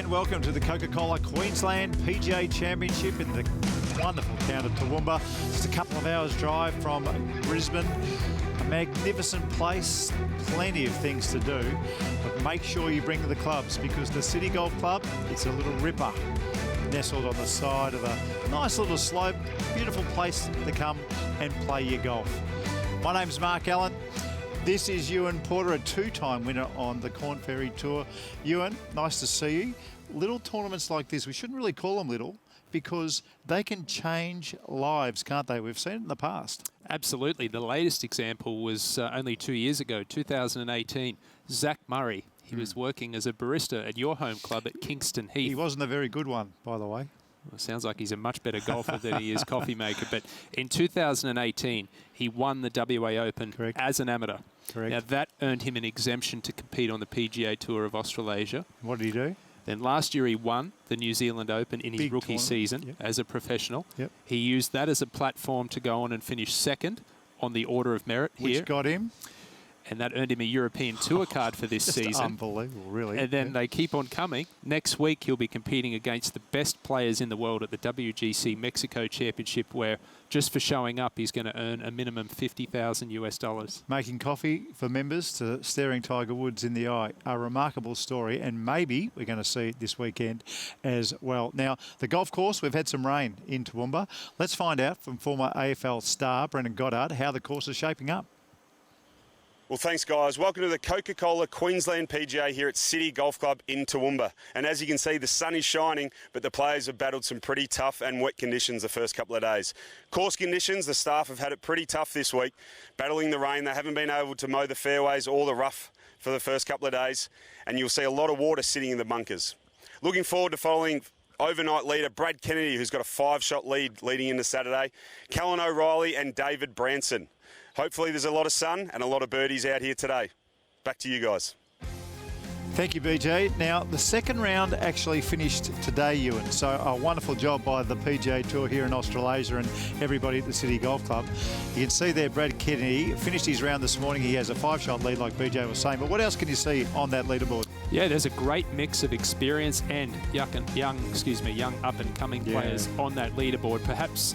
and welcome to the Coca-Cola Queensland PGA Championship in the wonderful town of Toowoomba. Just a couple of hours drive from Brisbane. A magnificent place, plenty of things to do, but make sure you bring the clubs because the City Golf Club, it's a little ripper nestled on the side of a nice little slope. Beautiful place to come and play your golf. My name's Mark Allen. This is Ewan Porter, a two-time winner on the Corn Ferry Tour. Ewan, nice to see you. Little tournaments like this, we shouldn't really call them little because they can change lives, can't they? We've seen it in the past. Absolutely. The latest example was only 2 years ago, 2018. Zach Murray. He was working as a barista at your home club at Kingston Heath. He wasn't a very good one, by the way. Well, sounds like he's a much better golfer than he is coffee maker. But in 2018, he won the WA Open Correct. as an amateur. Correct. Now, that earned him an exemption to compete on the PGA Tour of Australasia. What did he do? Then last year he won the New Zealand Open in his Big rookie tournament. season Yep. as a professional. Yep. He used that as a platform to go on and finish second on the Order of Merit here. Which got him? And that earned him a European Tour card for this Just season. Unbelievable, really. And then they keep on coming. Next week, he'll be competing against the best players in the world at the WGC Mexico Championship, where just for showing up, he's going to earn a minimum $50,000 US. Making coffee for members to staring Tiger Woods in the eye. A remarkable story, and maybe we're going to see it this weekend as well. Now, the golf course, we've had some rain in Toowoomba. Let's find out from former AFL star Brendan Goddard how the course is shaping up. Well, thanks, guys. Welcome to the Coca-Cola Queensland PGA here at City Golf Club in Toowoomba. And as you can see, the sun is shining, but the players have battled some pretty tough and wet conditions the first couple of days. Course conditions, the staff have had it pretty tough this week, battling the rain. They haven't been able to mow the fairways or the rough for the first couple of days, and you'll see a lot of water sitting in the bunkers. Looking forward to following overnight leader Brad Kennedy, who's got a 5-shot lead leading into Saturday, Callan O'Reilly and David Branson. Hopefully there's a lot of sun and a lot of birdies out here today. Back to you guys. Thank you, BJ. Now, the second round actually finished today, Ewan. So a wonderful job by the PGA Tour here in Australasia and everybody at the City Golf Club. You can see there Brad Kennedy finished his round this morning. He has a 5-shot lead like BJ was saying. But what else can you see on that leaderboard? Yeah, there's a great mix of experience and young up-and-coming players on that leaderboard. Perhaps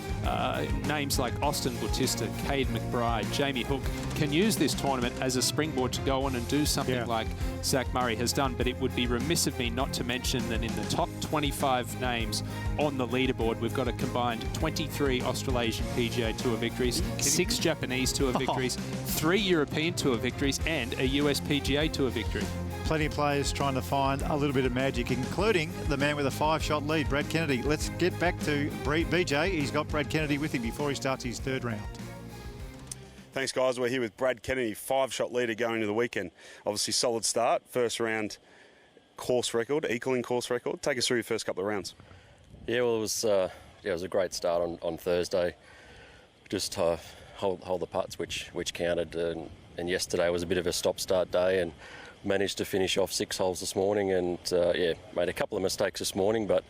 names like Austin Bautista, Cade McBride, Jamie Hook can use this tournament as a springboard to go on and do something like Zach Murray has done. But it would be remiss of me not to mention that in the top 25 names on the leaderboard, we've got a combined 23 Australasian PGA Tour victories, 6 Japanese Tour victories, 3 European Tour victories, and a US PGA Tour victory. Plenty of players trying to find a little bit of magic, including the man with a 5-shot lead, Brad Kennedy. Let's get back to BJ. He's got Brad Kennedy with him before he starts his third round. Thanks, guys. We're here with Brad Kennedy, 5-shot leader going into the weekend. Obviously, solid start. First round course record, equaling course record. Take us through your first couple of rounds. Yeah, well, it was a great start on Thursday. Just hold the putts, which counted. And yesterday was a bit of a stop-start day, and managed to finish off 6 holes this morning. And made a couple of mistakes this morning, but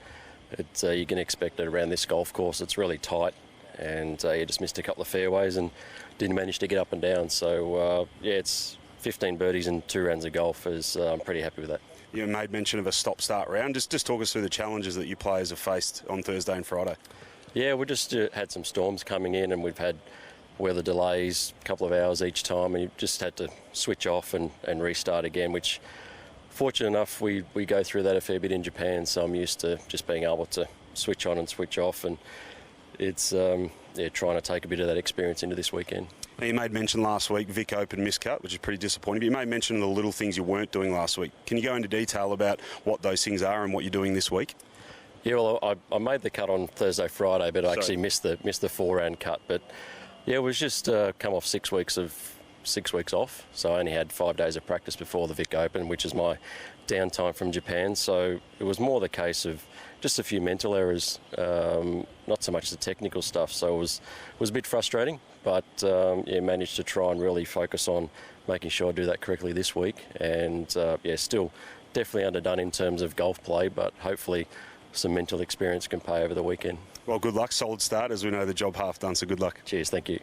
you can expect it around this golf course. It's really tight, and just missed a couple of fairways and didn't manage to get up and down. So it's 15 birdies and 2 rounds of golf. I'm pretty happy with that. You made mention of a stop-start round. Just talk us through the challenges that you players have faced on Thursday and Friday. Yeah, we just had some storms coming in, and we've had weather delays, a couple of hours each time, and you just had to switch off and restart again, which, fortunate enough, we go through that a fair bit in Japan, so I'm used to just being able to switch on and switch off, and it's trying to take a bit of that experience into this weekend. Now, you made mention last week, Vic Open miscut, which is pretty disappointing, but you made mention of the little things you weren't doing last week. Can you go into detail about what those things are and what you're doing this week? Yeah, well, I made the cut on Thursday, Friday, but I actually missed the 4-round cut, but yeah, it was just come off 6 weeks off, so I only had 5 days of practice before the Vic Open, which is my downtime from Japan. So it was more the case of just a few mental errors, not so much the technical stuff. So it was a bit frustrating, but managed to try and really focus on making sure I do that correctly this week. And still definitely underdone in terms of golf play, but hopefully some mental experience can pay over the weekend. Well, good luck. Solid start. As we know, the job half done, so good luck. Cheers. Thank you.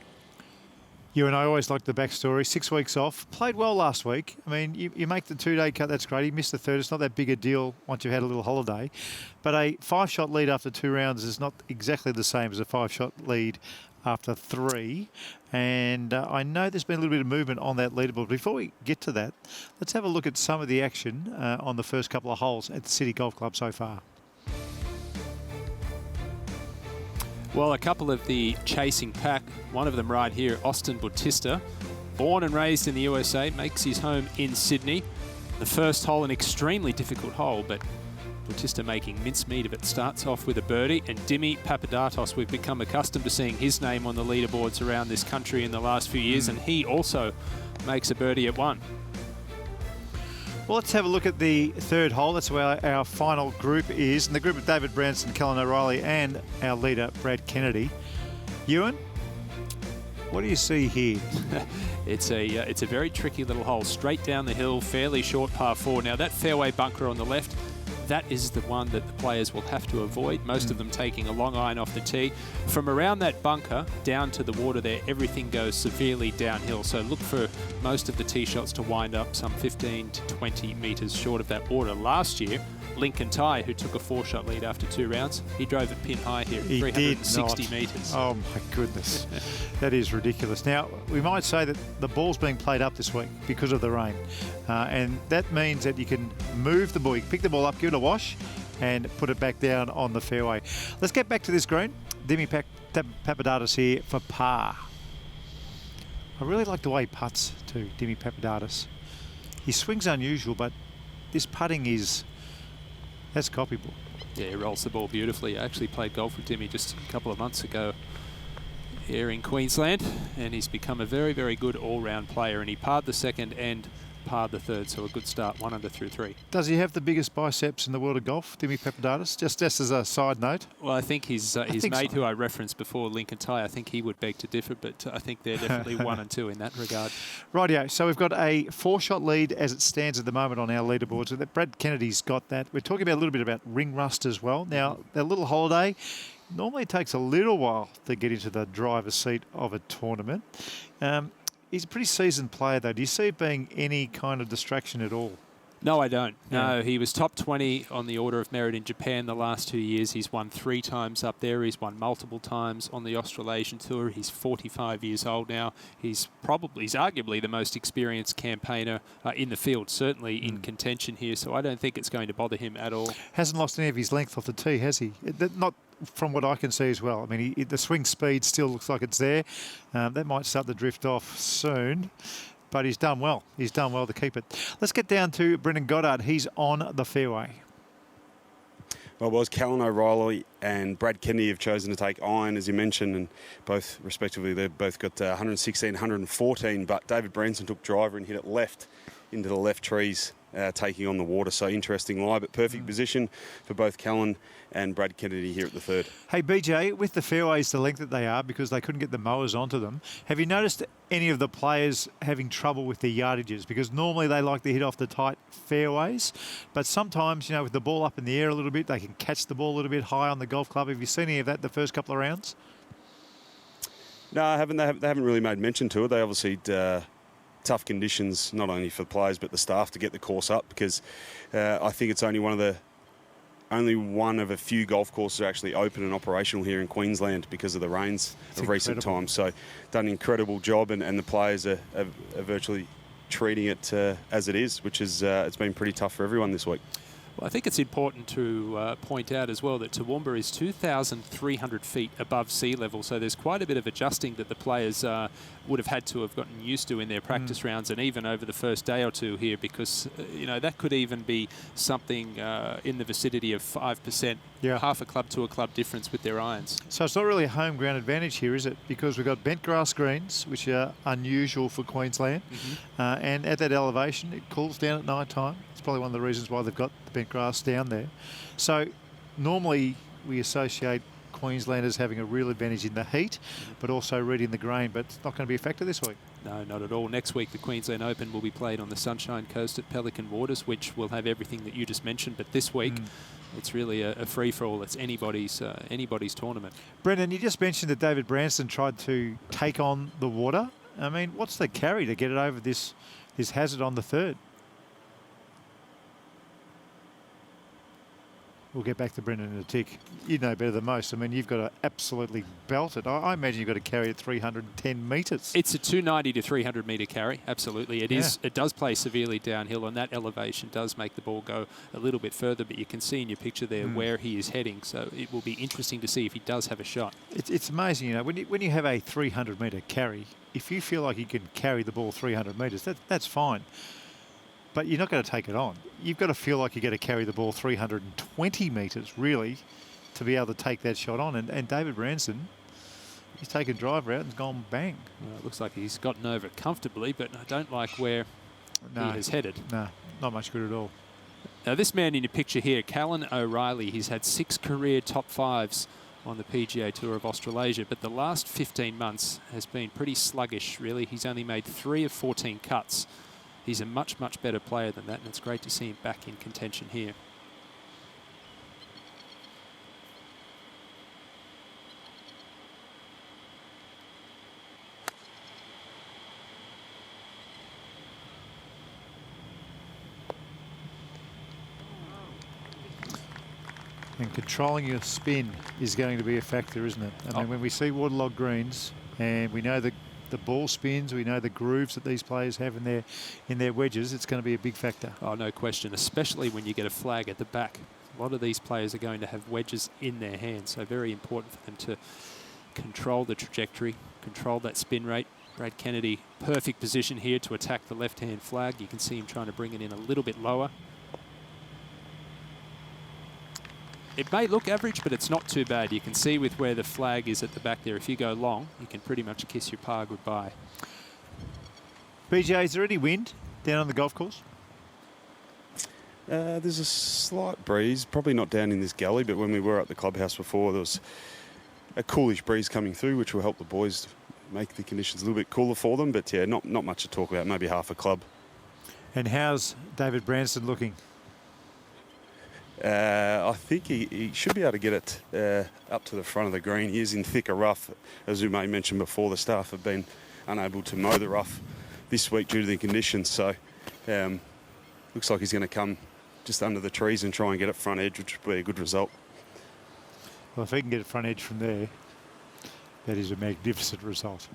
You and I always like the backstory. 6 weeks off. Played well last week. I mean, you make the 2-day cut, that's great. He missed the third. It's not that big a deal once you've had a little holiday. But a 5-shot lead after 2 rounds is not exactly the same as a 5-shot lead after 3. And I know there's been a little bit of movement on that leaderboard. Before we get to that, let's have a look at some of the action on the first couple of holes at the City Golf Club so far. Well, a couple of the chasing pack, one of them right here, Austin Bautista, born and raised in the USA, makes his home in Sydney. The first hole, an extremely difficult hole, but Bautista making mincemeat of it, starts off with a birdie, and Dimi Papadatos, we've become accustomed to seeing his name on the leaderboards around this country in the last few years, and he also makes a birdie at 1. Well, let's have a look at the third hole. That's where our final group is. And the group of David Branson, Callan O'Reilly and our leader, Brad Kennedy. Ewan, what do you see here? It's a very tricky little hole, straight down the hill, fairly short par 4. Now, that fairway bunker on the left, that is the one that the players will have to avoid, most of them taking a long iron off the tee. From around that bunker down to the water there, everything goes severely downhill. So look for most of the tee shots to wind up some 15 to 20 metres short of that water. Last year, Lincoln Ty, who took a 4-shot lead after 2 rounds, he drove it pin high here, He 360 did not. metres. Oh, my goodness. That is ridiculous. Now, we might say that the ball's being played up this week because of the rain. And that means that you can move the ball. You can pick the ball up, give it a wash, and put it back down on the fairway. Let's get back to this green. Dimi Papadatos here for par. I really like the way he putts too, Dimi Papadatos. His swing's unusual, but this putting is... that's copyable. Yeah, he rolls the ball beautifully. I actually played golf with Dimi just a couple of months ago here in Queensland, and he's become a very, very good all-round player, and he parred the second and parred the third, so a good start, 1 under through 3. Does he have the biggest biceps in the world of golf, Dimi Papadatos? Just as a side note. Well, I think his mate, who I referenced before, Lincoln Ty, I think he would beg to differ, but I think they're definitely 1 and 2 in that regard. Rightio, so we've got a 4-shot lead as it stands at the moment on our leaderboards. So that Brad Kennedy's got that. We're talking about a little bit about ring rust as well. Now, that little holiday normally takes a little while to get into the driver's seat of a tournament. He's a pretty seasoned player, though. Do you see it being any kind of distraction at all? No, I don't. No, he was top 20 on the Order of Merit in Japan the last 2 years. He's won 3 times up there. He's won multiple times on the Australasian Tour. He's 45 years old now. He's arguably the most experienced campaigner in the field, certainly in contention here. So I don't think it's going to bother him at all. Hasn't lost any of his length off the tee, has he? Not from what I can see as well. I mean, the swing speed still looks like it's there. That might start to drift off soon. But he's done well. He's done well to keep it. Let's get down to Brendan Goddard. He's on the fairway. Well, boys, Callan O'Reilly and Brad Kennedy have chosen to take iron, as you mentioned, and both, respectively, they've both got 116, 114, but David Branson took driver and hit it left into the left trees, taking on the water. So interesting lie, but perfect position for both Callan and Brad Kennedy here at the third. Hey, BJ, with the fairways the length that they are, because they couldn't get the mowers onto them, have you noticed any of the players having trouble with their yardages? Because normally they like to hit off the tight fairways, but sometimes, with the ball up in the air a little bit, they can catch the ball a little bit high on the golf club. Have you seen any of that the first couple of rounds? No, I haven't. They haven't really made mention to it. They obviously... tough conditions, not only for the players but the staff, to get the course up, because I think it's only one of a few golf courses are actually open and operational here in Queensland because of the rains of recent times. So done an incredible job, and the players are virtually treating it as it is, which is it's been pretty tough for everyone this week. Well, I think it's important to point out as well that Toowoomba is 2,300 feet above sea level, so there's quite a bit of adjusting that the players would have had to have gotten used to in their practice rounds, and even over the first day or two here, because that could even be something in the vicinity of 5%, half a club to a club difference with their irons. So it's not really a home ground advantage here, is it? Because we've got bent grass greens, which are unusual for Queensland, and at that elevation, it cools down at night time. Probably one of the reasons why they've got the bent grass down there. So normally we associate Queenslanders having a real advantage in the heat, but also reading the grain, but it's not going to be a factor this week. No, not at all. Next week the Queensland Open will be played on the Sunshine Coast at Pelican Waters, which will have everything that you just mentioned, but this week it's really a free-for-all. It's anybody's tournament. Brendan, you just mentioned that David Branson tried to take on the water. I mean, what's the carry to get it over this hazard on the third? We'll get back to Brendan in a tick. You know better than most. I mean, you've got to absolutely belt it. I imagine you've got to carry it 310 metres. It's a 290 to 300 metre carry. Absolutely, it is. It does play severely downhill, and that elevation does make the ball go a little bit further. But you can see in your picture there where he is heading. So it will be interesting to see if he does have a shot. It's amazing, you know, when you have a 300 metre carry, if you feel like you can carry the ball 300 metres, that's fine. But you're not going to take it on. You've got to feel like you're going to carry the ball 320 metres, really, to be able to take that shot on. And David Branson, he's taken driver out and gone bang. Well, it looks like he's gotten over it comfortably, but I don't like where he has headed. No, not much good at all. Now, this man in your picture here, Callan O'Reilly, he's had 6 career top 5s on the PGA Tour of Australasia, but the last 15 months has been pretty sluggish, really. He's only made 3 of 14 cuts. He's a much, much better player than that, and it's great to see him back in contention here. And controlling your spin is going to be a factor, isn't it? I mean, when we see waterlogged greens, and we know the ball spins, we know the grooves that these players have in their wedges, it's going to be a big factor. Oh, no question, especially when you get a flag at the back. A lot of these players are going to have wedges in their hands, so very important for them to control the trajectory, control that spin rate. Brad Kennedy, perfect position here to attack the left-hand flag. You can see him trying to bring it in a little bit lower. It may look average, but it's not too bad. You can see with where the flag is at the back there, if you go long, you can pretty much kiss your par goodbye. BJ, is there any wind down on the golf course? There's a slight breeze, probably not down in this gully, but when we were at the clubhouse before, there was a coolish breeze coming through, which will help the boys make the conditions a little bit cooler for them. But yeah, not much to talk about, maybe half a club. And how's David Branson looking? I think he should be able to get it up to the front of the green. He is in thicker rough. As Ume mentioned before, the staff have been unable to mow the rough this week due to the conditions. So looks like he's going to come just under the trees and try and get it front edge, which would be a good result. Well, if he can get it front edge from there, that is a magnificent result.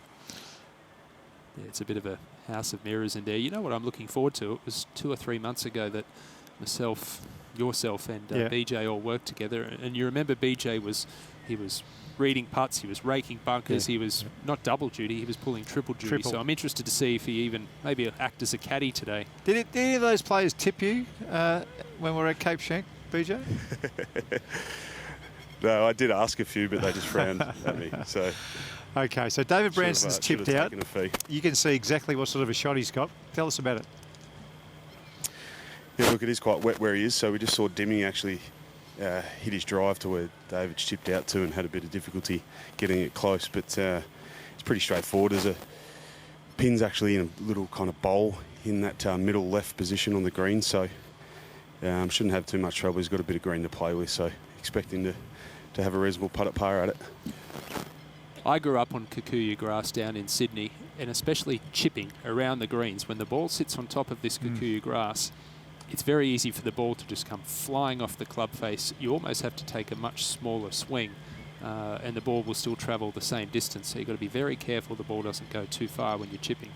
Yeah, it's a bit of a house of mirrors in there. You know what I'm looking forward to? It was 2 or 3 months ago that myself, yourself and BJ all worked together, and you remember BJ was reading putts, he was raking bunkers, he was not double duty, he was pulling triple duty. So I'm interested to see if he even maybe act as a caddy today. Did any of those players tip you when we were at Cape Shank, BJ? No, I did ask a few, but they just frowned at me. So okay, so David Branson's tipped out. You can see exactly what sort of a shot he's got. Tell us about it. Yeah, look, it is quite wet where he is, so we just saw Dimmy actually hit his drive to where David's chipped out to and had a bit of difficulty getting it close, but it's pretty straightforward. There's a pin's actually in a little kind of bowl in that middle left position on the green, so shouldn't have too much trouble. He's got a bit of green to play with, so expecting to have a reasonable putt at par at it. I grew up on Kikuyu grass down in Sydney, and especially chipping around the greens. When the ball sits on top of this Kikuyu grass, it's very easy for the ball to just come flying off the club face. You almost have to take a much smaller swing, and the ball will still travel the same distance. So you've got to be very careful the ball doesn't go too far when you're chipping.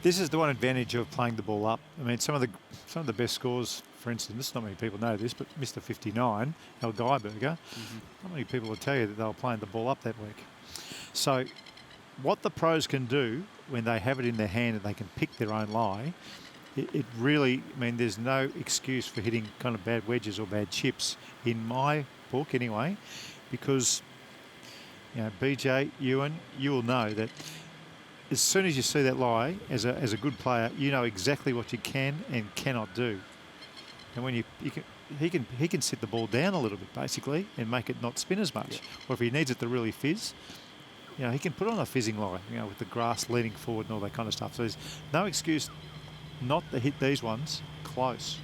This is the one advantage of playing the ball up. I mean, some of the best scores, for instance, not many people know this, but Mr. 59, Al Geiberger, not many people will tell you that they were playing the ball up that week. So what the pros can do when they have it in their hand and they can pick their own lie, it really, I mean, there's no excuse for hitting kind of bad wedges or bad chips in my book anyway, because, you know, BJ, Ewan, you will know that as soon as you see that lie, as a good player, you know exactly what you can and cannot do. And when he can sit the ball down a little bit basically and make it not spin as much. Or if he needs it to really fizz, you know, he can put on a fizzing lie, you know, with the grass leaning forward and all that kind of stuff. So there's no excuse not to hit these ones close.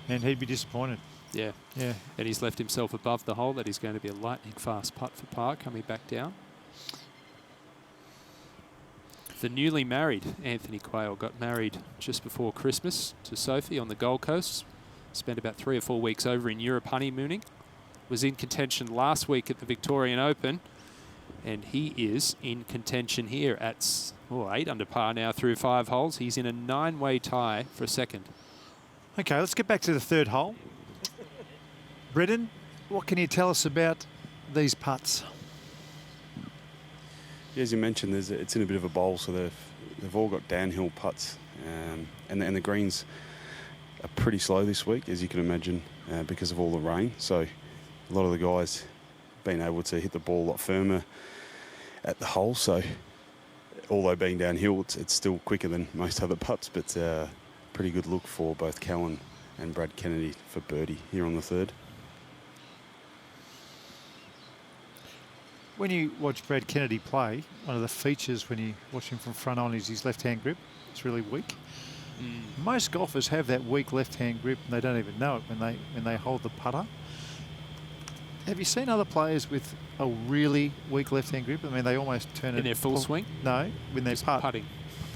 And he'd be disappointed. Yeah. Yeah. And he's left himself above the hole. That is going to be a lightning fast putt for par coming back down. The newly married Anthony Quayle got married just before Christmas to Sophie on the Gold Coast. Spent about 3 or 4 weeks over in Europe honeymooning. Was in contention last week at the Victorian Open. And he is in contention here at 8 under par now through 5 holes. He's in a 9-way tie for second. Okay, let's get back to the third hole. Brendan, what can you tell us about these putts? Yeah, as you mentioned, it's in a bit of a bowl, so they've all got downhill putts, and the greens are pretty slow this week, as you can imagine, because of all the rain. So a lot of the guys been able to hit the ball a lot firmer at the hole. So although being downhill, it's still quicker than most other putts, but pretty good look for both Callan and Brad Kennedy for birdie here on the third. When you watch Brad Kennedy play, one of the features when you watch him from front on is his left-hand grip. It's really weak. Most golfers have that weak left-hand grip and they don't even know it when they hold the putter. Have you seen other players with a really weak left-hand grip? I mean, they almost turn it in their full swing. No, when they're putting.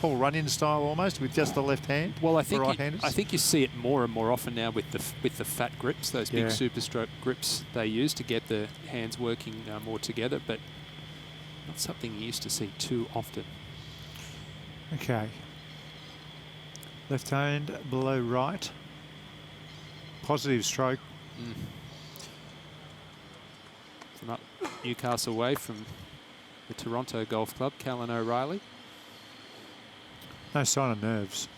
Paul Runyon style almost, with just the left hand. Well, I right-handers. think you see it more and more often now with the fat grips, those big super stroke grips they use to get the hands working more together, but not something you used to see too often. Okay. Left hand below right. Positive stroke. From up Newcastle way from the Toronto Golf Club, Callan O'Reilly. No sign of nerves.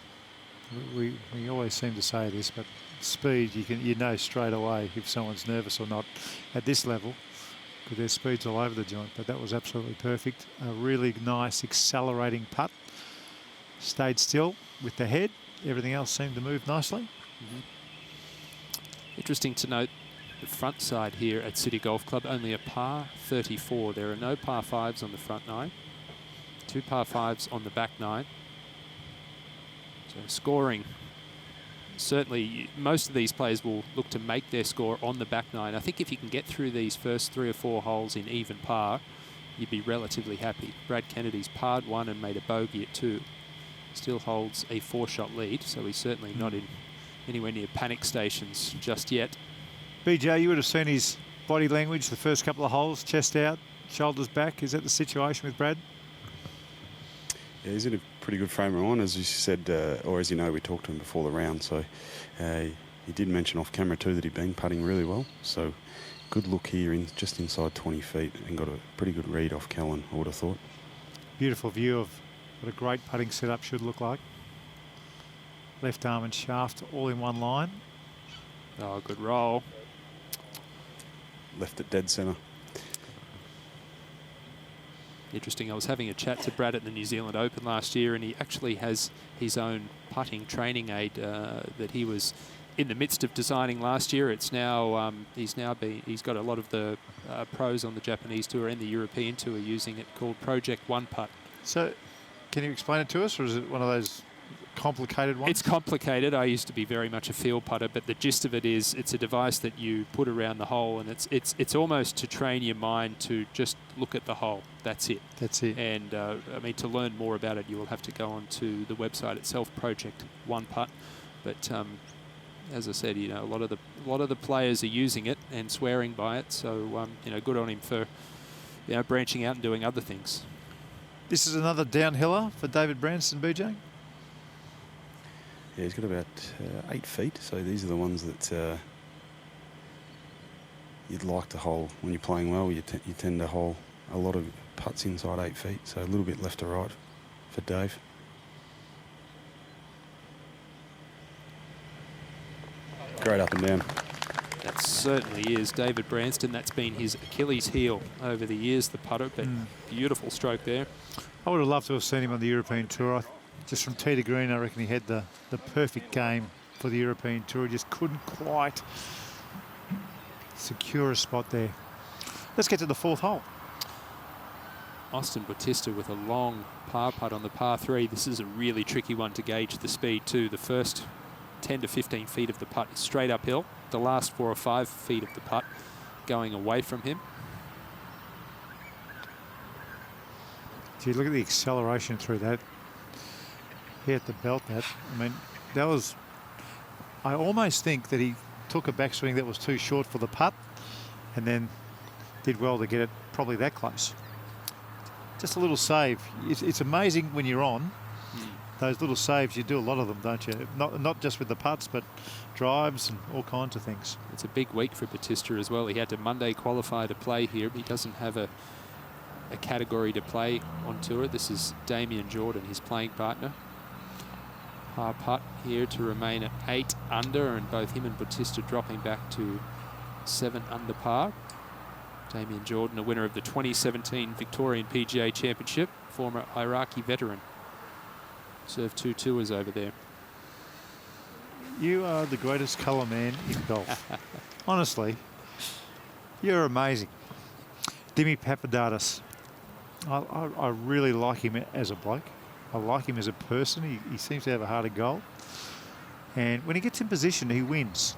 We always seem to say this, but speed, you know straight away if someone's nervous or not at this level, because their speed's all over the joint. But that was absolutely perfect. A really nice accelerating putt. Stayed still with the head. Everything else seemed to move nicely. Interesting to note the front side here at City Golf Club, only a par 34. There are no par 5s on the front 9. 2 par 5s on the back 9. So scoring, certainly most of these players will look to make their score on the back 9. I think if you can get through these first 3 or 4 holes in even par, you'd be relatively happy. Brad Kennedy's parred 1 and made a bogey at 2. Still holds a 4-shot lead, so he's certainly not in anywhere near panic stations just yet. BJ, you would have seen his body language the first couple of holes, chest out, shoulders back. Is that the situation with Brad? Yeah, he's in a pretty good frame of mind, as you said, or as you know, we talked to him before the round. So he did mention off camera too that he'd been putting really well. So good look here, just inside 20 feet, and got a pretty good read off Callan, I would have thought. Beautiful view of what a great putting setup should look like. Left arm and shaft all in one line. Oh, good roll. Left it dead centre. Interesting. I was having a chat to Brad at the New Zealand Open last year, and he actually has his own putting training aid that he was in the midst of designing last year. It's now he's got a lot of the pros on the Japanese tour and the European tour using it, called Project One Putt. So, can you explain it to us, or is it one of those complicated ones? It's complicated. I used to be very much a field putter, but the gist of it is it's a device that you put around the hole, and it's almost to train your mind to just look at the hole. That's it. That's it. And I mean, to learn more about it, you will have to go onto the website itself, Project One Putt. But as I said, you know, a lot of the players are using it and swearing by it. So you know, good on him for branching out and doing other things. This is another downhiller for David Branston, BJ. Yeah, he's got about 8 feet, so these are the ones that you'd like to hole when you're playing well. You tend to hole a lot of putts inside 8 feet, so a little bit left to right for Dave. Great up and down. That certainly is David Branston. That's been his Achilles heel over the years, the putter, but beautiful stroke there. I would have loved to have seen him on the European Tour. Just from tee to green, I reckon he had the perfect game for the European Tour. He just couldn't quite secure a spot there. Let's get to the fourth hole. Austin Bautista with a long par putt on the par 3. This is a really tricky one to gauge the speed too. The first 10 to 15 feet of the putt is straight uphill. The last 4 or 5 feet of the putt going away from him. Gee, look at the acceleration through that. He had to belt that. I mean, that was... I almost think that he took a backswing that was too short for the putt and then did well to get it probably that close. Just a little save. It's amazing when you're on. Those little saves, you do a lot of them, don't you? Not just with the putts, but drives and all kinds of things. It's a big week for Batista as well. He had to Monday qualify to play here. He doesn't have a category to play on tour. This is Damien Jordan, his playing partner. Par putt here to remain at 8 under, and both him and Batista dropping back to 7 under par. Damien Jordan, a winner of the 2017 Victorian PGA Championship, former Iraqi veteran. Served 2 tours over there. You are the greatest colour man in golf. Honestly, you're amazing. Dimi Papadatos. I really like him as a bloke. I like him as a person. He seems to have a heart of gold. And when he gets in position, he wins.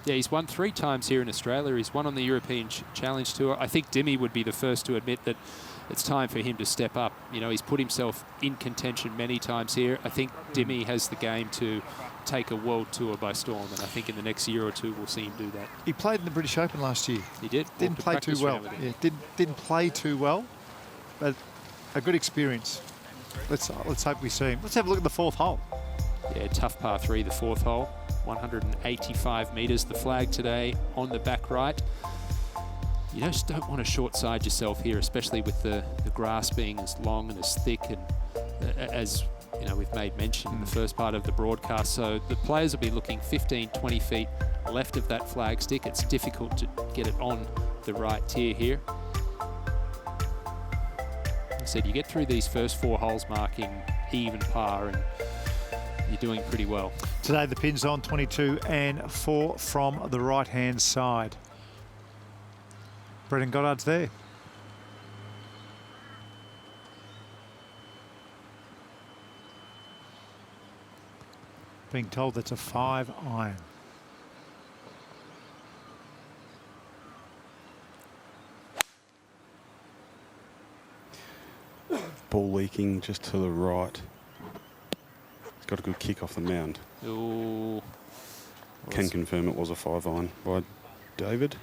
Yeah, he's won 3 times here in Australia. He's won on the European Challenge Tour. I think Dimi would be the first to admit that it's time for him to step up. You know, he's put himself in contention many times here. I think Dimi has the game to take a world tour by storm, and I think in the next year or two we'll see him do that. He played in the British Open last year. He did. Didn't play too well. Yeah, didn't play too well, but a good experience. Let's hope we see him. Let's have a look at the 4th hole. Yeah, tough par 3, the 4th hole. 185 metres. The flag today on the back right. You just don't want to short side yourself here, especially with the grass being as long and as thick, and as you know, we've made mention in the first part of the broadcast. So the players will be looking 15, 20 feet left of that flag stick. It's difficult to get it on the right tier here. Like I said, you get through these first 4 holes marking even par, and you're doing pretty well. Today the pin's on 22 and 4 from the right-hand side. Brendan Goddard's there. Being told that's a 5 iron. Ball leaking just to the right. He's got a good kick off the mound. Ooh. Can confirm it was a 5 iron by David.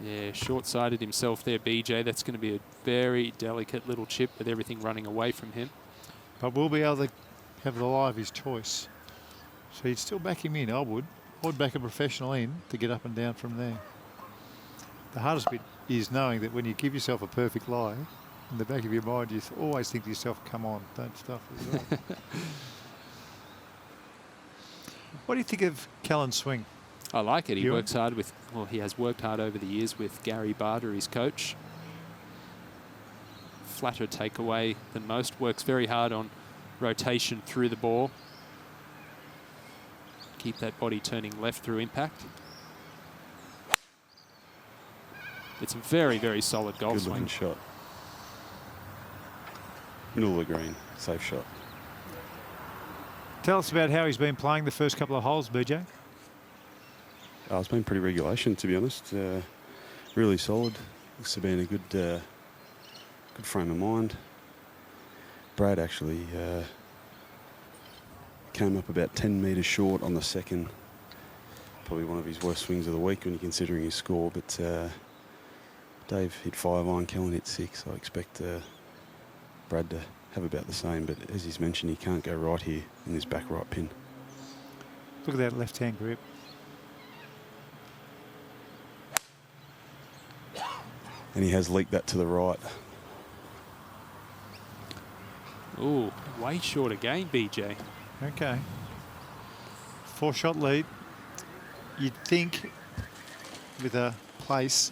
Yeah, short-sighted himself there, BJ. That's going to be a very delicate little chip with everything running away from him. But we'll be able to have the lie of his choice. So you'd still back him in, I would. I would back a professional in to get up and down from there. The hardest bit is knowing that when you give yourself a perfect lie, in the back of your mind, you always think to yourself, come on, don't stuff it up. What do you think of Callan's swing? I like it. He works hard with, well, he has worked hard over the years with Gary Barter, his coach. Flatter takeaway than most. Works very hard on rotation through the ball. Keep that body turning left through impact. It's a very, very solid golf swing. Good looking shot. Middle of the green. Safe shot. Tell us about how he's been playing the first couple of holes, BJ. It's been pretty regulation, to be honest. Really solid. Looks to be in a good frame of mind. Brad actually came up about 10 metres short on the second. Probably one of his worst swings of the week when you're considering his score. But Dave hit 5 iron, Callan hit 6. I expect Brad to have about the same. But as he's mentioned, he can't go right here in this back right pin. Look at that left-hand grip. And he has leaked that to the right. Ooh, way short again, BJ. Okay. 4-shot lead. You'd think with a place,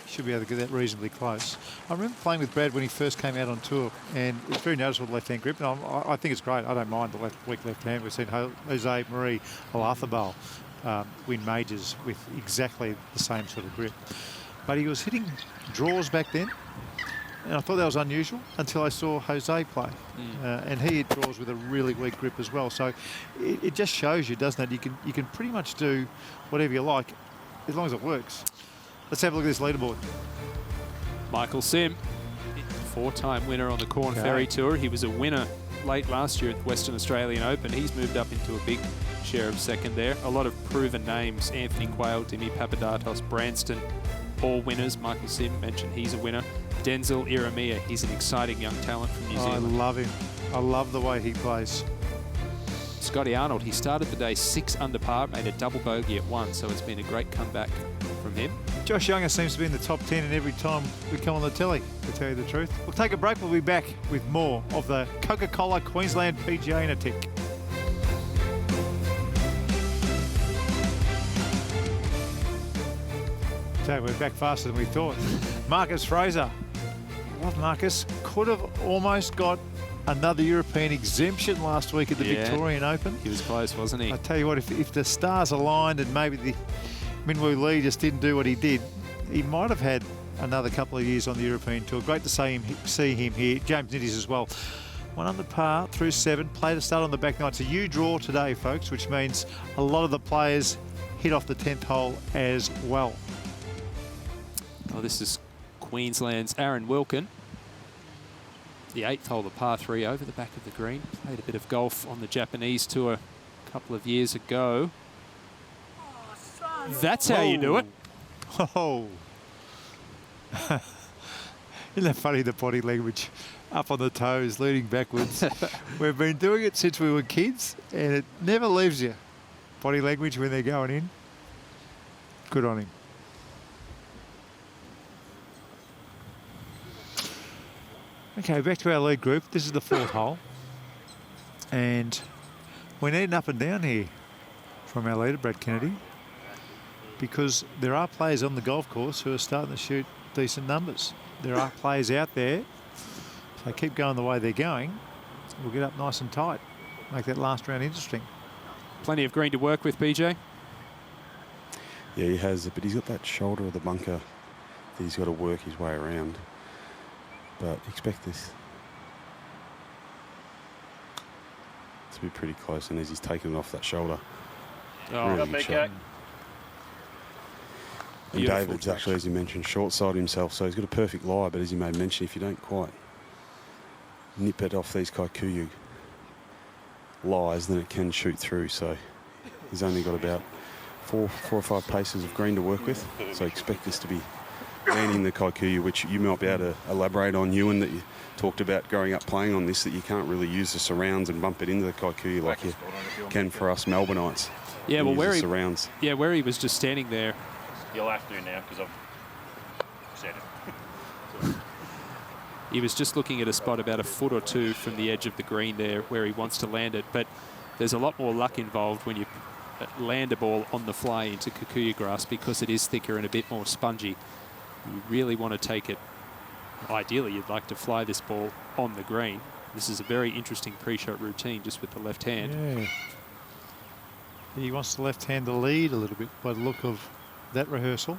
should be able to get that reasonably close. I remember playing with Brad when he first came out on tour, and it's very noticeable the left-hand grip, and I think it's great. I don't mind the weak left hand. We've seen Jose Marie Olazábal win majors with exactly the same sort of grip. But he was hitting draws back then, And I thought that was unusual until I saw Jose play. And he hit draws with a really weak grip as well. So it just shows you, doesn't it? You can pretty much do whatever you like as long as it works. Let's have a look at this leaderboard. Michael Sim, 4-time winner on the Corn Ferry Tour. He was a winner late last year at the Western Australian Open. He's moved up into a big share of second there. A lot of proven names: Anthony Quayle, Dimi Papadatos, Branston, all winners. Michael Sim mentioned he's a winner. Denzel Iramia, he's an exciting young talent from New Zealand. I love him. I love the way he plays. Scotty Arnold, he started the day 6 under par, made a double bogey at 1, so it's been a great comeback from him. Josh Younger seems to be in the top 10 and every time we come on the telly, to tell you the truth. We'll take a break. We'll be back with more of the Coca-Cola Queensland PGA in a tick. So we're back faster than we thought. Marcus Fraser. Love Marcus. Could have almost got another European exemption last week at the Victorian Open. He was close, wasn't he? I tell you what, if the stars aligned and maybe the Minwoo Lee just didn't do what he did, he might have had another couple of years on the European Tour. Great to see him here. James Nitties as well. 1 under par through 7. Play to start on the back nine. It's a U draw today, folks, which means a lot of the players hit off the 10th hole as well. Oh, this is Queensland's Aaron Wilkin. The 8th hole, the par 3 over the back of the green. Played a bit of golf on the Japanese tour a couple of years ago. That's how you do it. Oh. Isn't that funny, the body language? Up on the toes, leaning backwards. We've been doing it since we were kids, and it never leaves you. Body language when they're going in. Good on him. Okay, back to our lead group. This is the 4th hole. And we need an up and down here from our leader, Brad Kennedy, because there are players on the golf course who are starting to shoot decent numbers. There are players out there. If they keep going the way they're going, we'll get up nice and tight. Make that last round interesting. Plenty of green to work with, BJ. Yeah, he has, but he's got that shoulder of the bunker that he's got to work his way around. But expect this to be pretty close, and as he's taking it off that shoulder. Oh, really good shot. And David's actually, as you mentioned, short-sided himself, so he's got a perfect lie, but as you may mention, if you don't quite nip it off these Kikuyu lies, then it can shoot through, so he's only got about four or five paces of green to work with, so expect this to be landing the Kikuyu, which you might be able to elaborate on, Ewan, that you talked about growing up playing on this, that you can't really use the surrounds and bump it into the Kikuyu like you can for us Melbourneites. Yeah, well, where he was just standing there. You'll have to now because I've said it. He was just looking at a spot about a foot or two from the edge of the green there where he wants to land it, but there's a lot more luck involved when you land a ball on the fly into Kikuyu grass because it is thicker and a bit more spongy. You really want to take it. Ideally, you'd like to fly this ball on the green. This is a very interesting pre-shot routine just with the left hand. Yeah. He wants the left hand to lead a little bit by the look of that rehearsal.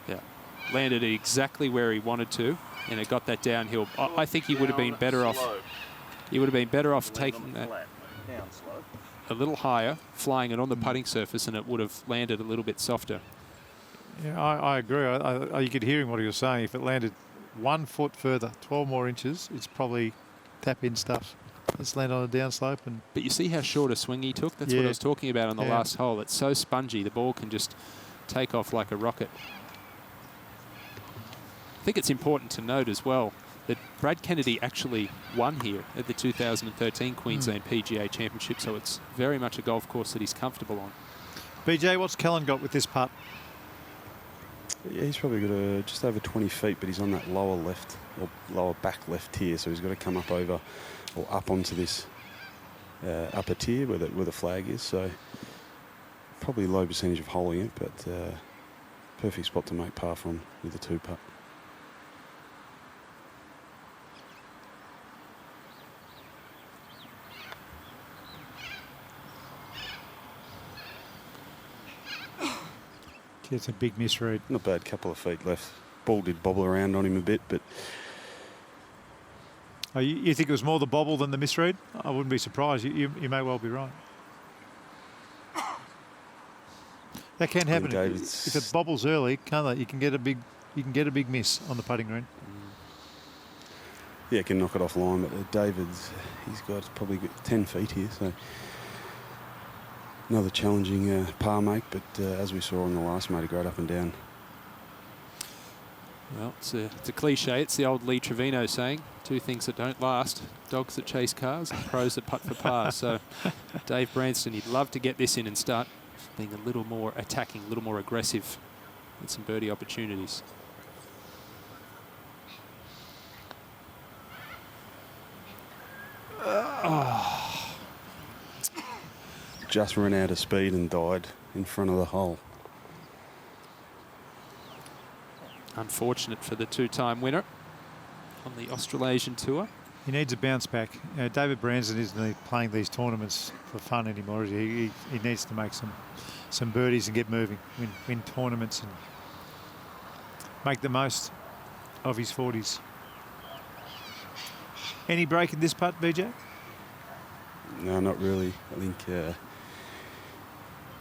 Yeah, landed it exactly where he wanted to, and it got that downhill. I think he would have been better off. He would have been better off taking that a little higher, flying it on the putting surface, and it would have landed a little bit softer. Yeah, I agree. You could hear him what he was saying. If it landed 1 foot further, 12 more inches, it's probably tap-in stuff. Let's land on a downslope. But you see how short a swing he took? That's what I was talking about on the last hole. It's so spongy, the ball can just take off like a rocket. I think it's important to note as well that Brad Kennedy actually won here at the 2013 Queensland PGA Championship, so it's very much a golf course that he's comfortable on. BJ, what's Kellen got with this putt? Yeah, he's probably got just over 20 feet, but he's on that lower left or lower back left tier, so he's got to come up over or up onto this upper tier where the flag is. So probably low percentage of holing it, but perfect spot to make par from with a 2-putt. It's a big misread. Not bad, couple of feet left. Ball did bobble around on him a bit, but Oh, you think it was more the bobble than the misread? I wouldn't be surprised. You may well be right. That can happen if it bobbles early, can't it? You can get a big miss on the putting green. yeah, can knock it off line. But he's got probably 10 feet here, so another challenging par make. But as we saw on the last, made a great up and down. Well, it's a cliche. It's the old Lee Trevino saying, 2 things that don't last, dogs that chase cars and pros that putt for par. So Dave Branston, he'd love to get this in and start being a little more attacking, a little more aggressive with some birdie opportunities. Just ran out of speed and died in front of the hole. Unfortunate for the 2-time winner on the Australasian tour. He needs a bounce back. David Branston isn't playing these tournaments for fun anymore. He needs to make some birdies and get moving, win tournaments and make the most of his 40s. Any break in this putt, BJ? No, not really. I think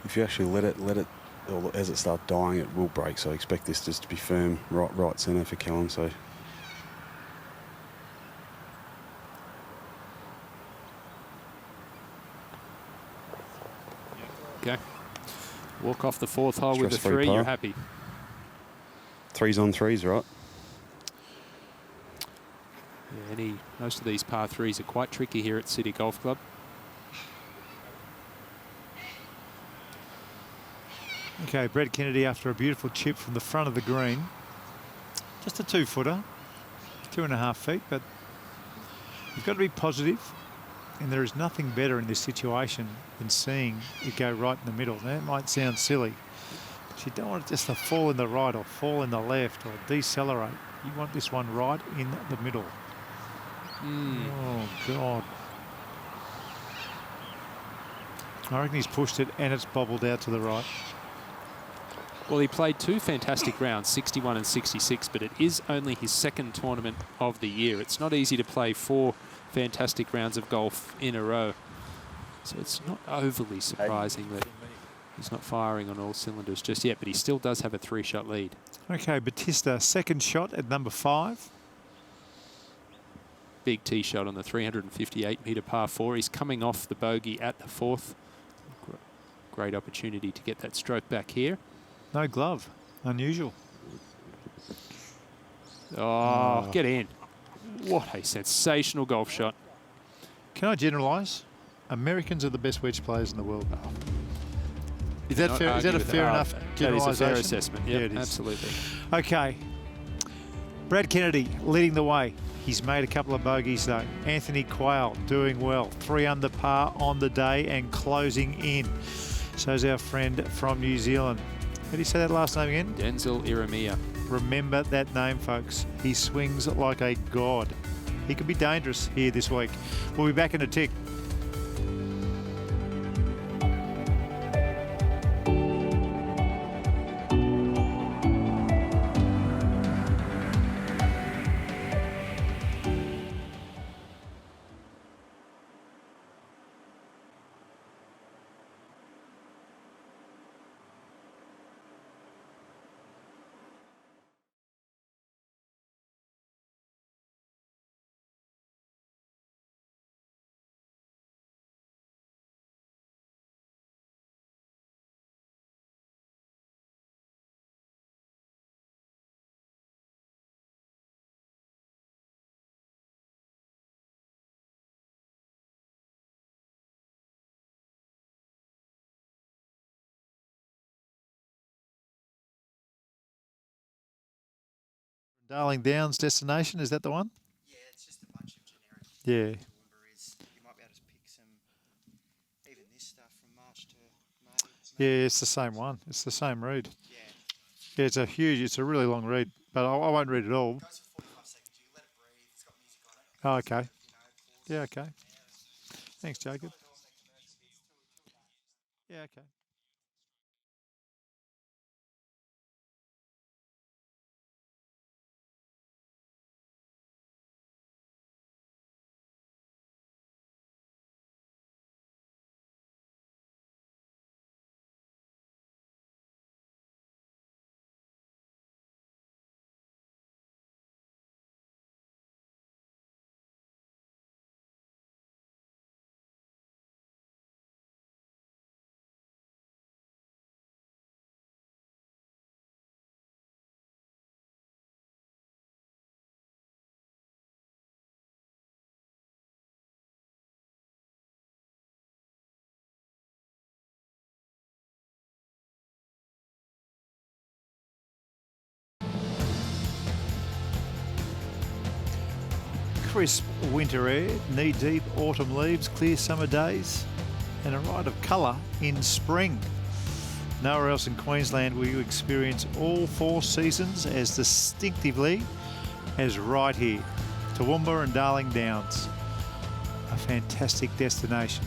if you actually let it, or as it starts dying, it will break. So I expect this just to be firm, right centre for Callum. So. Okay. Walk off the 4th hole with a Stress-free 3, par. you're happy. 3s on 3s, right? Yeah, most of these par 3s are quite tricky here at City Golf Club. Okay, Brett Kennedy after a beautiful chip from the front of the green. Just a 2-footer, 2.5 feet, but you've got to be positive, and there is nothing better in this situation than seeing it go right in the middle. Now, it might sound silly, but you don't want it just to fall in the right or fall in the left or decelerate. You want this one right in the middle. Oh, God. I reckon he's pushed it and it's bobbled out to the right. Well, he played 2 fantastic rounds, 61 and 66, but it is only his 2nd tournament of the year. It's not easy to play 4 fantastic rounds of golf in a row. So it's not overly surprising that he's not firing on all cylinders just yet, but he still does have a 3-shot lead. Okay, Batista, 2nd shot at number 5. Big tee shot on the 358-metre par 4. He's coming off the bogey at the 4th. Great opportunity to get that stroke back here. No glove. Unusual. Oh, get in. What a sensational golf shot. Can I generalise? Americans are the best wedge players in the world. Is that fair? Is that a fair enough generalisation? That is a fair assessment. Yeah, Yep, it is. absolutely. Okay. Brad Kennedy leading the way. He's made a couple of bogeys though. Anthony Quayle doing well. 3 under par on the day and closing in. So's our friend from New Zealand. How do you say that last name again? Denzel Iramia. Remember that name, folks. He swings like a god. He could be dangerous here this week. We'll be back in a tick. Darling Downs destination, is that the one? Yeah, it's just a bunch of generic. Yeah. You might be able to pick some, even this stuff from March to May. Yeah, it's the same one. It's the same read. Yeah. Yeah, it's a really long read, but I won't read it all. It goes for 45 seconds. You let it breathe. It's got music on it. Oh, okay. You know, Yeah, okay. Thanks, Jacob. Yeah, okay. Crisp winter air, knee-deep autumn leaves, clear summer days, and a ride of colour in spring. Nowhere else in Queensland will you experience all 4 seasons as distinctively as right here. Toowoomba and Darling Downs. A fantastic destination.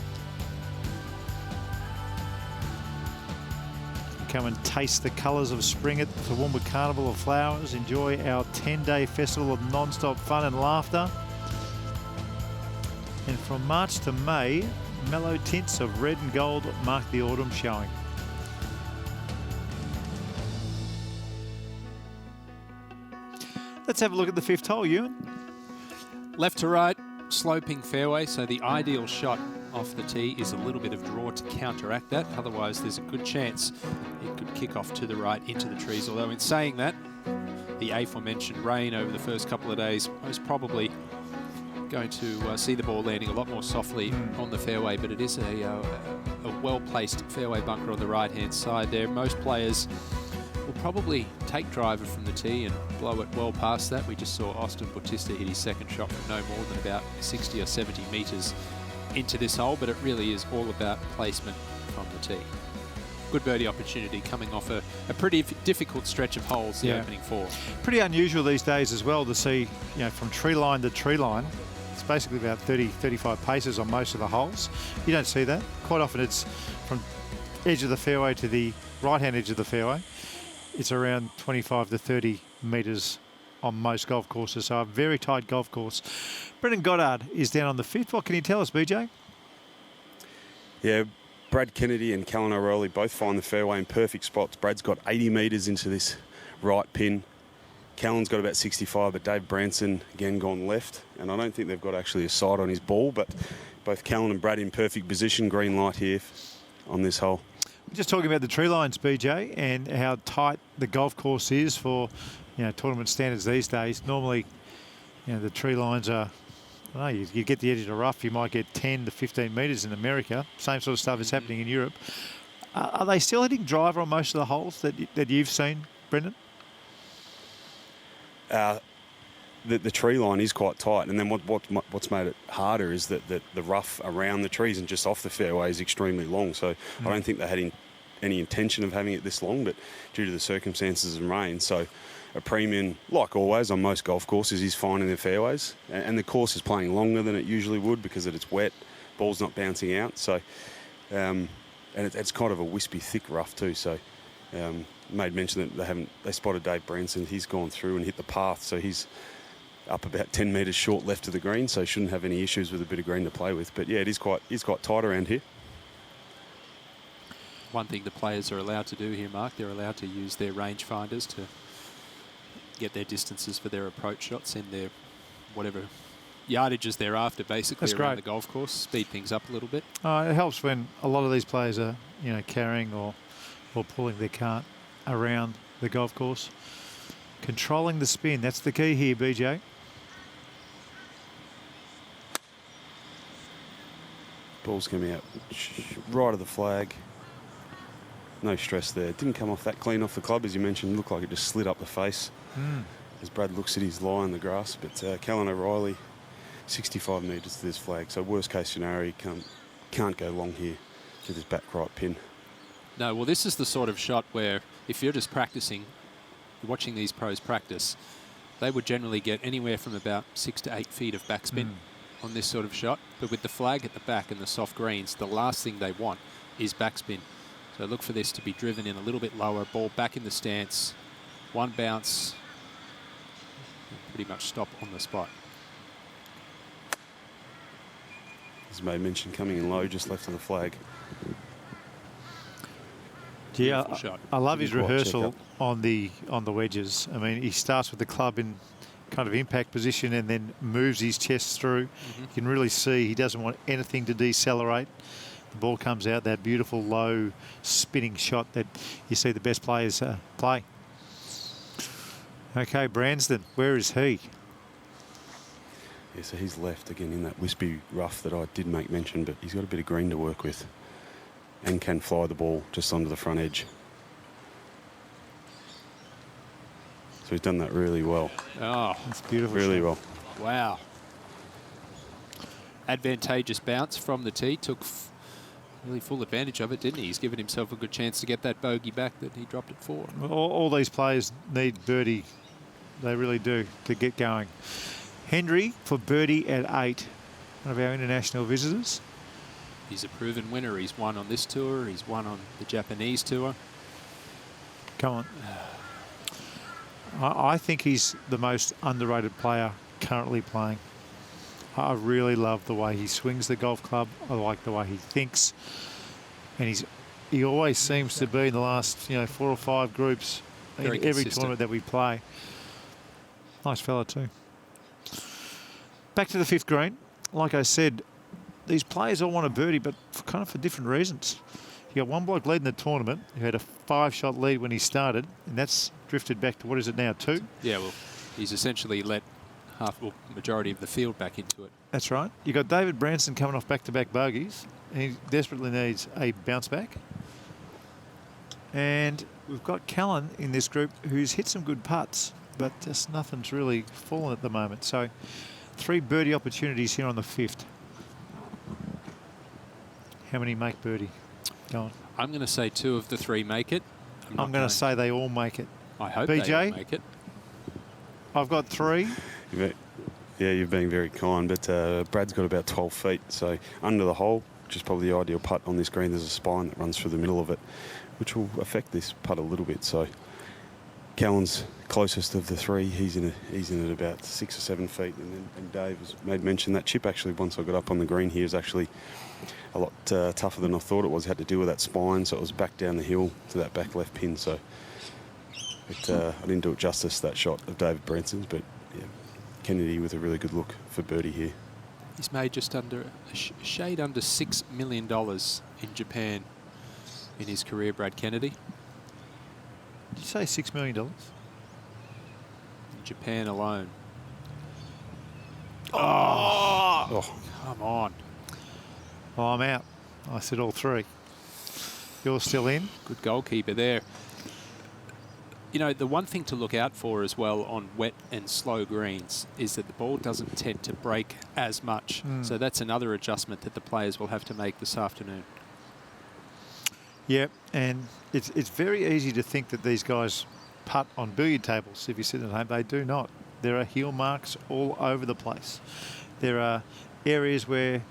Come and taste the colours of spring at the Toowoomba Carnival of Flowers. Enjoy our 10-day festival of non-stop fun and laughter. And from March to May, mellow tints of red and gold mark the autumn showing. Let's have a look at the 5th hole, Ewan. Left to right, sloping fairway, so the ideal shot off the tee is a little bit of draw to counteract that. Otherwise, there's a good chance it could kick off to the right into the trees. Although in saying that, the aforementioned rain over the first couple of days most probably going to see the ball landing a lot more softly on the fairway, but it is a well-placed fairway bunker on the right-hand side there. Most players will probably take driver from the tee and blow it well past that. We just saw Austin Bautista hit his second shot from no more than about 60 or 70 metres into this hole, but it really is all about placement from the tee. Good birdie opportunity coming off a pretty difficult stretch of holes, the opening 4. Pretty unusual these days as well to see, you know, from tree line to tree line. It's basically about 30, 35 paces on most of the holes. You don't see that. Quite often it's from edge of the fairway to the right-hand edge of the fairway. It's around 25 to 30 metres on most golf courses, so a very tight golf course. Brendan Goddard is down on the 5th. What can you tell us, BJ? Yeah, Brad Kennedy and Callan O'Reilly both find the fairway in perfect spots. Brad's got 80 metres into this right pin. Callan's got about 65, but Dave Branson again gone left, and I don't think they've got actually a sight on his ball, but both Callan and Brad in perfect position. Green light here on this hole. We're just talking about the tree lines, BJ, and how tight the golf course is for, you know, tournament standards these days. Normally, you know, the tree lines are, I don't know, you get the edge of the rough, you might get 10 to 15 metres in America. Same sort of stuff is happening in Europe. Are they still hitting driver on most of the holes that you've seen, Brendan? The tree line is quite tight, and then what's made it harder is that the rough around the trees and just off the fairway is extremely long. So I don't think they had any intention of having it this long, but due to the circumstances and rain, so a premium, like always on most golf courses, is finding the fairways, and the course is playing longer than it usually would because it's wet, ball's not bouncing out. So and it's kind of a wispy, thick rough too. So made mention that they spotted Dave Branson. He's gone through and hit the path, so he's up about 10 metres short left to the green, so shouldn't have any issues with a bit of green to play with. But yeah, it is quite tight around here. One thing the players are allowed to do here, Mark, they're allowed to use their rangefinders to get their distances for their approach shots and their whatever yardages they're after, basically. That's around the golf course. Speed things up a little bit. It helps when a lot of these players are, you know, carrying or pulling their cart around the golf course. Controlling the spin, that's the key here, BJ. Ball's coming out right of the flag. No stress there. Didn't come off that clean off the club, as you mentioned. Looked like it just slid up the face as Brad looks at his lie in the grass. But Callan O'Reilly, 65 metres to this flag. So worst case scenario, can't go long here to this back right pin. No, well, this is the sort of shot where if you're just practicing, watching these pros practice, they would generally get anywhere from about 6 to 8 feet of backspin on this sort of shot. But with the flag at the back and the soft greens, the last thing they want is backspin. So look for this to be driven in a little bit lower, ball back in the stance, one bounce, pretty much stop on the spot. As made mention, coming in low, just left of the flag. Yeah, I love his rehearsal on the wedges. I mean, he starts with the club in kind of impact position and then moves his chest through. You can really see he doesn't want anything to decelerate. The ball comes out, that beautiful low spinning shot that you see the best players play. Okay, Branston, where is he? Yeah, so he's left again in that wispy rough that I did make mention, but he's got a bit of green to work with and can fly the ball just onto the front edge. So he's done that really well. Oh, that's beautiful. Really shot. well. Wow. advantageous bounce from the tee. Took really full advantage of it, didn't he? He's given himself a good chance to get that bogey back that he dropped it for. All these players need birdie. They really do, to get going. Hendry for birdie at 8. One of our international visitors. He's a proven winner. He's won on this tour. He's won on the Japanese tour. Come on. I think he's the most underrated player currently playing. I really love the way he swings the golf club. I like the way he thinks. And he always seems to be in the last 4 or 5 groups in every tournament that we play. Nice fella too. Back to the 5th green. Like I said, these players all want a birdie, but kind of for different reasons. You got one bloke leading the tournament who had a 5-shot lead when he started, and that's drifted back to, what is it now, 2? Yeah, well, he's essentially let majority of the field back into it. That's right. You got David Branson coming off back-to-back bogeys, and he desperately needs a bounce back. And we've got Callan in this group who's hit some good putts, but just nothing's really fallen at the moment. So 3 birdie opportunities here on the 5th. How many make birdie? Go on. I'm going to say 2 of the 3 make it. I'm going to say they all make it. I hope BJ, they all make it. I've got 3. Yeah, you're being very kind, but Brad's got about 12 feet, so under the hole, which is probably the ideal putt on this green. There's a spine that runs through the middle of it, which will affect this putt a little bit. So Callan's closest of the 3. He's in at about 6 or 7 feet, and Dave has made mention that chip actually, once I got up on the green here, is actually a lot tougher than I thought it was. Had to deal with that spine, so it was back down the hill to that back left pin. So I didn't do it justice, that shot of David Branson's, but yeah, Kennedy with a really good look for birdie here. He's made just under a shade under $6 million in Japan in his career, Brad Kennedy. Did you say $6 million? In Japan alone. Oh, Come on. well, I'm out. I said all 3. You're still in? Good goalkeeper there. You know, the one thing to look out for as well on wet and slow greens is that the ball doesn't tend to break as much. So that's another adjustment that the players will have to make this afternoon. Yep, and it's very easy to think that these guys putt on billiard tables. If you sit at home, they do not. There are heel marks all over the place. There are areas where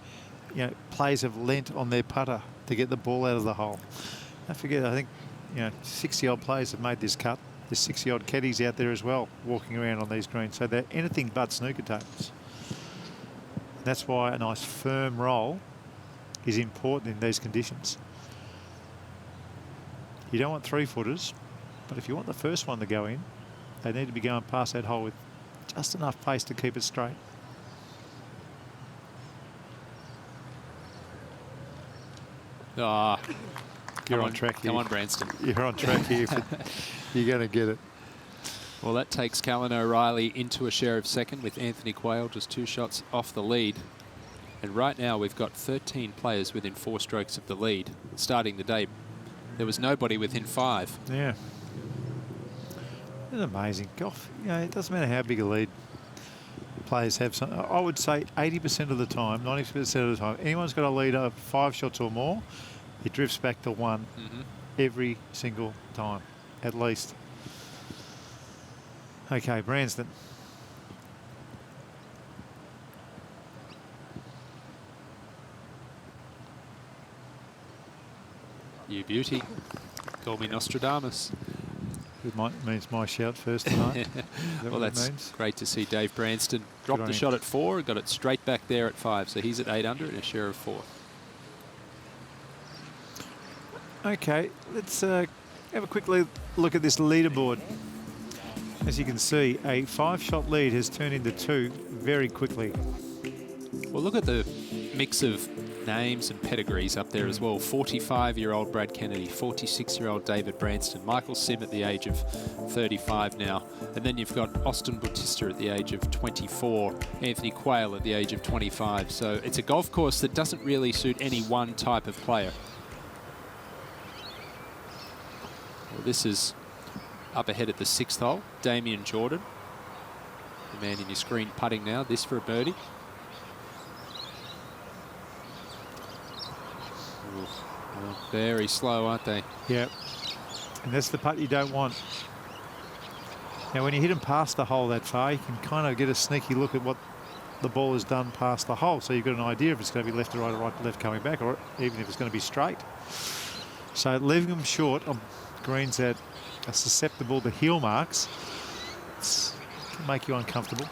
players have lent on their putter to get the ball out of the hole. I forget, I think 60-odd players have made this cut. There's 60-odd caddies out there as well walking around on these greens. So they're anything but snooker tables. That's why a nice firm roll is important in these conditions. You don't want 3-footers, but if you want the first one to go in, they need to be going past that hole with just enough pace to keep it straight. You're on track here. Come on, Branston. You're on track here. You're going to get it. Well, that takes Callan O'Reilly into a share of second with Anthony Quayle just 2 shots off the lead. And right now we've got 13 players within 4 strokes of the lead. Starting the day, there was nobody within 5. Yeah. It's amazing. Golf, it doesn't matter how big a lead players have. I would say 80% of the time, 90% of the time, anyone's got a lead of 5 shots or more, it drifts back to 1 every single time, at least. Okay, Branston. You beauty. Call me Nostradamus. It means my shout first tonight. Well, that's great to see Dave Branston drop the shot at 4, got it straight back there at 5. So he's at 8 under and a share of 4. Okay, let's have a quick look at this leaderboard. As you can see, a 5-shot lead has turned into 2 very quickly. Well, look at the mix of names and pedigrees up there as well. 45-year-old Brad Kennedy, 46-year-old David Branston, Michael Sim at the age of 35 now, and then you've got Austin Bautista at the age of 24, Anthony Quayle at the age of 25. So it's a golf course that doesn't really suit any one type of player. Well, this is up ahead at the 6th hole. Damien Jordan, the man in your screen putting now. This for a birdie. Well, very slow, aren't they? Yeah. And that's the putt you don't want. Now, when you hit them past the hole that far, you can kind of get a sneaky look at what the ball has done past the hole. So you've got an idea if it's going to be left to right or right to left coming back, or even if it's going to be straight. So leaving them short on greens that are susceptible to heel marks can make you uncomfortable.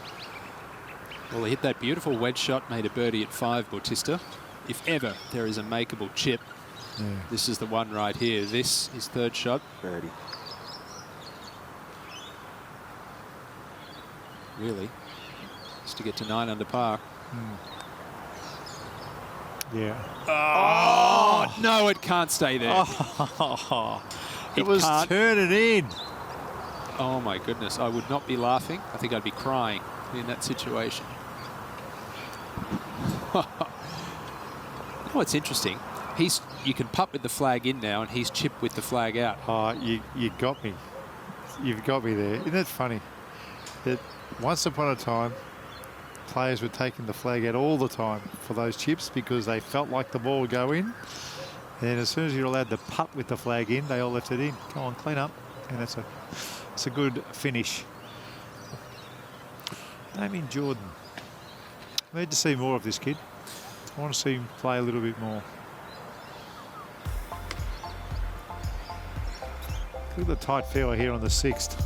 Well, he hit that beautiful wedge shot, made a birdie at 5, Bautista. If ever there is a makeable chip, this is the one right here. This is third shot. Birdie. Really, just to get to 9 under par. Yeah. Oh, no, it can't stay there. It was turning in. Oh, my goodness. I would not be laughing. I think I'd be crying in that situation. Oh, it's interesting. You can putt with the flag in now, and he's chipped with the flag out. Oh, you got me. You've got me there. Isn't that funny? That once upon a time, players were taking the flag out all the time for those chips because they felt like the ball would go in. And as soon as you're allowed to putt with the flag in, they all left it in. Come on, clean up. And it's a good finish. Damien Jordan. I need to see more of this kid. I want to see him play a little bit more. Look at the tight fairway here on the 6th.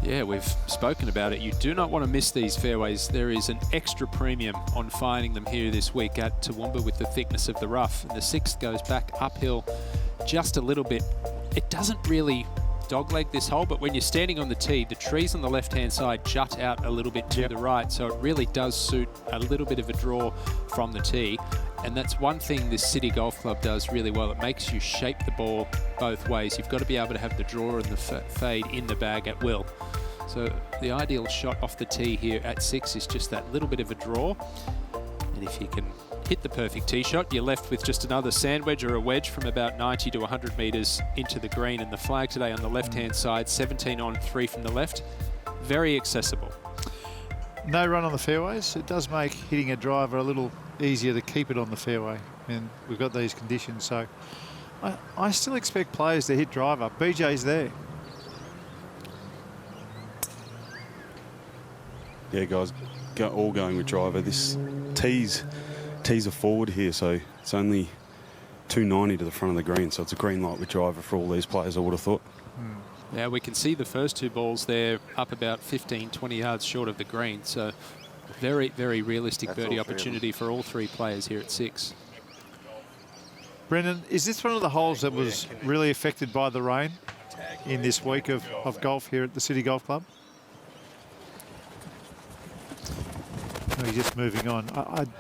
Yeah, we've spoken about it. You do not want to miss these fairways. There is an extra premium on finding them here this week at Toowoomba with the thickness of the rough. And the 6th goes back uphill just a little bit. It doesn't really dogleg this hole, but when you're standing on the tee, the trees on the left-hand side jut out a little bit to the right, so it really does suit a little bit of a draw from the tee. And that's one thing this City Golf Club does really well. It makes you shape the ball both ways. You've got to be able to have the draw and the fade in the bag at will. So the ideal shot off the tee here at 6 is just that little bit of a draw. And if you can hit the perfect tee shot, you're left with just another sand wedge or a wedge from about 90 to 100 metres into the green. And the flag today on the left-hand side, 17 on, 3 from the left. Very accessible. No run on the fairways. It does make hitting a driver a little easier to keep it on the fairway. And we've got these conditions. So I still expect players to hit driver. BJ's there. Yeah, guys, all going with driver. This tees are forward here, so it's only 290 to the front of the green, so it's a green light with driver for all these players, I would have thought. Now we can see the first 2 balls there up about 15, 20 yards short of the green, so very, very realistic birdie opportunity for all 3 players here at 6. Brendan, is this one of the holes that was really affected by the rain in this week of golf here at the City Golf Club? He's just moving on.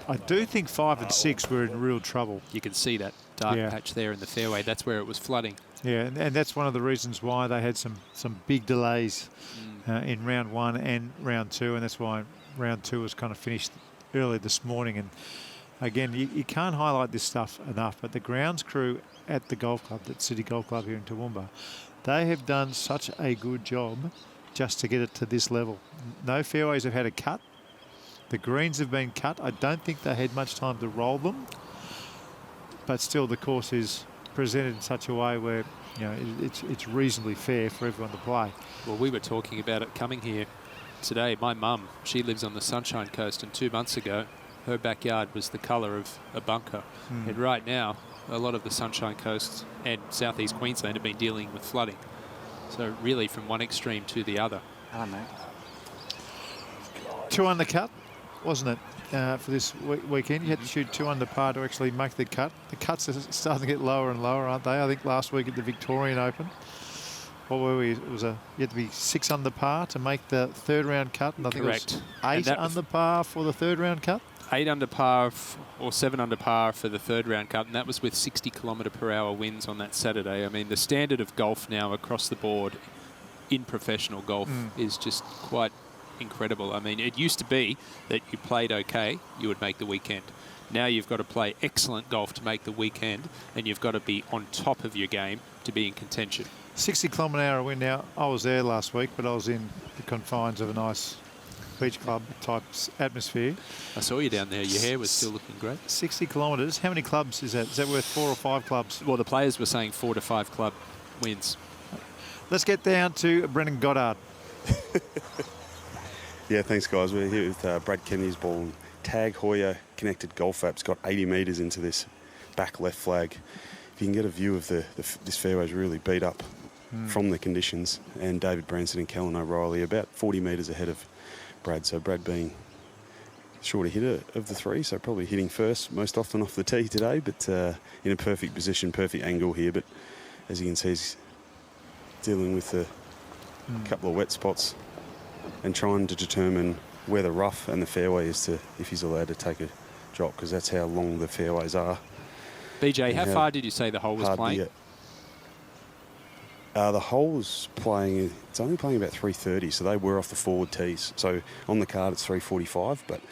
I do think 5 and 6 were in real trouble. You can see that dark patch there in the fairway. That's where it was flooding. Yeah, and that's one of the reasons why they had some big delays in round 1 and round 2, and that's why round 2 was kind of finished early this morning. And again, you can't highlight this stuff enough, but the grounds crew at the golf club, at City Golf Club here in Toowoomba, they have done such a good job just to get it to this level. No fairways have had a cut. The greens have been cut. I don't think they had much time to roll them, but still the course is presented in such a way where, you know, it's reasonably fair for everyone to play. Well, we were talking about it coming here today. My mum, she lives on the Sunshine Coast, and 2 months ago, her backyard was the colour of a bunker. And right now, a lot of the Sunshine Coast and southeast Queensland have been dealing with flooding. So really from one extreme to the other. Hello, mate. 2 under cut, wasn't it, for this weekend? You had to shoot 2 under par to actually make the cut. The cuts are starting to get lower and lower, aren't they? I think last week at the Victorian Open, what were we? It was you had to be 6 under par to make the 3rd round cut, and I think it was 8 under par for the 3rd round cut. 8 under par or 7 under par for the 3rd round cut, and that was with 60 km/h winds on that Saturday. I mean, the standard of golf now across the board in professional golf is just quite incredible. I mean, it used to be that you played okay, you would make the weekend. Now you've got to play excellent golf to make the weekend, and you've got to be on top of your game to be in contention. 60 km/h wind now. I was there last week, but I was in the confines of a nice beach club type atmosphere. I saw you down there. Your hair was still looking great. 60 kilometres. How many clubs is that? Is that worth 4 or 5 clubs? Well, the players were saying 4 to 5 club wins. Let's get down to Brendan Goddard. Yeah, thanks, guys. We're here with Brad Kennedy's ball. And Tag Heuer connected golf app's got 80 metres into this back left flag. If you can get a view of this fairway's really beat up from the conditions, and David Branson and Callan O'Reilly about 40 metres ahead of Brad. So Brad being shorter hitter of the three, so probably hitting first most often off the tee today, but in a perfect position, perfect angle here. But as you can see, he's dealing with a couple of wet spots and trying to determine where the rough and the fairway is to, if he's allowed to take a drop, because that's how long the fairways are. BJ, how far did you say the hole was playing? The hole was playing, it's only playing about 330, so they were off the forward tees. So on the card it's 345, but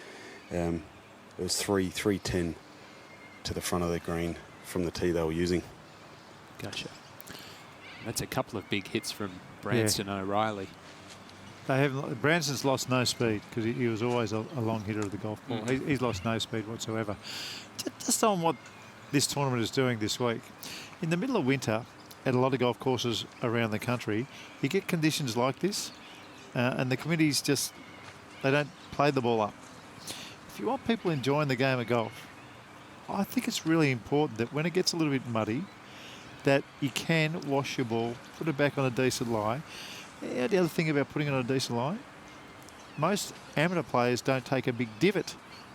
it was 310 to the front of the green from the tee they were using. Gotcha. That's a couple of big hits from Branston O'Reilly. They haven't. Branson's lost no speed because he was always a long hitter of the golf ball. He's lost no speed whatsoever. Just on what this tournament is doing this week, in the middle of winter, at a lot of golf courses around the country, you get conditions like this, and the committees they don't play the ball up. If you want people enjoying the game of golf, I think it's really important that when it gets a little bit muddy, that you can wash your ball, put it back on a decent lie. Yeah, the other thing about putting it on a decent lie, most amateur players don't take a big divot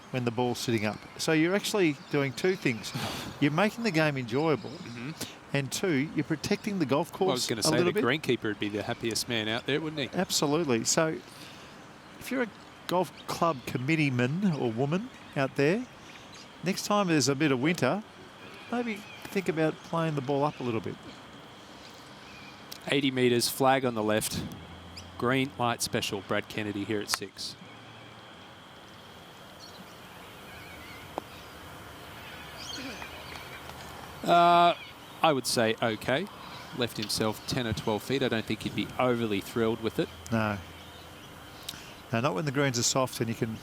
when the ball's sitting up. So you're actually doing two things. You're making the game enjoyable, and two, you're protecting the golf course. Well, I was going to say the greenkeeper would be the happiest man out there, wouldn't he? Absolutely. So if you're a golf club committeeman or woman out there, next time there's a bit of winter, maybe think about playing the ball up a little bit. 80 metres, flag on the left. Green light special, Brad Kennedy here at 6. I would say okay. Left himself 10 or 12 feet. I don't think he'd be overly thrilled with it. No. No, not when the greens are soft and you can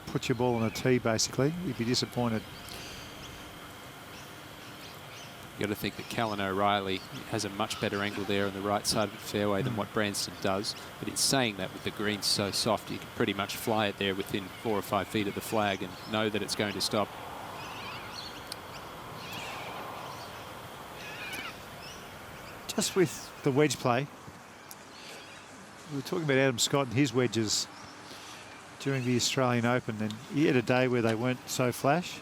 put your ball on a tee, basically. You'd be disappointed. You've got to think that Callan O'Reilly has a much better angle there on the right side of the fairway than what Branston does. But it's saying that with the greens so soft, you can pretty much fly it there within 4 or 5 feet of the flag and know that it's going to stop. Just with the wedge play, we were talking about Adam Scott and his wedges during the Australian Open, and he had a day where they weren't so flash.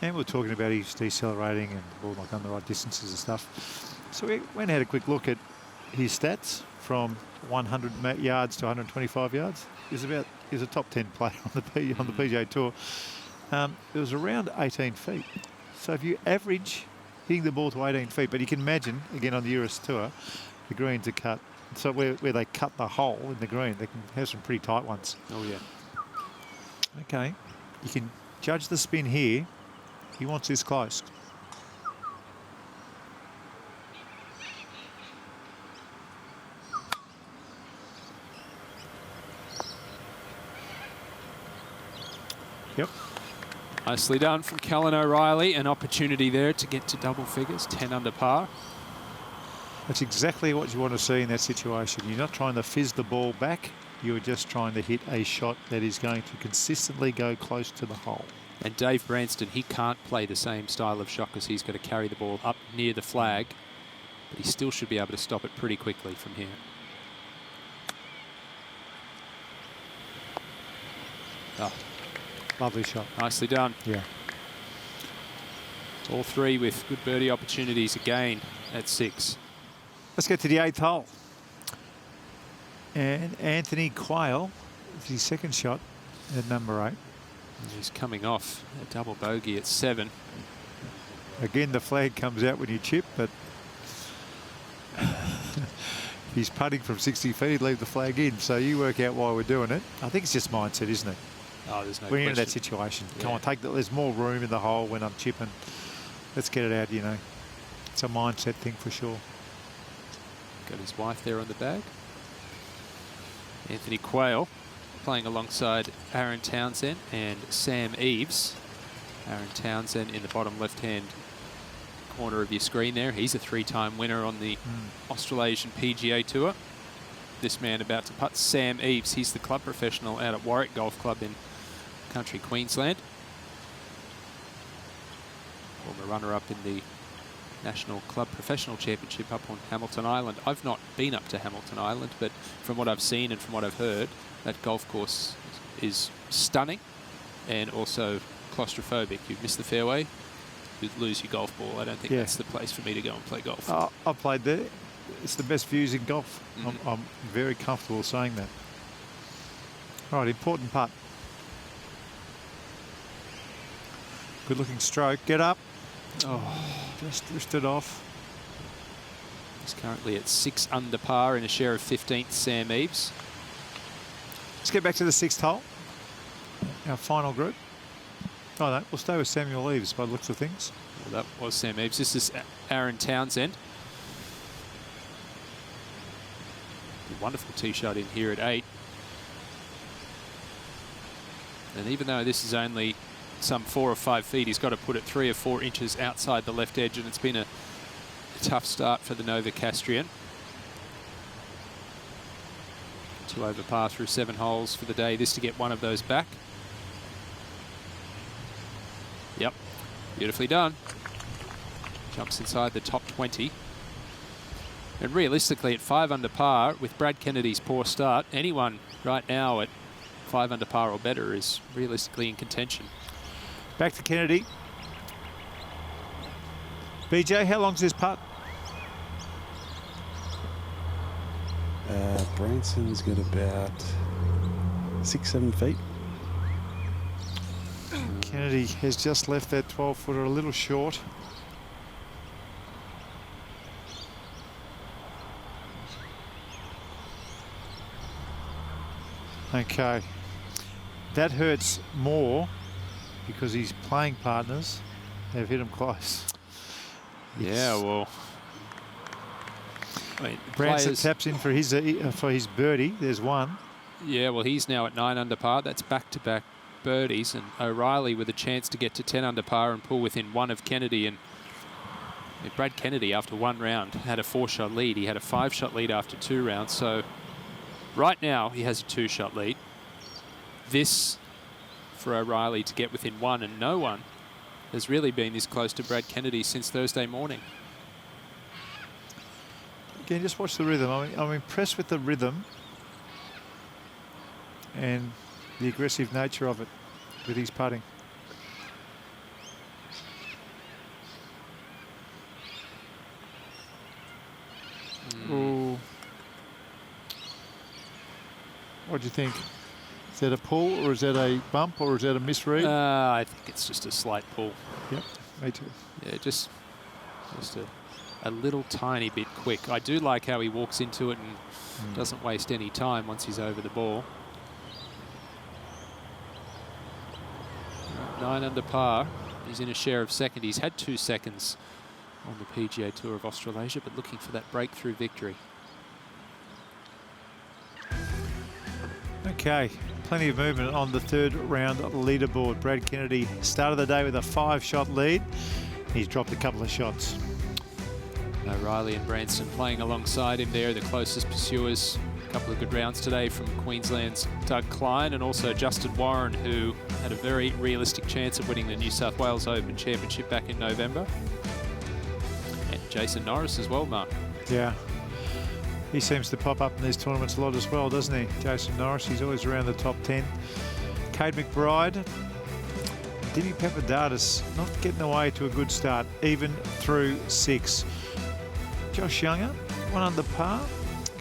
And we were talking about he's decelerating and the ball not going the right distances and stuff. So we went and had a quick look at his stats from 100 yards to 125 yards. He was a top 10 player on the PGA Tour. It was around 18 feet. So if you average hitting the ball to 18 feet, but you can imagine, again, on the US Tour, the greens are cut. So where they cut the hole in the green, they can have some pretty tight ones. Oh, yeah. Okay. You can judge the spin here. He wants this close. Yep. Nicely done from Callan O'Reilly. An opportunity there to get to double figures, 10 under par. That's exactly what you want to see in that situation. You're not trying to fizz the ball back. You're just trying to hit a shot that is going to consistently go close to the hole. And Dave Branston, he can't play the same style of shot because he's got to carry the ball up near the flag, but he still should be able to stop it pretty quickly from here. Oh, lovely shot. Nicely done. Yeah. All three with good birdie opportunities again at 6. Let's get to the 8th hole. And Anthony Quayle, his second shot at number 8. He's coming off a double bogey at 7. Again, the flag comes out when you chip, but he's putting from 60 feet, he'd leave the flag in. So you work out why we're doing it. I think it's just mindset, isn't it? Oh, there's no When you're in question. that situation. Yeah. Come on, there's more room in the hole when I'm chipping. Let's get it out, you know. It's a mindset thing for sure. Got his wife there on the bag. Anthony Quayle playing alongside Aaron Townsend and Sam Eves. Aaron Townsend in the bottom left-hand corner of your screen there. He's a 3-time winner on the Australasian PGA Tour. This man about to putt, Sam Eves. He's the club professional out at Warwick Golf Club in country Queensland. Former runner-up in the National Club Professional Championship up on Hamilton Island. I've not been up to Hamilton Island, but from what I've seen and from what I've heard, that golf course is stunning and also claustrophobic. You miss the fairway, you lose your golf ball. I don't think that's the place for me to go and play golf. I've played there. It's the best views in golf. I'm very comfortable saying that. All right, important putt. Good looking stroke. Get up. Oh, just drifted off. He's currently at 6 under par in a share of 15th, Sam Eves. Let's get back to the 6th hole. Our final group. Oh no, we'll stay with Samuel Eves by the looks of things. Well, that was Sam Eves. This is Aaron Townsend. A wonderful tee shot in here at 8. And even though this is only some 4 or 5 feet, he's got to put it 3 or 4 inches outside the left edge, and it's been a tough start for the Novocastrian. 2 over par through 7 holes for the day. This to get one of those back. Yep, beautifully done. Jumps inside the top 20. And realistically, at 5 under par, with Brad Kennedy's poor start, anyone right now at 5 under par or better is realistically in contention. Back to Kennedy. BJ, how long's this putt? Branson's got about 6-7 feet. Kennedy has just left that 12-footer a little short. Okay. That hurts more because his playing partners have hit him close. Yeah, well, I mean, Branson taps in for his birdie. There's one. Yeah, well, he's now at 9 under par. That's back-to-back birdies, and O'Reilly with a chance to get to 10 under par and pull within 1 of Kennedy. And Brad Kennedy, after 1 round, had a 4-shot lead. He had a 5-shot lead after 2 rounds. So right now he has a 2-shot lead. This for O'Reilly to get within 1, and no one has really been this close to Brad Kennedy since Thursday morning. Again, just watch the rhythm. I'm impressed with the rhythm and the aggressive nature of it with his putting. Ooh. What do you think? Is that a pull, or is that a bump, or is that a misread? I think it's just a slight pull. Yep, me too. Yeah, just a little tiny bit quick. I do like how he walks into it and doesn't waste any time once he's over the ball. 9 under par. He's in a share of 2nd. He's had 2 seconds on the PGA Tour of Australasia, but looking for that breakthrough victory. Okay, plenty of movement on the 3rd round leaderboard. Brad Kennedy started the day with a 5-shot lead. He's dropped a couple of shots. O'Reilly and Branson playing alongside him there, the closest pursuers. A couple of good rounds today from Queensland's Doug Klein, and also Justin Warren, who had a very realistic chance of winning the New South Wales Open Championship back in November. And Jason Norris as well, Mark. Yeah. He seems to pop up in these tournaments a lot as well, doesn't he? Jason Norris, he's always around the top 10. Cade McBride. Dini Papadakis not getting away to a good start, even through 6. Josh Younger, 1 under par.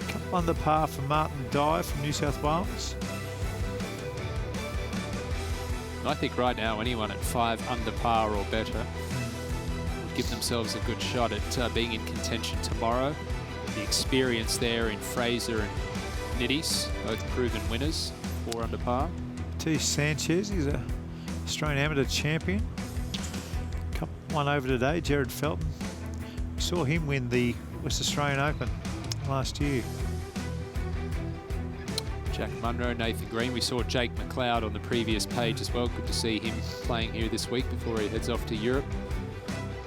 A couple under par for Martin Dye from New South Wales. I think right now anyone at 5 under par or better would give themselves a good shot at being in contention tomorrow. The experience there in Fraser and Nitties, both proven winners, 4 under par. T. Sanchez, he's a Australian amateur champion. One over today, Jared Felton. Saw him win the West Australian Open last year. Jack Munro, Nathan Green. We saw Jake McLeod on the previous page as well. Good to see him playing here this week before he heads off to Europe.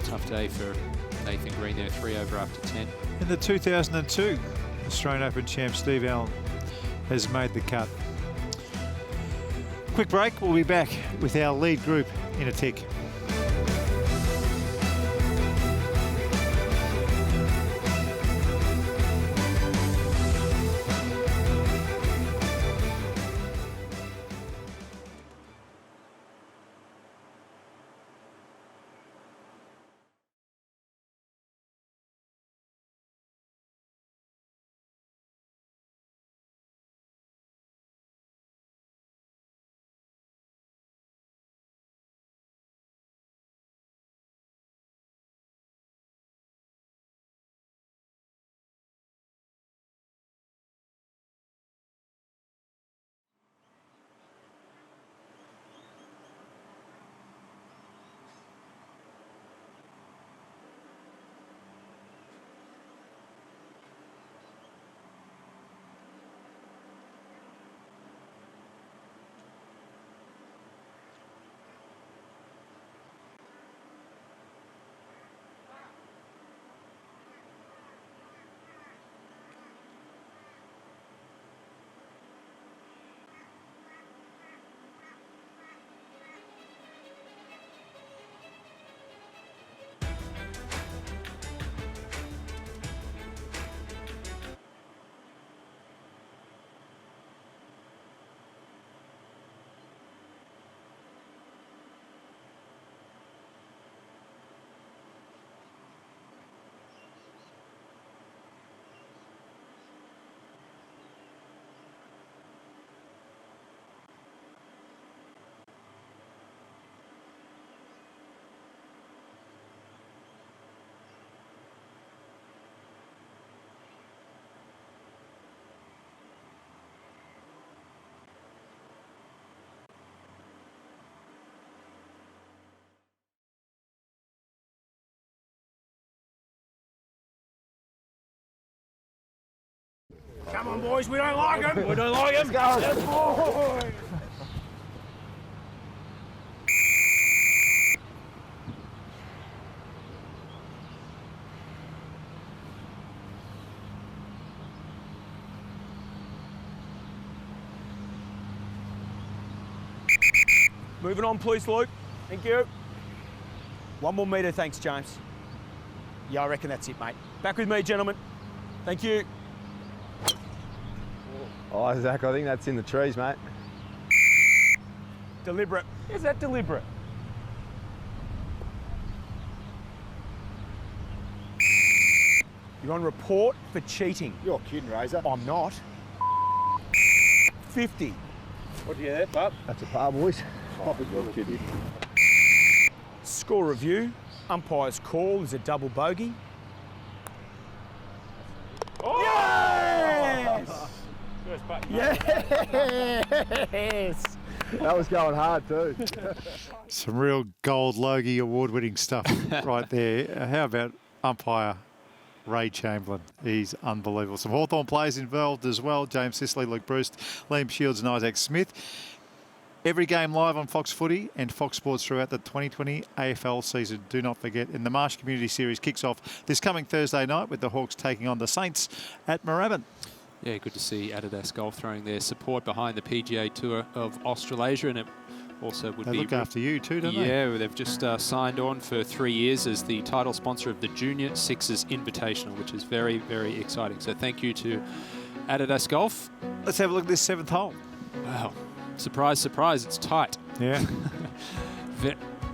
Tough day for Nathan Green there, 3 over after 10. In the 2002 Australian Open champ Steve Allen has made the cut. Quick break, we'll be back with our lead group in a tick. Come on, boys, we don't like him. We don't like him. Let's go. Moving on, please, Luke. Thank you. 1 more metre, thanks, James. Yeah, I reckon that's it, mate. Back with me, gentlemen. Thank you. Oh, Zach, I think that's in the trees, mate. Deliberate. Is that deliberate? You're on report for cheating. You're kidding, Razor. I'm not. 50. What do you get, pup? That's a par, boys. Pop it, you're kidding. Score review. Umpire's call is a double bogey. Oh! Yes! First putt. Yes! That was going hard too. Some real gold Logie award-winning stuff right there. How about umpire Ray Chamberlain? He's unbelievable. Some Hawthorn players involved as well. James Sicily, Luke Bruce, Liam Shields and Isaac Smith. Every game live on Fox Footy and Fox Sports throughout the 2020 AFL season. Do not forget. And the Marsh Community Series kicks off this coming Thursday night with the Hawks taking on the Saints at Moorabbin. Yeah, good to see Adidas Golf throwing their support behind the PGA Tour of Australasia, and it also would They be... look after you too, don't they? Yeah, they've just signed on for 3 years as the title sponsor of the Junior Sixers Invitational, which is very, very exciting. So thank you to Adidas Golf. Let's have a look at this 7th hole. Wow. Surprise, surprise, it's tight. Yeah.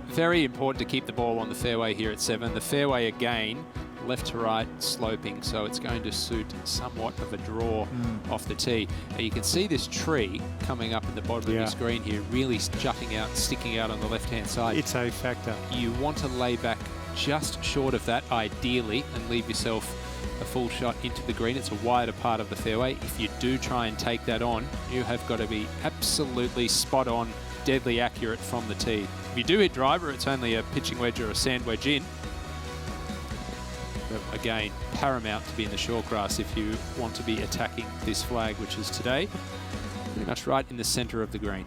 Very important to keep the ball on the fairway here at 7. The fairway again, left to right, sloping, so it's going to suit somewhat of a draw off the tee. Now you can see this tree coming up in the bottom of your screen here, really jutting out, sticking out on the left-hand side. It's a factor. You want to lay back just short of that, ideally, and leave yourself a full shot into the green. It's a wider part of the fairway. If you do try and take that on, you have got to be absolutely spot on, deadly accurate from the tee. If you do hit driver, it's only a pitching wedge or a sand wedge in. But again, paramount to be in the short grass if you want to be attacking this flag, which is today. pretty much right in the centre of the green.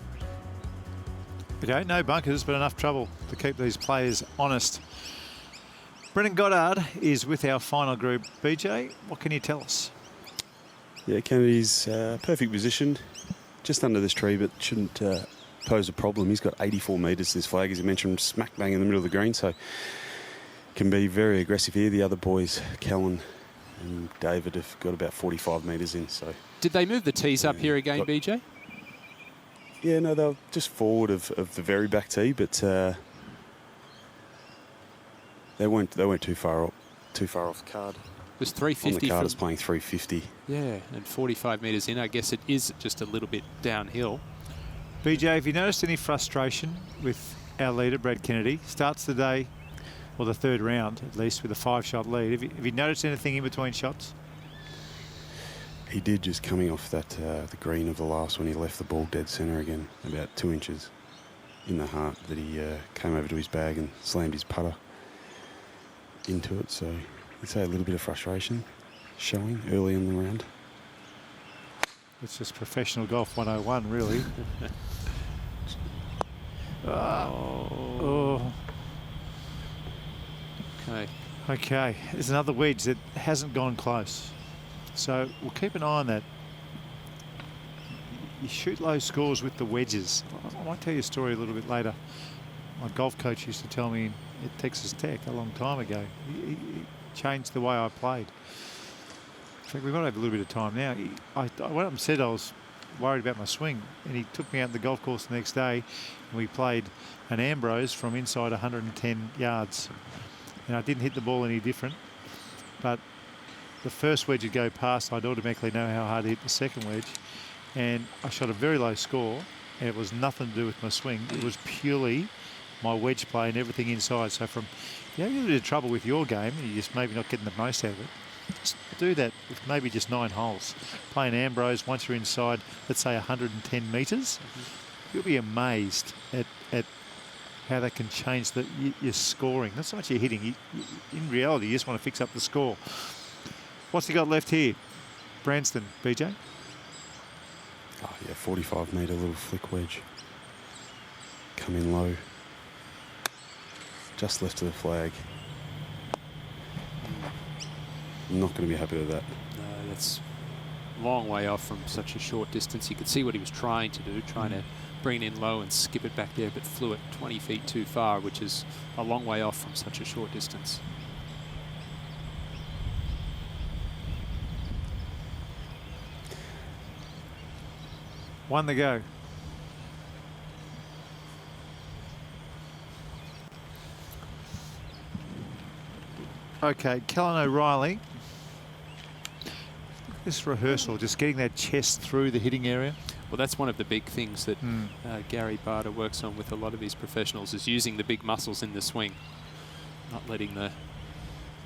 Okay, no bunkers, but enough trouble to keep these players honest. Brendan Goddard is with our final group. BJ, what can you tell us? Yeah, Kennedy's perfect position, just under this tree, but shouldn't pose a problem. He's got 84 metres, this flag, as you mentioned, smack bang in the middle of the green, so can be very aggressive here. The other boys, Kellen and David, have got about 45 metres in. So did they move the tees up here again, BJ? Yeah, no, they're just forward of the very back tee, but they weren't too far off the card. It was 350. On the card, it's playing 350. Yeah, and 45 metres in. I guess it is just a little bit downhill. BJ, have you noticed any frustration with our leader, Brad Kennedy? Starts the day, or the third round at least, with a 5-shot lead. Have you noticed anything in between shots? He did, just coming off that the green of the last one. He left the ball dead centre again, about 2 inches in the heart, that he came over to his bag and slammed his putter into it. So I'd say a little bit of frustration showing early in the round. It's just professional golf 101, really. Oh. Okay. Okay, there's another wedge that hasn't gone close. So we'll keep an eye on that. You shoot low scores with the wedges. I might tell you a story a little bit later. My golf coach used to tell me at Texas Tech a long time ago. He changed the way I played. In fact, we've got to have a little bit of time now. I went up and said I was worried about my swing, and he took me out to the golf course the next day, and we played an Ambrose from inside 110 yards. And I didn't hit the ball any different, but the first wedge would go past, I'd automatically know how hard to hit the second wedge. And I shot a very low score, and it was nothing to do with my swing. It was purely my wedge play and everything inside. So from, if you have a little bit of trouble with your game, and you're just maybe not getting the most out of it, just do that with maybe just 9 holes. Play an Ambrose once you're inside, let's say 110 metres. You'll be amazed at how that can change your scoring. Not so much your hitting. In reality, you just want to fix up the score. What's he got left here? Branston, BJ? Oh, yeah, 45 metre little flick wedge. Come in low. Just left of the flag. I'm not going to be happy with that. No, that's a long way off from such a short distance. You could see what he was trying to do, trying to bring it in low and skip it back there, but flew it 20 feet too far, which is a long way off from such a short distance. One to go. Okay, Kellen O'Reilly. This rehearsal, just getting that chest through the hitting area. Well, that's one of the big things that Gary Barter works on with a lot of his professionals, is using the big muscles in the swing, not letting the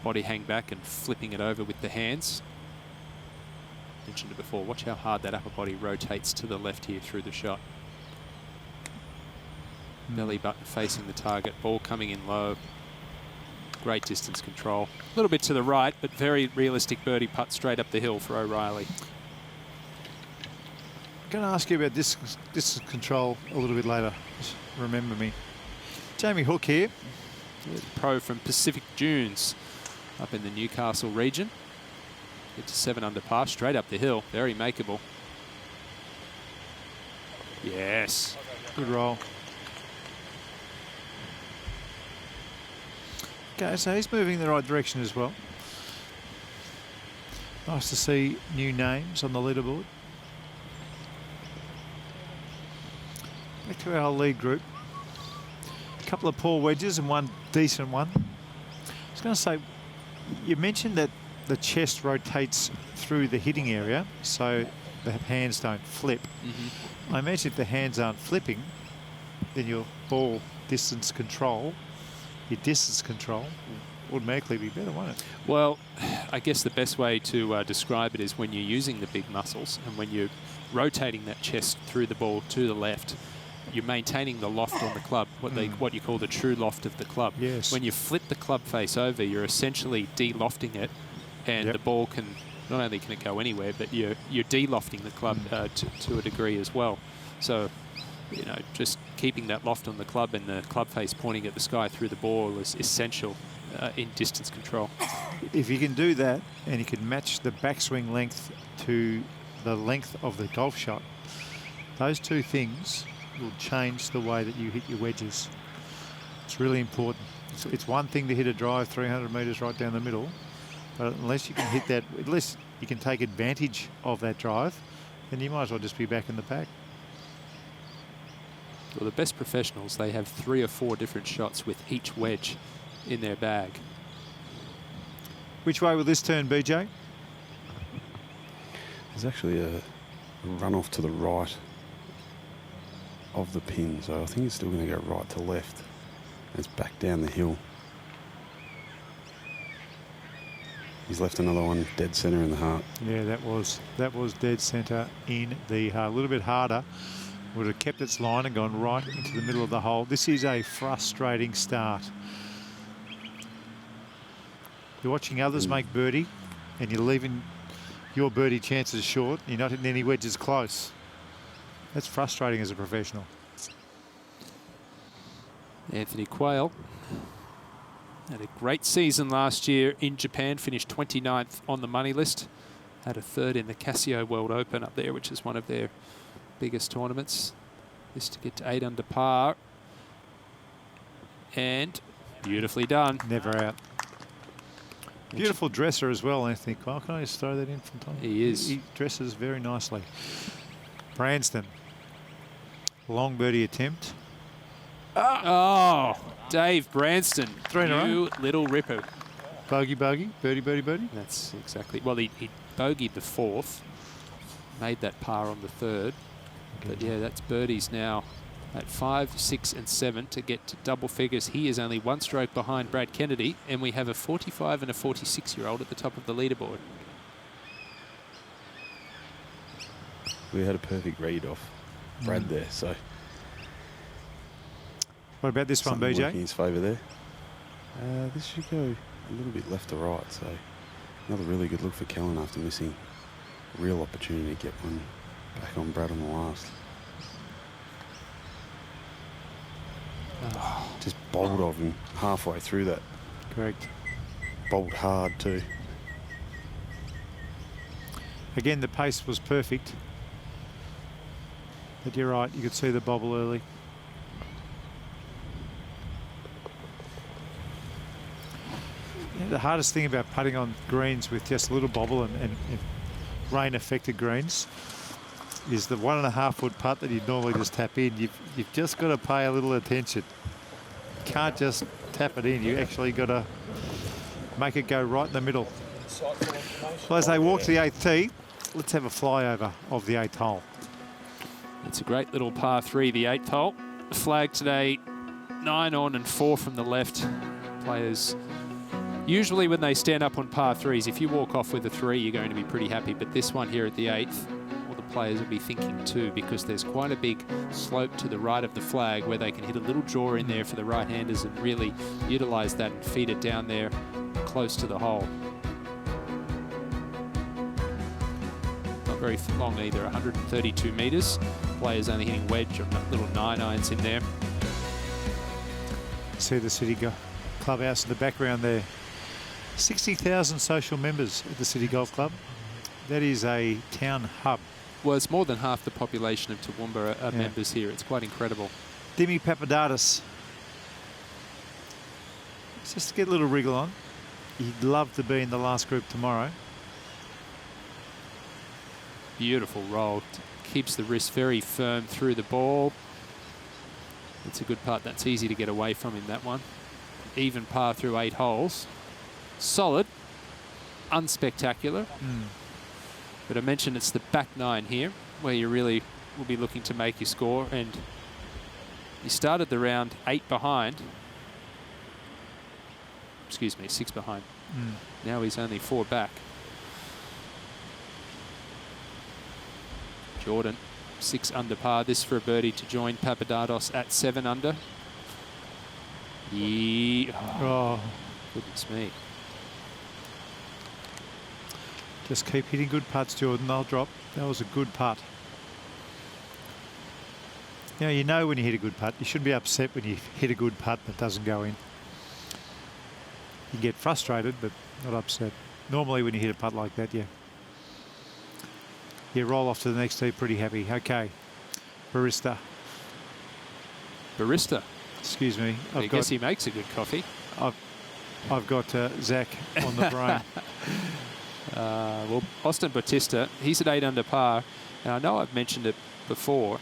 body hang back and flipping it over with the hands. Mentioned it before, watch how hard that upper body rotates to the left here through the shot. Belly button facing the target, ball coming in low. Great distance control. A little bit to the right, but very realistic birdie putt straight up the hill for O'Reilly. I'm going to ask you about distance control a little bit later. Just remember me. Jamie Hook here. Yeah, pro from Pacific Dunes up in the Newcastle region. Get to 7 under par, straight up the hill. Very makeable. Yes. Good roll. Okay, so he's moving in the right direction as well. Nice to see new names on the leaderboard. Back to our lead group. A couple of poor wedges and one decent one. I was going to say, you mentioned that the chest rotates through the hitting area, so the hands don't flip. I imagine if the hands aren't flipping, then your ball distance control, your distance control will automatically be better, won't it? Well, I guess the best way to describe it is when you're using the big muscles and when you're rotating that chest through the ball to the left, you're maintaining the loft on the club, what you call the true loft of the club. Yes. When you flip the club face over, you're essentially de-lofting it, and the ball can not only can it go anywhere, but you're de-lofting the club to a degree as well. So, you know, just keeping that loft on the club and the club face pointing at the sky through the ball is essential in distance control. If you can do that and you can match the backswing length to the length of the golf shot, those two things will change the way that you hit your wedges. It's really important. It's one thing to hit a drive 300 metres right down the middle, but unless you can hit that, unless you can take advantage of that drive, then you might as well just be back in the pack. Well, the best professionals, they have 3 or 4 different shots with each wedge in their bag. Which way will this turn, BJ? There's actually a runoff to the right of the pin, so I think it's still going to go right to left. It's back down the hill. He's left another one dead centre in the heart. Yeah, that was dead centre in the heart. A little bit harder. Would have kept its line and gone right into the middle of the hole. This is a frustrating start. You're watching others make birdie and you're leaving your birdie chances short. You're not hitting any wedges close. That's frustrating as a professional. Anthony Quayle had a great season last year in Japan, finished 29th on the money list. Had a 3rd in the Casio World Open up there, which is one of their biggest tournaments. This to get to 8 under par. And beautifully done. Never out. Beautiful dresser as well, Anthony Quayle. Can I just throw that in from time? He is. He dresses very nicely. Branston. Long birdie attempt. Oh, Dave Branston. 3 in a row. You little ripper. Bogey, birdie, birdie. That's exactly. Well, he bogeyed the 4th. Made that par on the 3rd. But yeah, that's birdies now at 5, 6 and 7 to get to double figures. He is only 1 stroke behind Brad Kennedy, and we have a 45 and a 46-year-old at the top of the leaderboard. We had a perfect read off Brad there, so. What about this one, something BJ? working in his favour there. This should go a little bit left to right, so another really good look for Kellen after missing a real opportunity to get one back on Brad on the last. Just bowled of him halfway through that. Correct. Bowled hard too. Again, the pace was perfect. But you're right, you could see the bobble early. Yeah, the hardest thing about putting on greens with just a little bobble and rain-affected greens is the 1.5 foot putt that you'd normally just tap in. You've just got to pay a little attention. You can't just tap it in. You actually got to make it go right in the middle. Well, as they walk to the 8th tee, let's have a flyover of the 8th hole. It's a great little par 3, the 8th hole. The flag today, 9 on and 4 from the left. Players, usually when they stand up on par 3s, if you walk off with a 3, you're going to be pretty happy. But this one here at the 8th, well, the players will be thinking too, because there's quite a big slope to the right of the flag where they can hit a little draw in there for the right-handers and really utilise that and feed it down there close to the hole. Not very long either, 132 metres. Players only hitting wedge or little 9-irons in there. See the City Clubhouse in the background there. 60,000 social members at the City Golf Club. That is a town hub. Well, it's more than half the population of Toowoomba are members here. It's quite incredible. Dimi Papadatis. Just to get a little wriggle on. He'd love to be in the last group tomorrow. Beautiful roll. Keeps the wrist very firm through the ball. It's a good putt. That's easy to get away from in that one. Even par through 8 holes. Solid. Unspectacular. But I mentioned it's the back 9 here where you really will be looking to make your score. And you started the round 8 behind. Excuse me, 6 behind. Now he's only 4 back. Jordan, 6 under par. This for a birdie to join Papadatos at 7 under. Oh, goodness me. Just keep hitting good putts, Jordan. They'll drop. That was a good putt. You know when you hit a good putt. You shouldn't be upset when you hit a good putt that doesn't go in. You get frustrated, but not upset. Normally when you hit a putt like that, you roll off to the next tee pretty happy. Okay. Barista. Excuse me. I guess he makes a good coffee. I've got Zach on the brain. Well, Austin Bautista, he's at 8 under par. And I know I've mentioned it before.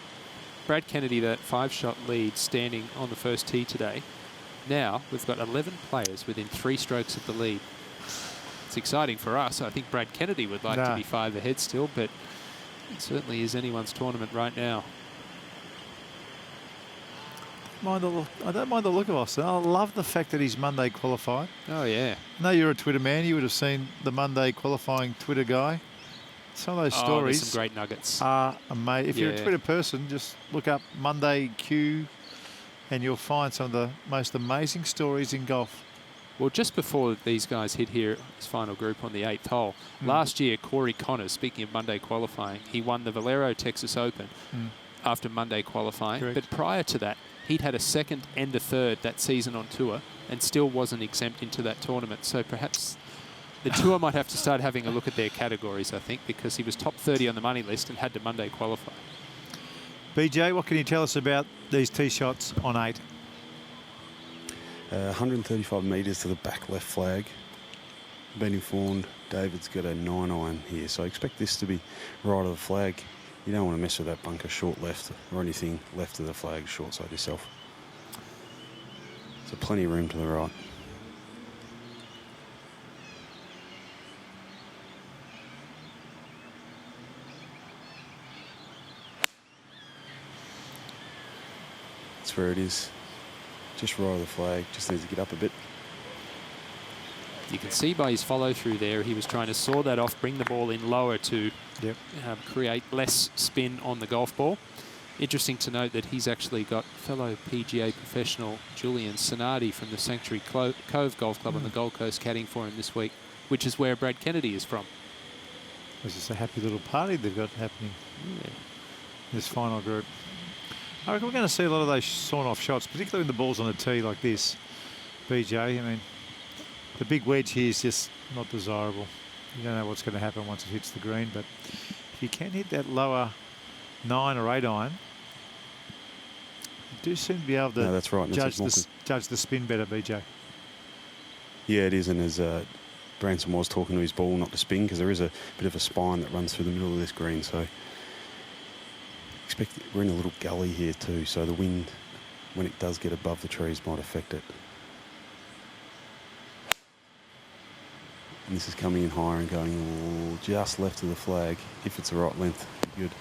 Brad Kennedy, that 5-shot lead, standing on the first tee today. Now we've got 11 players within 3 strokes of the lead. It's exciting for us. I think Brad Kennedy would like to be 5 ahead still, but it certainly is anyone's tournament right now. I don't mind the look of Austin. I love the fact that he's Monday qualified. Oh, yeah. I know you're a Twitter man. You would have seen the Monday qualifying Twitter guy. Some of those stories there's some great nuggets. Are amazing. If you're a Twitter person, just look up Monday Q and you'll find some of the most amazing stories in golf. Well, just before these guys hit here, his final group on the 8th hole, last year, Corey Connors, speaking of Monday qualifying, he won the Valero Texas Open after Monday qualifying. Correct. But prior to that, he'd had a 2nd and a 3rd that season on tour and still wasn't exempt into that tournament. So perhaps the tour might have to start having a look at their categories, I think, because he was top 30 on the money list and had to Monday qualify. BJ, what can you tell us about these tee shots on 8? 135 metres to the back left flag. Been informed David's got a 9-iron here, so I expect this to be right of the flag. You don't want to mess with that bunker short left or anything left of the flag, short side yourself. So plenty of room to the right. That's where it is. Just right of the flag. Just needs to get up a bit. You can see by his follow through there, he was trying to saw that off, bring the ball in lower to create less spin on the golf ball. Interesting to note that he's actually got fellow PGA professional Julian Sonardi from the Sanctuary Cove Golf Club on the Gold Coast caddying for him this week, which is where Brad Kennedy is from. It's just a happy little party they've got happening in this final group. I reckon we're going to see a lot of those sawn-off shots, particularly when the ball's on the tee like this, BJ. I mean, the big wedge here is just not desirable. You don't know what's going to happen once it hits the green, but if you can hit that lower 9 or 8 iron, you do seem to be able to that's right. judge the spin better, BJ. Yeah, it is, and as Branson was talking to his ball not to spin, because there is a bit of a spine that runs through the middle of this green, so expect we're in a little gully here too, so the wind, when it does get above the trees, might affect it. And this is coming in higher and going just left of the flag. If it's the right length, good.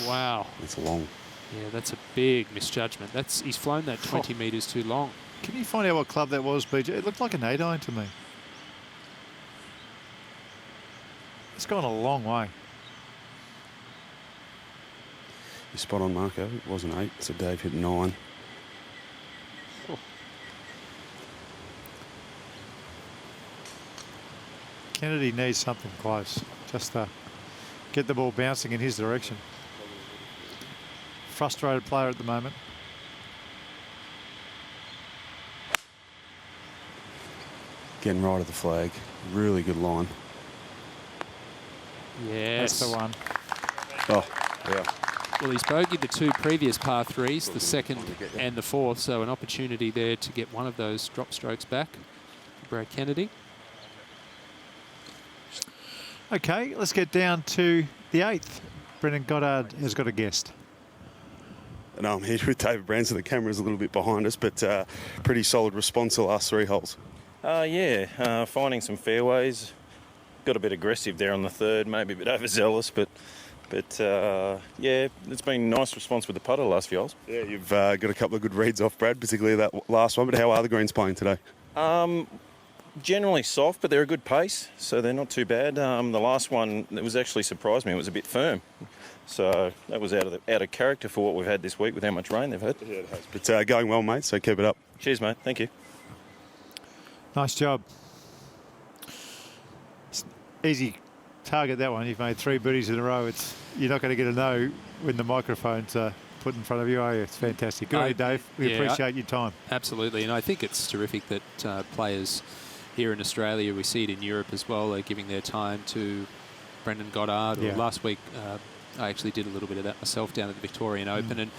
Wow. It's long. Yeah, that's a big misjudgment. He's flown that 20 metres too long. Can you find out what club that was, BJ? It looked like an 8-iron to me. It's gone a long way. You're spot on, Marco. It wasn't 8, so Dave hit 9. Kennedy needs something close, just to get the ball bouncing in his direction. Frustrated player at the moment. Getting right of the flag. Really good line. Yes. That's the one. Oh, yeah. Well, he's bogeyed the 2 previous par 3s, the 2nd and the 4th, so an opportunity there to get one of those drop strokes back for Brad Kennedy. Okay, let's get down to the 8th. Brendan Goddard has got a guest. And I'm here with David Branson. The camera's a little bit behind us, but pretty solid response the last 3 holes. Finding some fairways. Got a bit aggressive there on the 3rd, maybe a bit overzealous, but yeah, it's been a nice response with the putter the last few holes. Yeah, you've got a couple of good reads off, Brad, particularly that last one. But how are the greens playing today? Generally soft, but they're a good pace, so they're not too bad. The last one, it was actually surprised me. It was a bit firm, so that was out of character for what we've had this week with how much rain they've had. Yeah, it has. But going well, mate. So keep it up. Cheers, mate. Thank you. Nice job. Easy target that one. You've made 3 birdies in a row. You're not going to get a no when the microphone's put in front of you, are you? It's fantastic. Good on you, Dave. We appreciate your time. Absolutely, and I think it's terrific that players here in Australia, we see it in Europe as well, are giving their time to Brendan Goddard. Or last week, I actually did a little bit of that myself down at the Victorian Open. And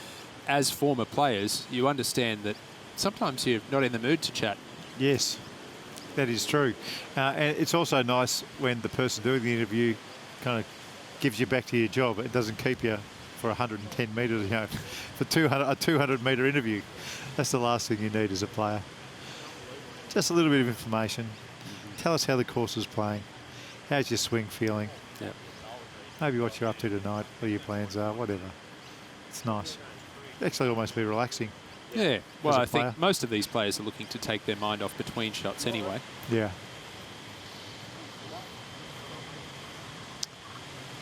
as former players, you understand that sometimes you're not in the mood to chat. Yes, that is true. And it's also nice when the person doing the interview kind of gives you back to your job. It doesn't keep you for 110 metres, you know, for a 200-metre interview. That's the last thing you need as a player. Just a little bit of information. Tell us how the course is playing. How's your swing feeling? Yep. Maybe what you're up to tonight, what your plans are, whatever. It's nice. It'd actually almost be relaxing. Yeah, well, I think most of these players are looking to take their mind off between shots anyway. Yeah.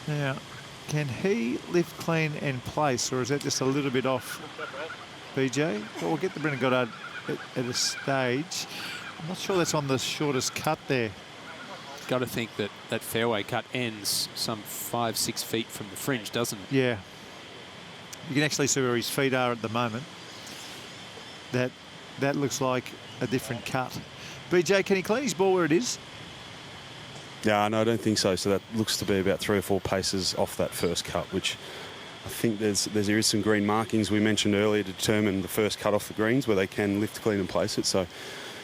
Now, can he lift clean and place, or is that just a little bit off, BJ? Well, we'll get the Brendan Goddard at a stage. I'm not sure that's on the shortest cut there. Got to think that that fairway cut ends some 5-6 feet from the fringe, doesn't it? Yeah. You can actually see where his feet are at the moment. That looks like a different cut. BJ, can he clean his ball where it is? Yeah, no, I don't think so. So that looks to be about 3 or 4 paces off that first cut, which I think there is some green markings we mentioned earlier to determine the first cut off the greens where they can lift, clean and place it. So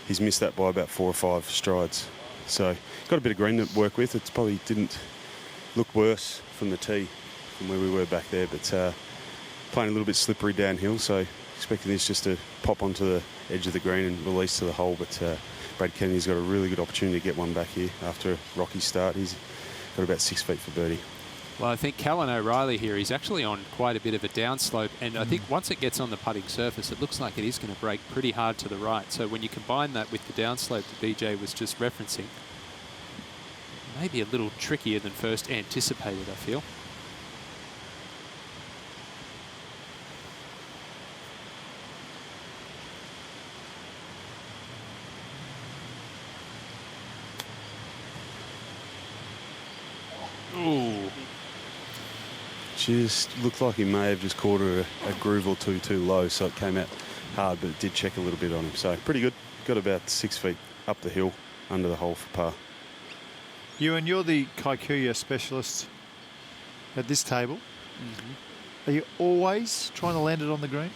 he's missed that by about 4 or 5 strides. So got a bit of green to work with. It probably didn't look worse from the tee from where we were back there, but playing a little bit slippery downhill. So expecting this just to pop onto the edge of the green and release to the hole. But Brad Kennedy's got a really good opportunity to get one back here after a rocky start. He's got about 6 feet for birdie. Well, I think Callan O'Reilly here, he's actually on quite a bit of a downslope, and I think once it gets on the putting surface, it looks like it is going to break pretty hard to the right. So when you combine that with the downslope that BJ was just referencing, maybe a little trickier than first anticipated, I feel. Ooh. Just looked like he may have just caught a groove or two too low, so it came out hard, but it did check a little bit on him. So pretty good. Got about 6 feet up the hill under the hole for par. You're the Kikuyu specialist at this table. Are you always trying to land it on the green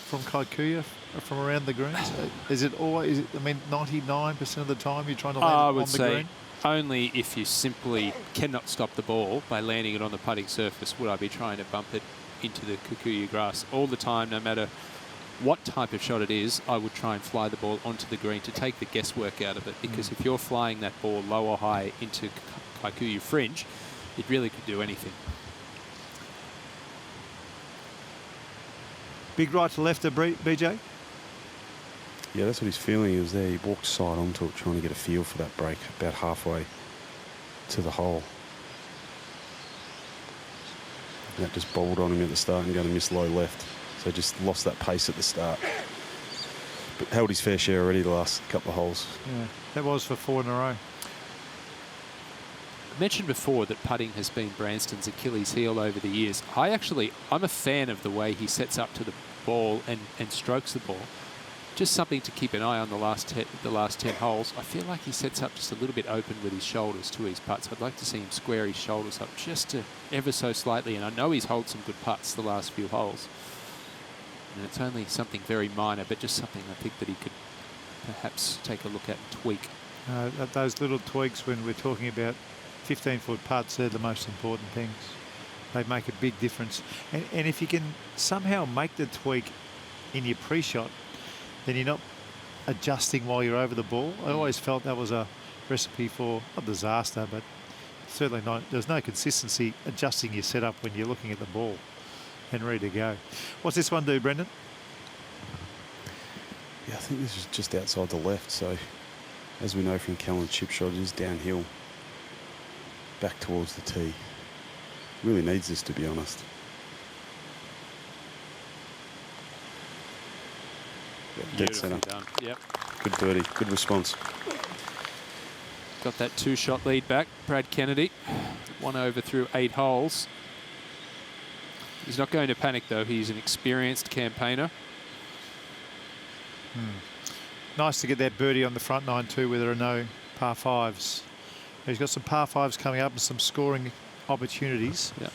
from Kikuyu, from around the greens? Is it always, I mean, 99% of the time you're trying to land it on the green? Only if you simply cannot stop the ball by landing it on the putting surface would I be trying to bump it into the Kikuyu grass. All the time, no matter what type of shot it is, I would try and fly the ball onto the green to take the guesswork out of it, because if you're flying that ball low or high into Kikuyu fringe, it really could do anything. Big right to left, BJ? Yeah, that's what he's feeling. He was there. He walked side onto it, trying to get a feel for that break about halfway to the hole. And that just bowled on him at the start and going to miss low left. So just lost that pace at the start. But held his fair share already the last couple of holes. Yeah, that was for 4 in a row. I mentioned before that putting has been Branston's Achilles heel over the years. I'm a fan of the way he sets up to the ball and strokes the ball. Just something to keep an eye on the last 10 holes. I feel like he sets up just a little bit open with his shoulders to his putts. I'd like to see him square his shoulders up just ever so slightly. And I know he's holed some good putts the last few holes. And it's only something very minor, but just something I think that he could perhaps take a look at and tweak. Those little tweaks when we're talking about 15-foot putts, they're the most important things. They make a big difference. And if you can somehow make the tweak in your pre-shot, then you're not adjusting while you're over the ball. I always felt that was a recipe for, not disaster, but certainly not. There's no consistency adjusting your setup when you're looking at the ball and ready to go. What's this one do, Brendan? Yeah, I think this is just outside the left. So as we know from Callan's chip shot, it is downhill back towards the tee. Really needs this, to be honest. Dead centre. Done. Yep. Good birdie. Good response. got that 2-shot lead back. Brad Kennedy, 1 over through 8 holes. He's not going to panic, though. He's an experienced campaigner. Nice to get that birdie on the front 9 too, where there are no par 5s. He's got some par 5s coming up and some scoring opportunities. Yeah.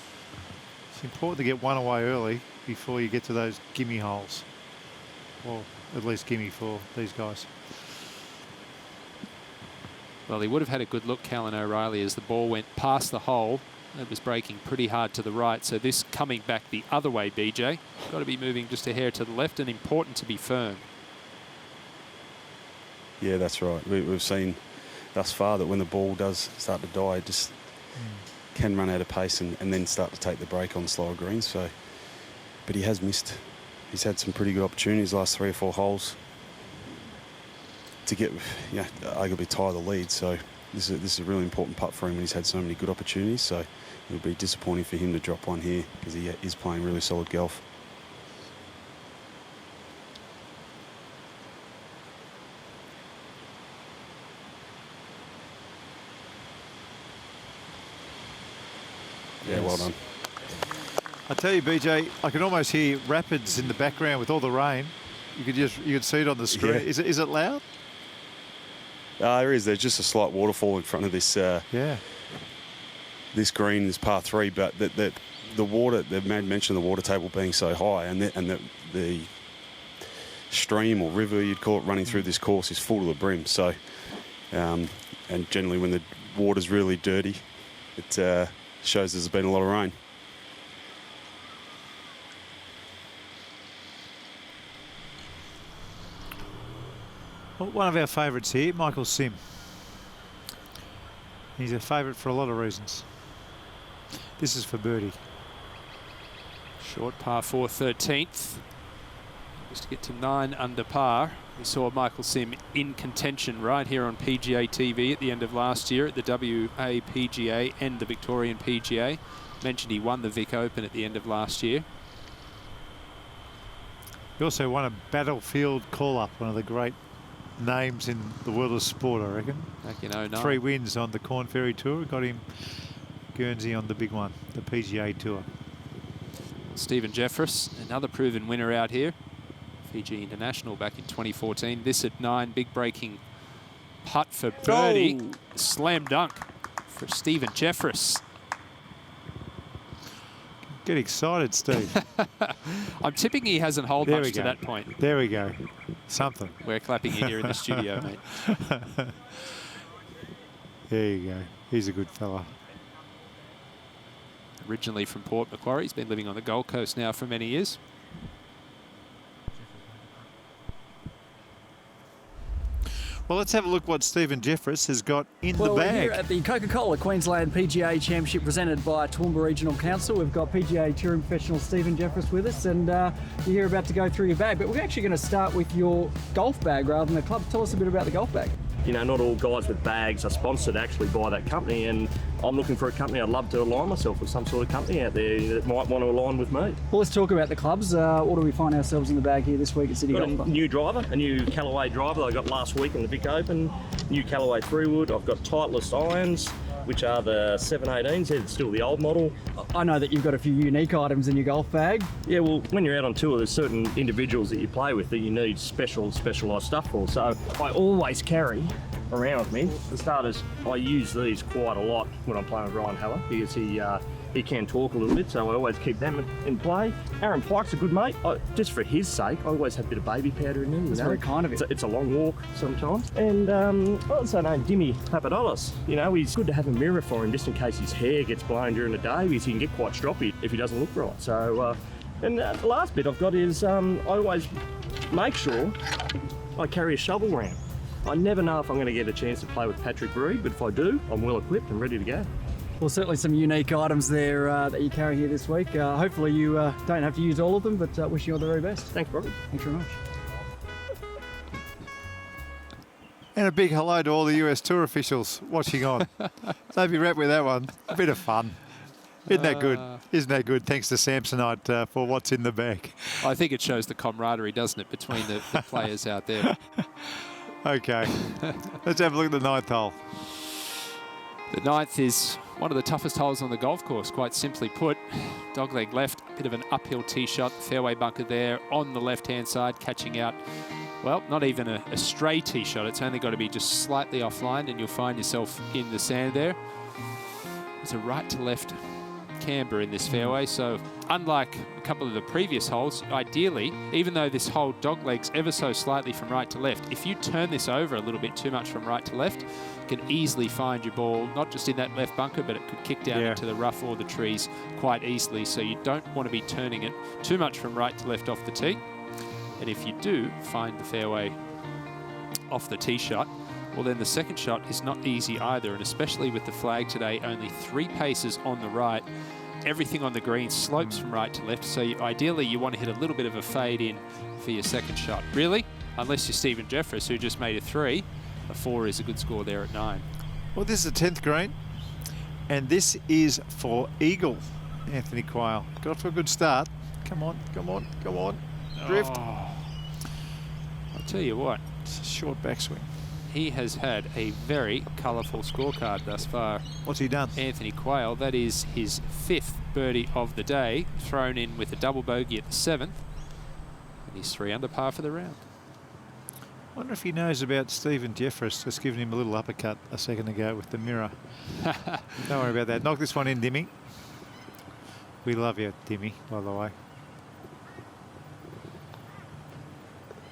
It's important to get one away early before you get to those gimme holes. Or at least gimme for these guys. Well, he would have had a good look, Callan O'Reilly, as the ball went past the hole. It was breaking pretty hard to the right. So this coming back the other way, BJ. Got to be moving just a hair to the left, and important to be firm. Yeah, that's right. We've seen thus far that when the ball does start to die, it just can run out of pace and then start to take the break on slower greens. So, but he has missed. He's had some pretty good opportunities the last 3 or 4 holes to get, arguably tie the lead. So this is a really important putt for him, and he's had so many good opportunities. So it'll be disappointing for him to drop one here because he is playing really solid golf. Yeah, well done. I tell you, BJ, I can almost hear rapids in the background with all the rain. You could see it on the screen. Yeah. Is it loud? There is. There's just a slight waterfall in front of this. This green, this par 3, but the water. They've mentioned the water table being so high, and the stream or river you'd call it running through this course is full to the brim. So, and generally when the water's really dirty, it shows there's been a lot of rain. Well, one of our favourites here, Michael Sim. He's a favourite for a lot of reasons. This is for birdie. Short par 4, 13th. Just to get to 9 under par. We saw Michael Sim in contention right here on PGA TV at the end of last year at the WA PGA and the Victorian PGA. Mentioned he won the Vic Open at the end of last year. He also won a Battlefield call-up, one of the great names in the world of sport, I reckon. Back in 09. 3 wins on the Corn Ferry Tour. Got him Guernsey on the big one, the PGA Tour. Stephen Jeffress, another proven winner out here. Fiji International back in 2014. This at 9, big breaking putt for birdie. Oh. Slam dunk for Stephen Jeffress. Get excited, Steve. I'm tipping he hasn't holed There much we to go. that point. There we go. Something. We're clapping you here in the studio, mate. There you go. He's a good fella. Originally from Port Macquarie. He's been living on the Gold Coast now for many years. Well, let's have a look what Stephen Jeffress has got in the Well, we're bag. here at the Coca-Cola Queensland PGA Championship presented by Toowoomba Regional Council. We've got PGA touring professional Stephen Jeffress with us, and you're about to go through your bag. But we're actually going to start with your golf bag rather than the club. Tell us a bit about the golf bag. You know, not all guys with bags are sponsored actually by that company, and I'm looking for a company. I'd love to align myself with some sort of company out there that might want to align with me. Well, let's talk about the clubs. What do we find ourselves in the bag here this week at City Got Golf a Club? new driver, a new Callaway driver that I got last week in the Vic Open, new Callaway 3-wood. I've got Titleist irons, which are the 718s. They're still the old model. I know that you've got a few unique items in your golf bag. Yeah, well, when you're out on tour, there's certain individuals that you play with that you need specialised stuff for. So I always carry around with me. For starters, I use these quite a lot when I'm playing with Ryan Haller because he can talk a little bit, so I always keep them in play. Aaron Pike's a good mate. Just for his sake, I always have a bit of baby powder in there. That's very kind of you. It's a long walk sometimes. And I also know Dimmy Papadopoulos. You know, he's good to have a mirror for him just in case his hair gets blown during the day because he can get quite stroppy if he doesn't look right. So, and the last bit I've got is I always make sure I carry a shovel around. I never know if I'm going to get a chance to play with Patrick Reed, but if I do, I'm well equipped and ready to go. Well, certainly some unique items there that you carry here this week. Hopefully you don't have to use all of them, but wish you all the very best. Thanks, Robbie. Thanks very much. And a big hello to all the US Tour officials watching on. Don't be wrapped with that one. A bit of fun. Isn't that good? Isn't that good? Thanks to Samsonite for what's in the bag. I think it shows the camaraderie, doesn't it, between the players out there. Okay. Let's have a look at the 9th hole. The 9th is one of the toughest holes on the golf course, quite simply put. Dogleg left, bit of an uphill tee shot, fairway bunker there on the left-hand side, catching out, well, not even a stray tee shot. It's only got to be just slightly offline and you'll find yourself in the sand there. There's a right to left camber in this fairway, so unlike a couple of the previous holes, ideally, even though this hole doglegs ever so slightly from right to left, if you turn this over a little bit too much from right to left, you can easily find your ball, not just in that left bunker, but it could kick down into the rough or the trees quite easily, so you don't want to be turning it too much from right to left off the tee. And if you do find the fairway off the tee shot, well then the second shot is not easy either, and especially with the flag today, only 3 paces on the right. Everything on the green slopes from right to left, so ideally you want to hit a little bit of a fade in for your second shot. Really, unless you're Stephen Jeffress, who just made a 3, a 4 is a good score there at 9. Well, this is the 10th green, and this is for Eagle, Anthony Quayle. Got off to a good start. Come on, come on, come on. Drift. Oh, I'll tell you what. It's a short backswing. He has had a very colourful scorecard thus far. What's he done? Anthony Quayle, that is his 5th birdie of the day, thrown in with a double bogey at the 7th. And he's 3 under par for the round. I wonder if he knows about Stephen Jeffress, just giving him a little uppercut a second ago with the mirror. Don't worry about that. Knock this one in, Dimmy. We love you, Dimmy, by the way.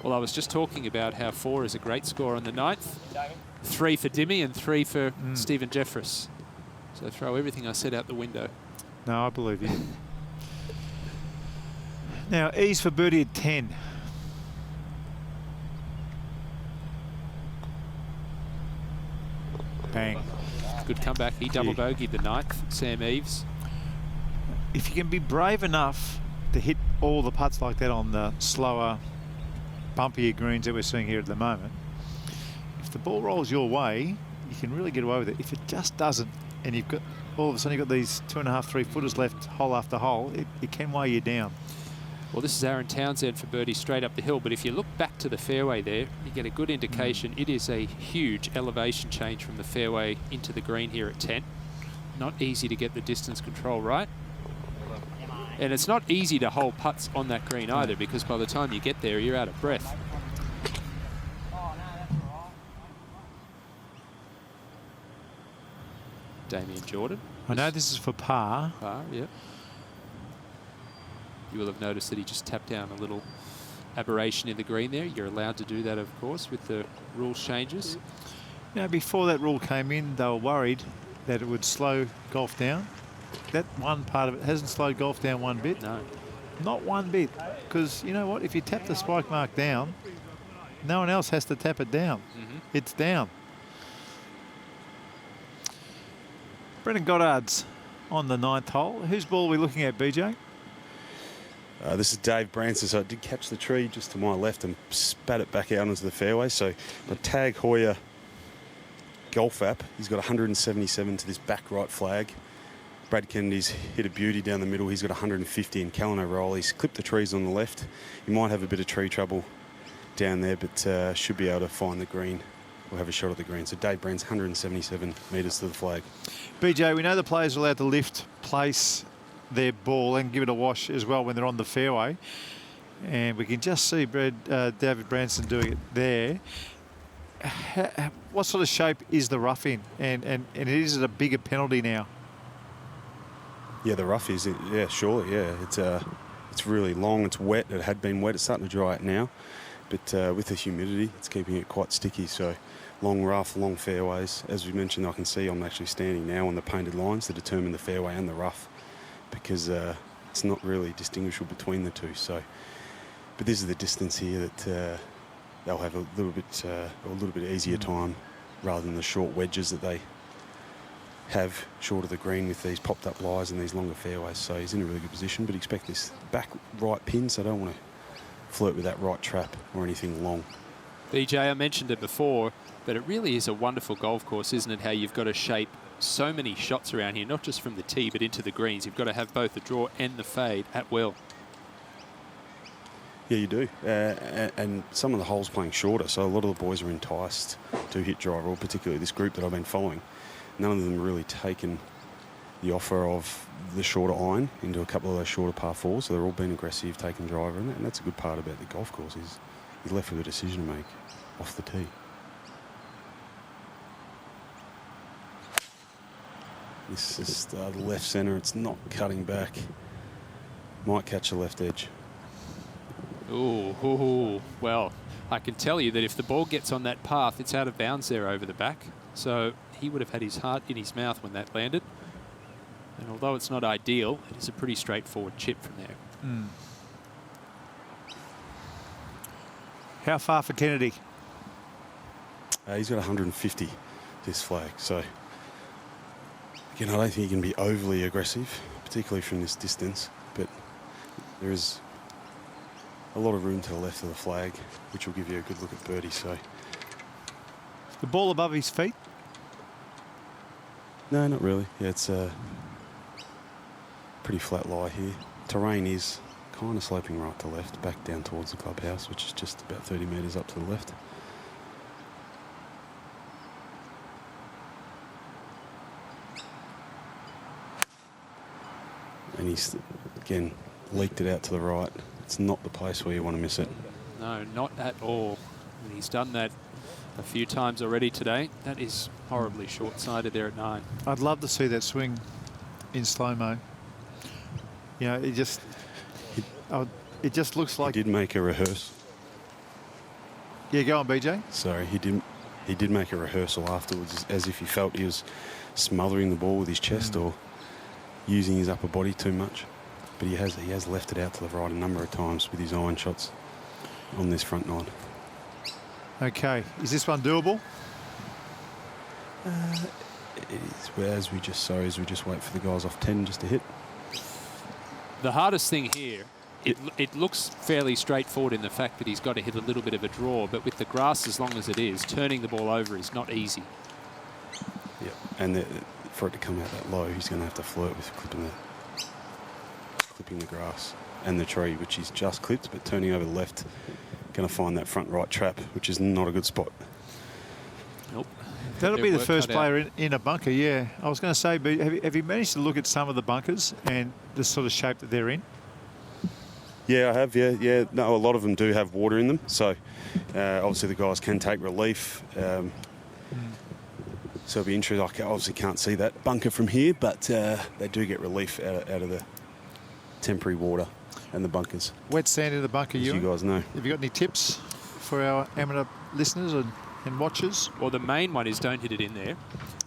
Well, I was just talking about how 4 is a great score on the 9th. 3 for Dimmy and 3 for Stephen Jeffress. So throw everything I said out the window. No, I believe you. Now, E's for birdie at 10. Bang. Good comeback. He double bogeyed the 9th, Sam Eves. If you can be brave enough to hit all the putts like that on the slower, bumpier greens that we're seeing here at the moment, if the ball rolls your way, you can really get away with it. If it just doesn't, and you've got all of a sudden you've got these 2.5, 3 footers left hole after hole, it can weigh you down. Well, this is Aaron Townsend for birdie straight up the hill, but if you look back to the fairway there, you get a good indication. It is a huge elevation change from the fairway into the green here at 10. Not easy to get the distance control right. And it's not easy to hold putts on that green either, because by the time you get there, you're out of breath. Damien Jordan. I know this is for par. Par, yep. You will have noticed that he just tapped down a little aberration in the green there. You're allowed to do that, of course, with the rules changes. You know, before that rule came in, they were worried that it would slow golf down. That one part of it hasn't slowed golf down one bit. No. Not one bit. Because, you know what, if you tap the spike mark down, no one else has to tap it down. It's down. Brendan Goddard's on the 9th hole. Whose ball are we looking at, BJ? This is Dave Branson, so I did catch the tree just to my left and spat it back out into the fairway. So my Tag Heuer golf app, he's got 177 to this back right flag. Brad Kennedy's hit a beauty down the middle. He's got 150, and Callan O'Reilly's clipped the trees on the left. He might have a bit of tree trouble down there, but should be able to find the green. We'll have a shot at the green. So Dave Brand's 177 metres to the flag. BJ, we know the players are allowed to lift, place their ball and give it a wash as well when they're on the fairway. And we can just see David Branson doing it there. What sort of shape is the rough in? And is it a bigger penalty now? Yeah, the rough is. Yeah, surely. Yeah, it's really long. It's wet. It had been wet. It's starting to dry out now. But with the humidity, it's keeping it quite sticky. So long rough, long fairways. As we mentioned, I can see I'm actually standing now on the painted lines to determine the fairway and the rough, because it's not really distinguishable between the two. So, but this is the distance here that they'll have a little bit easier time, rather than the short wedges that they have short of the green with these popped up lies and these longer fairways. So he's in a really good position, but expect this back right pin, so I don't want to flirt with that right trap or anything long. BJ, I mentioned it before, but it really is a wonderful golf course, isn't it? How you've got to shape so many shots around here, not just from the tee, but into the greens. You've got to have both the draw and the fade at will. Yeah, you do. And some of the holes playing shorter, so a lot of the boys are enticed to hit driver, or particularly this group that I've been following. none of them really taken the offer of the shorter iron into a couple of those shorter par fours, so they're all being aggressive, taking driver in it, and that's a good part about the golf course is he's left with a decision to make off the tee. This is the left centre, it's not cutting back. Might catch the left edge. Ooh, well, I can tell you that if the ball gets on that path, it's out of bounds there over the back. So he would have had his heart in his mouth when that landed. And although it's not ideal, it is a pretty straightforward chip from there. How far for Kennedy? He's got 150 this flag, so again, I don't think he can be overly aggressive, particularly from this distance, but there is a lot of room to the left of the flag, which will give you a good look at birdie. So The ball above his feet? no, not really. Yeah, it's a pretty flat lie here. Terrain is kind of sloping right to left, back down towards the clubhouse, which is just about 30 metres up to the left. And he's, again, leaked it out to the right. It's not the place where you want to miss it. No, not at all. And he's done that a few times already today. That is horribly short-sighted there at 9. I'd love to see that swing in slow-mo. You know, it just looks like... He did make a rehearse. Yeah, go on, BJ. Sorry, he did make a rehearsal afterwards, as if he felt he was smothering the ball with his chest or using his upper body too much. But he has left it out to the right a number of times with his iron shots on this front 9. Okay, is this one doable? It is. Well, as we just wait for the guys off 10 just to hit. The hardest thing here, it looks fairly straightforward in the fact that he's got to hit a little bit of a draw, but with the grass as long as it is, turning the ball over is not easy. Yeah, and for it to come out that low, he's going to have to flirt with clipping the grass and the tree, which he's just clipped, but turning over the left, going to find that front right trap, which is not a good spot. Nope. That'll be the first player in a bunker, yeah. I was going to say, but have you managed to look at some of the bunkers and the sort of shape that they're in? Yeah, I have, yeah. No, a lot of them do have water in them, so obviously the guys can take relief. So it'll be interesting. I obviously can't see that bunker from here, but they do get relief out of the temporary water and the bunkers. Wet sand in the bunker, as you guys know. Have you got any tips for our amateur listeners and watchers? Well, the main one is don't hit it in there.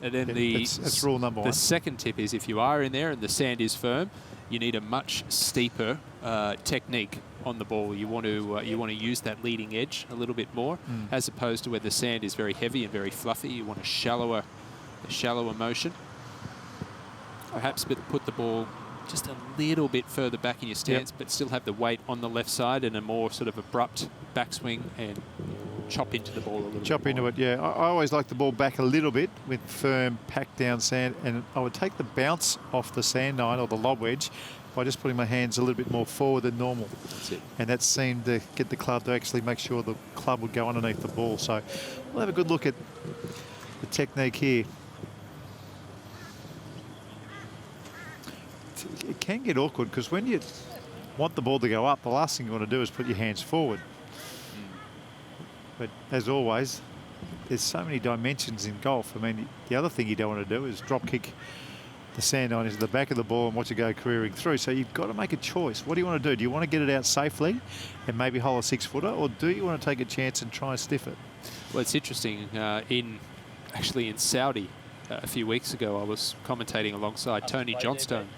And then that's rule number 1. The second tip is if you are in there and the sand is firm, you need a much steeper technique on the ball. You want to use that leading edge a little bit more, as opposed to where the sand is very heavy and very fluffy. You want a shallower motion. Perhaps put the ball just a little bit further back in your stance, but still have the weight on the left side and a more sort of abrupt backswing and chop into the ball a little bit. Chop into it, yeah. I always like the ball back a little bit with firm, packed down sand, and I would take the bounce off the sand nine or the lob wedge by just putting my hands a little bit more forward than normal. That's it. And that seemed to get the club to actually make sure the club would go underneath the ball. So we'll have a good look at the technique here. It can get awkward because when you want the ball to go up, the last thing you want to do is put your hands forward. But as always, there's so many dimensions in golf. I mean, the other thing you don't want to do is drop kick the sand on into the back of the ball and watch it go careering through. So you've got to make a choice. What do you want to do? Do you want to get it out safely and maybe hole a 6-footer, or do you want to take a chance and try and stiff it? Well, it's interesting. In Saudi a few weeks ago, I was commentating alongside Tony Johnstone,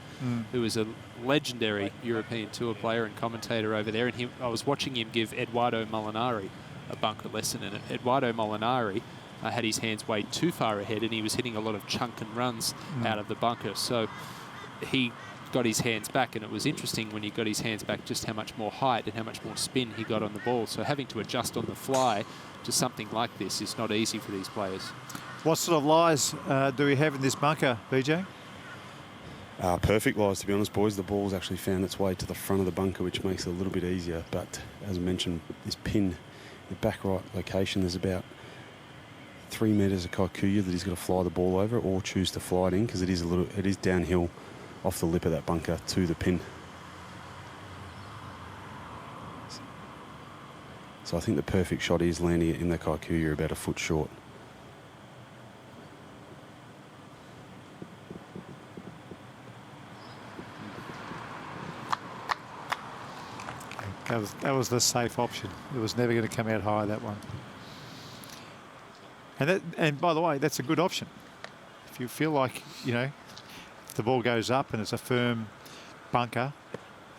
who was a legendary European Tour player and commentator over there. And I was watching him give Edoardo Molinari a bunker lesson. And Edoardo Molinari had his hands way too far ahead, and he was hitting a lot of chunk and runs out of the bunker. So he got his hands back, and it was interesting when he got his hands back just how much more height and how much more spin he got on the ball. So having to adjust on the fly to something like this is not easy for these players. What sort of lies do we have in this bunker, BJ? Perfect lies, to be honest, boys. The ball's actually found its way to the front of the bunker, which makes it a little bit easier. But as I mentioned, this pin, the back right location, there's about 3 metres of Kikuyu that he's got to fly the ball over or choose to fly it in, because it is downhill off the lip of that bunker to the pin. So I think the perfect shot is landing it in the Kikuyu about a foot short. That was the safe option. It was never going to come out high, that one. And by the way, that's a good option. If you feel like, if the ball goes up and it's a firm bunker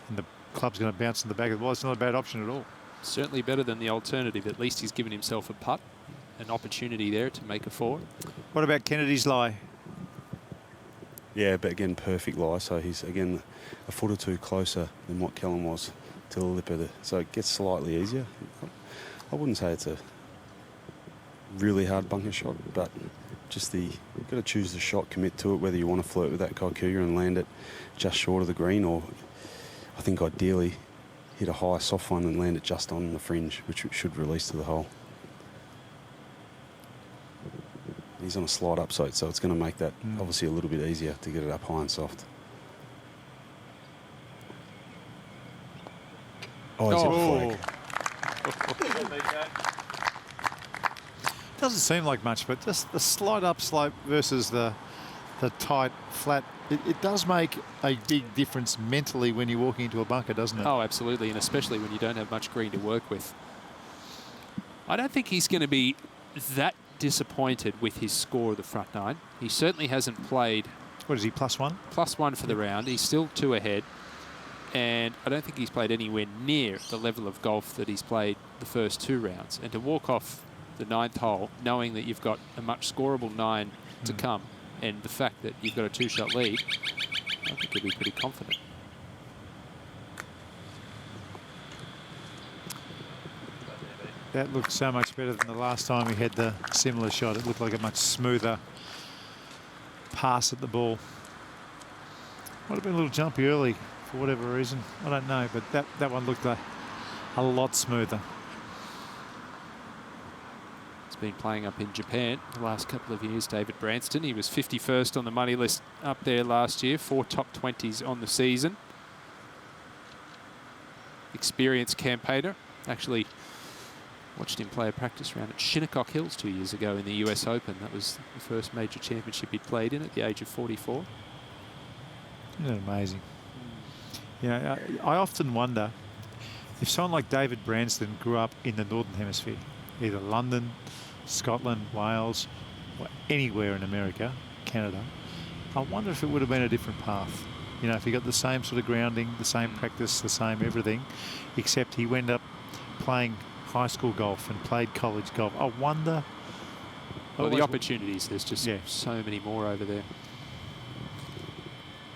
and the club's going to bounce in the back of the ball, it's not a bad option at all. Certainly better than the alternative. At least he's given himself a putt, an opportunity there to make a four. What about Kennedy's lie? Yeah, but again, perfect lie. So he's, again, a foot or two closer than what Kellen was to the lip of it. So it gets slightly easier. I wouldn't say it's a really hard bunker shot, but just you've got to choose the shot, commit to it, whether you want to flirt with that Kikuyu and land it just short of the green, or I think ideally hit a high soft one and land it just on the fringe, which it should release to the hole. He's on a slide up, so it's going to make that obviously a little bit easier to get it up high and soft. Oh, it's a flag. Doesn't seem like much, but just the slide up slope versus the tight flat, it does make a big difference mentally when you're walking into a bunker, doesn't it? Oh, absolutely, and especially when you don't have much green to work with. I don't think he's going to be that disappointed with his score of the front nine. He certainly hasn't played... What is he, +1? +1 for the round. He's still 2 ahead. And I don't think he's played anywhere near the level of golf that he's played the first 2 rounds. And to walk off the 9th hole, knowing that you've got a much scoreable 9 to come, and the fact that you've got a 2-shot lead, I think he'll be pretty confident. That looked so much better than the last time we had the similar shot. It looked like a much smoother pass at the ball. Might have been a little jumpy early for whatever reason. I don't know, but that one looked a lot smoother. He's been playing up in Japan the last couple of years, David Branston. He was 51st on the money list up there last year, 4 top 20s on the season. Experienced campaigner. Actually watched him play a practice round at Shinnecock Hills 2 years ago in the US Open. That was the first major championship he'd played in at the age of 44. Isn't that amazing? I often wonder if someone like David Branston grew up in the Northern Hemisphere, either London, Scotland, Wales, or anywhere in America, Canada, I wonder if it would have been a different path. If he got the same sort of grounding, the same practice, the same everything, except he went up playing high school golf and played college golf. I wonder... Well, the opportunities, there's just so many more over there.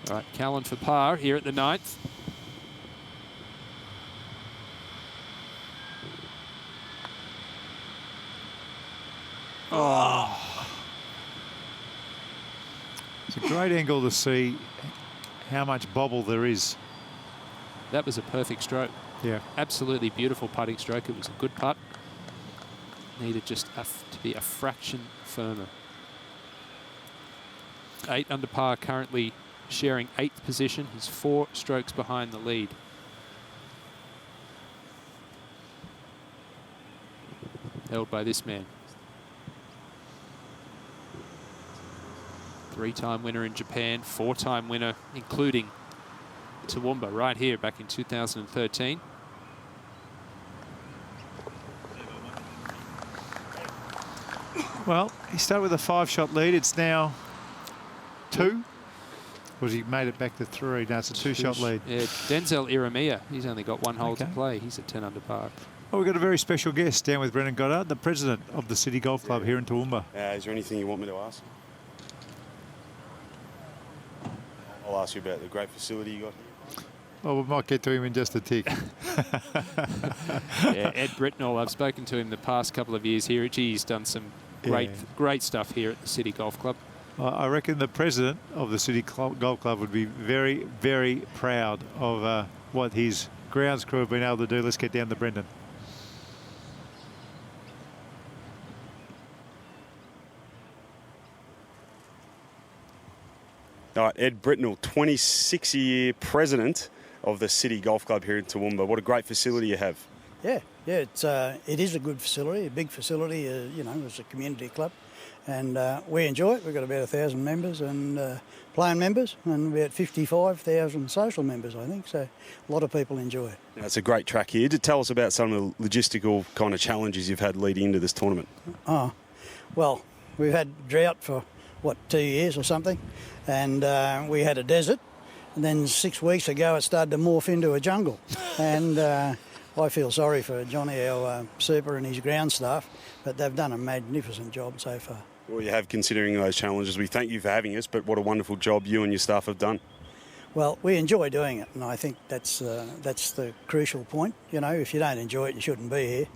All right, Callan for par here at the 9th. Oh. It's a great angle to see how much bobble there is. That was a perfect stroke. Yeah. Absolutely beautiful putting stroke. It was a good putt. Needed just to be a fraction firmer. 8 under par, currently sharing 8th position. He's 4 strokes behind the lead. Held by this man. 3-time winner in Japan, 4-time winner, including Toowoomba right here back in 2013. Well, he started with a 5-shot lead. It's now 2. Or has he made it back to 3? Now it's a 2-shot lead. Yeah, Denzel Iramia, he's only got 1 hole to play. He's at 10 under par. Well, we've got a very special guest down with Brendan Goddard, the president of the City Golf Club here in Toowoomba. Is there anything you want me to ask? I'll ask you about the great facility you got here. Well, we might get to him in just a tick. Yeah, Ed Britnell, I've spoken to him the past couple of years here. He's done some great stuff here at the City Golf Club. I reckon the president of the City Golf Club would be very, very proud of what his grounds crew have been able to do. Let's get down to Brendan. All right, Ed Britnell, 26-year president of the City Golf Club here in Toowoomba. What a great facility you have. Yeah, it is a good facility, a big facility. It's a community club, and we enjoy it. We've got about 1,000 members and playing members, and about 55,000 social members, I think. So a lot of people enjoy it. Now, it's a great track here. To tell us about some of the logistical kind of challenges you've had leading into this tournament. Oh, well, we've had drought for 2 years or something, and we had a desert, and then 6 weeks ago it started to morph into a jungle, and I feel sorry for Johnny, our super, and his ground staff, but they've done a magnificent job so far. Well, you have, considering those challenges. We thank you for having us, but what a wonderful job you and your staff have done. Well, we enjoy doing it, and I think that's the crucial point. If you don't enjoy it, you shouldn't be here.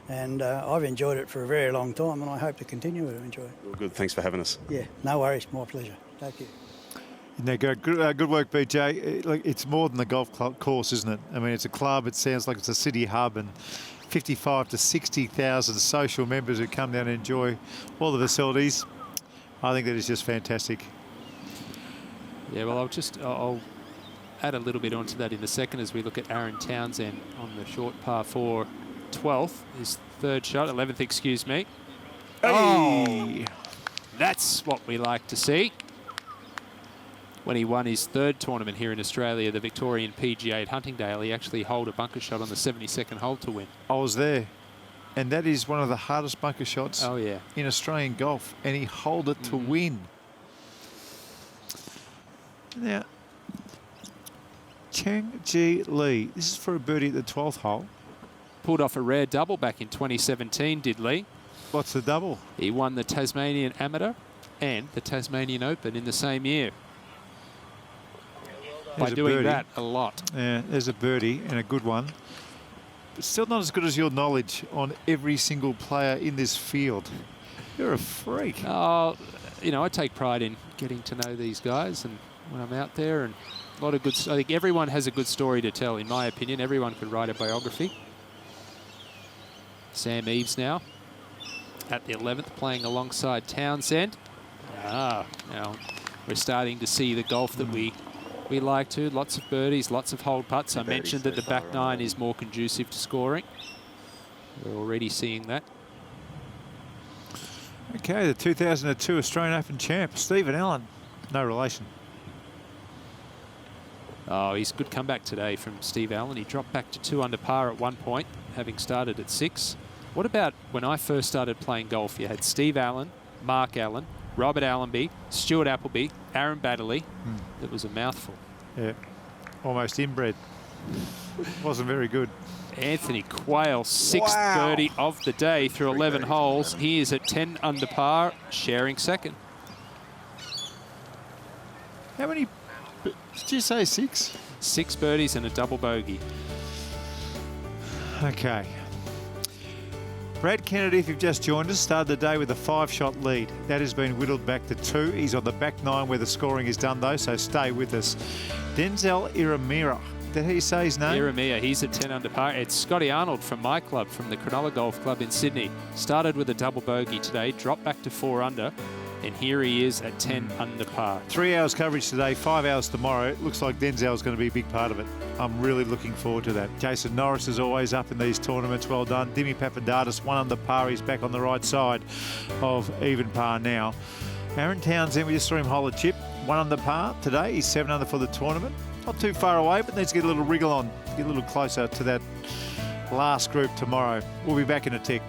And I've enjoyed it for a very long time, and I hope to continue to enjoy it. Well, good. Thanks for having us. Yeah, no worries. My pleasure. Thank you. Good work, BJ. It's more than the golf club course, isn't it? I mean, it's a club. It sounds like it's a city hub, and 55 to 60,000 social members who come down and enjoy all the facilities. I think that is just fantastic. Yeah, well, I'll add a little bit onto that in a second as we look at Aaron Townsend on the short par 4, 12th, his third shot, 11th, excuse me. Hey! Oh, that's what we like to see. When he won his third tournament here in Australia, the Victorian PGA at Huntingdale, he actually holed a bunker shot on the 72nd hole to win. I was there, and that is one of the hardest bunker shots in Australian golf, and he holed it to win. Now, Chang Ji Lee, this is for a birdie at the 12th hole. Pulled off a rare double back in 2017, did Lee. What's the double? He won the Tasmanian Amateur and the Tasmanian Open in the same year. By doing that a lot. Yeah, there's a birdie and a good one. But still not as good as your knowledge on every single player in this field. You're a freak. Oh, I take pride in getting to know these guys, and when I'm out there, and a lot of good. I think everyone has a good story to tell. In my opinion, everyone could write a biography. Sam Eves now at the 11th, playing alongside Townsend. Now we're starting to see the golf that we like to. Lots of birdies, lots of hold putts. I mentioned that the back nine is more conducive to scoring. We're already seeing that. Okay, the 2002 Australian Open champ, Stephen Allen. No relation. Oh, he's a good comeback today from Steve Allen. He dropped back to 2 under par at one point, having started at 6. What about when I first started playing golf? You had Steve Allen, Mark Allen, Robert Allenby, Stuart Appleby, Aaron Baddeley. It was a mouthful. Yeah, almost inbred. Wasn't very good. Anthony Quayle, 6th birdie of the day through 11 holes. He is at 10 under par, sharing second. How many? Did you say 6? 6 birdies and a double bogey. Okay. Brad Kennedy, if you've just joined us, started the day with a 5-shot lead. That has been whittled back to 2. He's on the back 9 where the scoring is done, though, so stay with us. Denzel Iramira. Did he say his name? Iramia, he's at 10 under par. It's Scotty Arnold from my club, from the Cronulla Golf Club in Sydney. Started with a double bogey today, dropped back to 4 under, and here he is at 10 under par. 3 hours coverage today, 5 hours tomorrow. It looks like Denzel's going to be a big part of it. I'm really looking forward to that. Jason Norris is always up in these tournaments. Well done. Dimi Papadakis, 1 under par. He's back on the right side of even par now. Aaron Townsend, we just saw him hole a chip. 1 under par today. He's 7 under for the tournament. Not too far away, but needs to get a little wriggle on. Get a little closer to that last group tomorrow. We'll be back in a tick.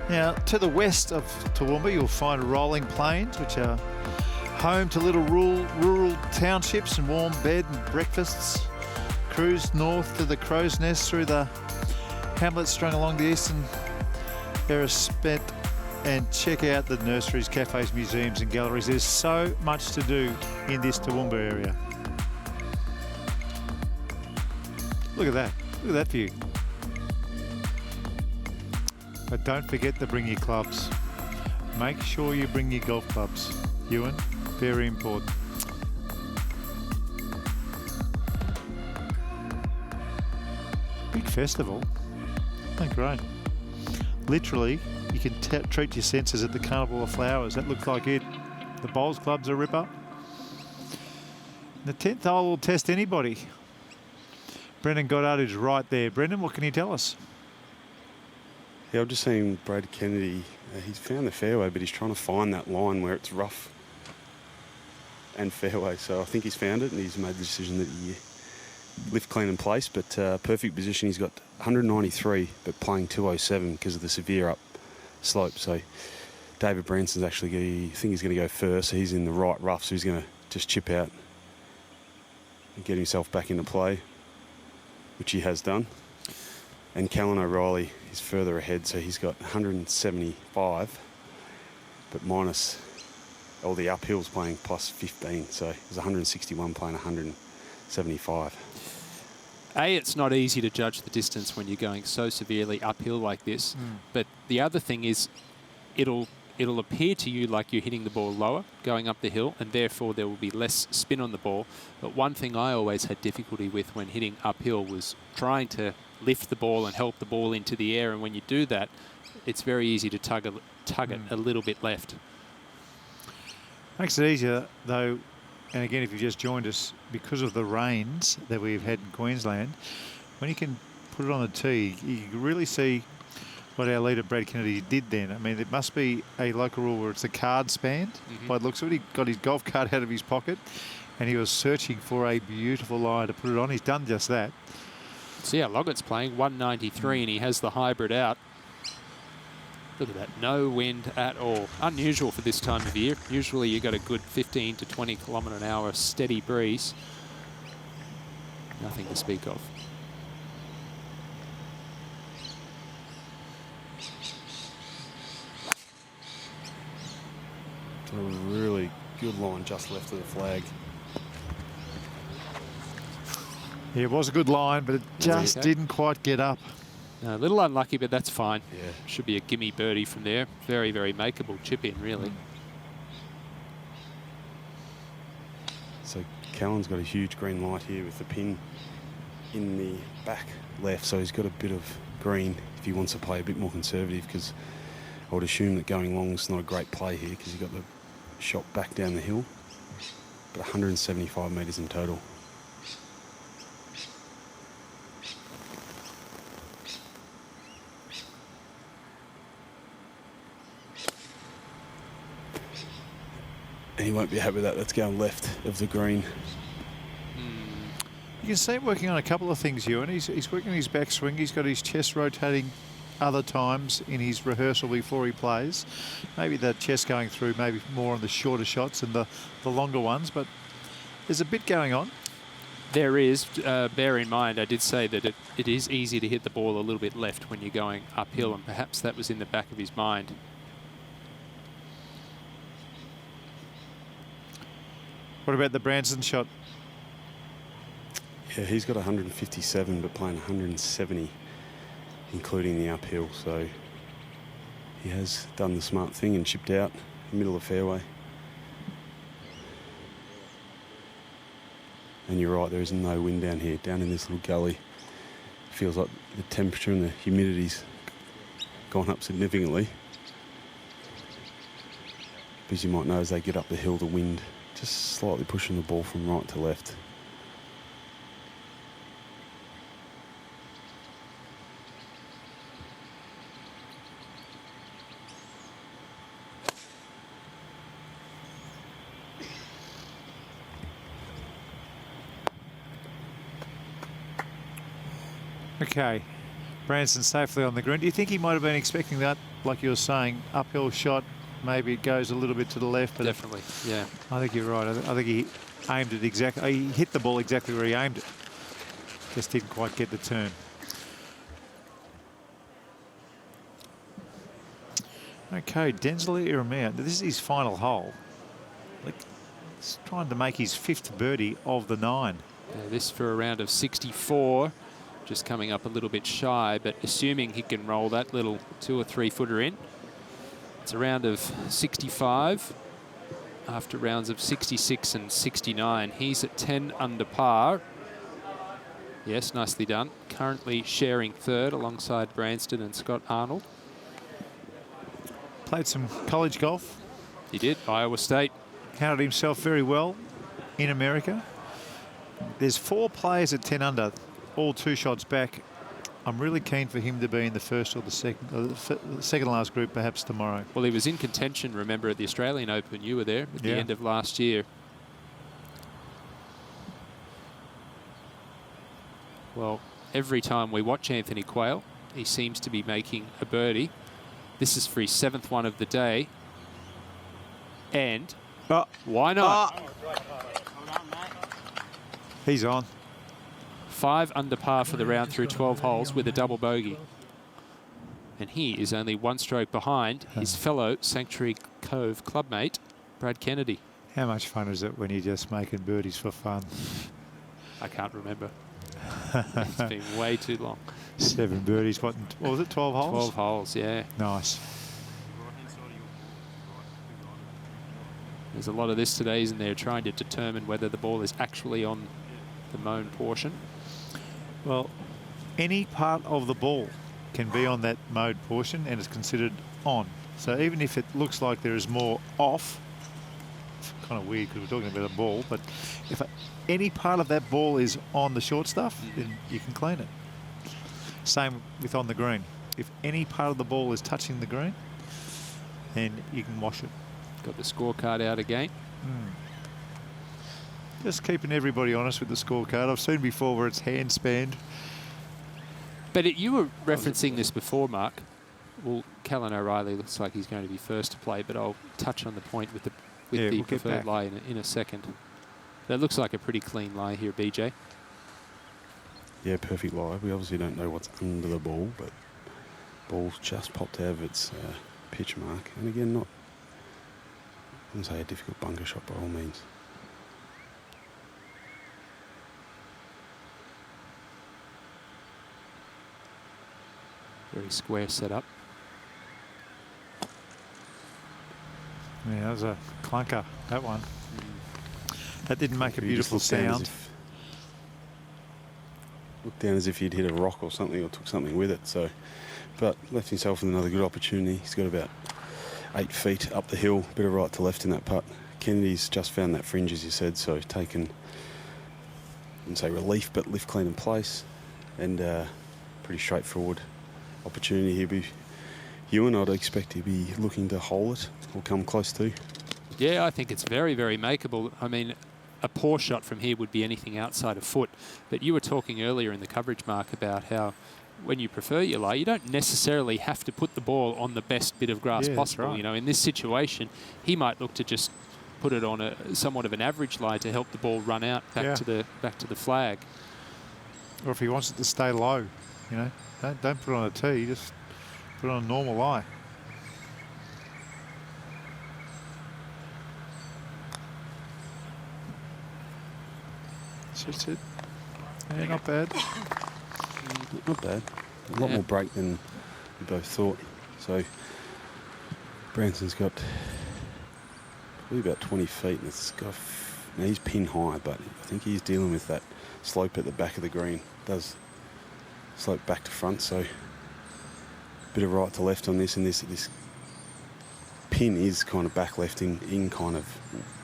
Now, to the west of Toowoomba, you'll find rolling plains, which are home to little rural townships and warm bed and breakfasts. Cruise north to the Crow's Nest through the hamlets strung along the eastern Spent, and check out the nurseries, cafes, museums and galleries. There's so much to do in this Toowoomba area. Look at that. Look at that view. But don't forget to bring your clubs. Make sure you bring your golf clubs. Ewan, very important. Big festival. Oh, great. Literally, you can treat your senses at the Carnival of Flowers. That looks like it. The bowls club's a ripper. The 10th hole will test anybody. Brendan Goddard is right there. Brendan, what can you tell us? Yeah, I've just seen Brad Kennedy. He's found the fairway, but he's trying to find that line where it's rough and fairway. So I think he's found it, and he's made the decision that he lift, clean and place. But perfect position. He's got 193, but playing 207 because of the severe up slope. So David Branson's actually, I think he's going to go first. So he's in the right rough, so he's going to just chip out and get himself back into play, which he has done. And Callan O'Reilly is further ahead, so he's got 175, but minus all the uphills playing plus 15. So he's 161 playing 175. It's not easy to judge the distance when you're going so severely uphill like this. But the other thing is it'll appear to you like you're hitting the ball lower going up the hill, and therefore there will be less spin on the ball. But one thing I always had difficulty with when hitting uphill was trying to lift the ball and help the ball into the air, and when you do that, it's very easy to tug it a little bit left. Makes it easier, though, and again, if you've just joined us, because of the rains that we've had in Queensland, when you can put it on the tee, you can really see what our leader, Brad Kennedy, did then. I mean, it must be a local rule where it's a card span. By the looks of it, he got his golf card out of his pocket, and he was searching for a beautiful line to put it on. He's done just that. See how long it's playing, 193, and he has the hybrid out. Look at that, no wind at all. Unusual for this time of year. Usually you got a good 15 to 20 kilometre an hour steady breeze. Nothing to speak of. It's a really good line just left of the flag. Yeah, it was a good line, but it just didn't quite get up. A little unlucky, but that's fine. Yeah. Should be a gimme birdie from there. Very, very makeable chip in, really. So Callan's got a huge green light here with the pin in the back left, so he's got a bit of green if he wants to play a bit more conservative, because I would assume that going long is not a great play here because you've got the shot back down the hill, but 175 metres in total. And he won't be happy with that. That's going left of the green. You can see him working on a couple of things, Ewan. He's working his backswing. He's got his chest rotating other times in his rehearsal before he plays. Maybe the chest going through, maybe more on the shorter shots and the longer ones, but there's a bit going on. There is. Bear in mind, I did say that it is easy to hit the ball a little bit left when you're going uphill, and perhaps that was in the back of his mind. What about the Branson shot? Yeah, he's got 157, but playing 170, including the uphill. So he has done the smart thing and chipped out in the middle of the fairway. And you're right, there is no wind down here, down in this little gully. Feels like the temperature and the humidity's gone up significantly. As you might know, as they get up the hill, the wind just slightly pushing the ball from right to left. Okay, Branson safely on the green. Do you think he might have been expecting that like you were saying, uphill shot. Maybe it goes a little bit to the left. But Definitely, yeah. I think you're right. I think he aimed it exactly. He hit the ball exactly where he aimed it. Just didn't quite get the turn. Okay, Denzel Iramea. This is his final hole. He's trying to make his 5th birdie of the 9. Yeah, this for a round of 64. Just coming up a little bit shy, but assuming he can roll that little 2 or 3 footer in. It's a round of 65 after rounds of 66 and 69. He's at 10 under par. Yes, nicely done. Currently sharing 3rd alongside Branston and Scott Arnold. Played some college golf. He did, Iowa State. Counted himself very well in America. There's 4 players at 10 under, all 2 shots back. I'm really keen for him to be in the first or the second last group perhaps tomorrow. Well, he was in contention, remember, at the Australian Open. You were there at the end of last year. Well, every time we watch Anthony Quayle, he seems to be making a birdie. This is for his 7th one of the day. And why not? He's on. 5 under par for the round through 12 holes with a double bogey. And he is only 1 stroke behind his fellow Sanctuary Cove clubmate, Brad Kennedy. How much fun is it when you're just making birdies for fun? I can't remember. It's been way too long. 7 birdies. What was it, 12 holes? 12 holes, yeah. Nice. There's a lot of this today, isn't there, trying to determine whether the ball is actually on the mown portion. Well, any part of the ball can be on that mowed portion and is considered on. So even if it looks like there is more off, it's kind of weird because we're talking about a ball, but if any part of that ball is on the short stuff, then you can clean it. Same with on the green. If any part of the ball is touching the green, then you can wash it. Got the scorecard out again. Just keeping everybody honest with the scorecard. I've seen before where it's hand spanned. But you were referencing this before, Mark. Well, Callan O'Reilly looks like he's going to be first to play, but I'll touch on the point with the preferred lie in a second. That looks like a pretty clean lie here, BJ. Yeah, perfect lie. We obviously don't know what's under the ball, but ball's just popped out of its pitch mark. And again, not, I wouldn't say a difficult bunker shot by all means. Very square setup. Yeah, that was a clunker, that one. That didn't make a beautiful sound. Looked down as if he'd hit a rock or something or took something with it. So, but left himself with another good opportunity. He's got about 8 feet up the hill, bit of right to left in that putt. Kennedy's just found that fringe, as you said, so taken, I wouldn't say relief, but lift clean in place, and pretty straightforward opportunity here. Be Ewan, I'd expect he'd be looking to hole it or come close to. Yeah, I think it's very, very makeable. I mean, a poor shot from here would be anything outside a foot. But you were talking earlier in the coverage, Mark, about how when you prefer your lie, you don't necessarily have to put the ball on the best bit of grass possible. Right. You know, in this situation, he might look to just put it on a somewhat of an average lie to help the ball run out back to the flag. Or if he wants it to stay low, you know, don't put it on a tee, just put it on a normal lie. That's it. Yeah, not bad. Not bad. A lot more break than we both thought. So Branson's got probably about 20 feet, and it's got, now he's pin high, but I think he's dealing with that slope at the back of the green. It does slope back to front, so a bit of right to left on this, and this pin is kind of back left in kind of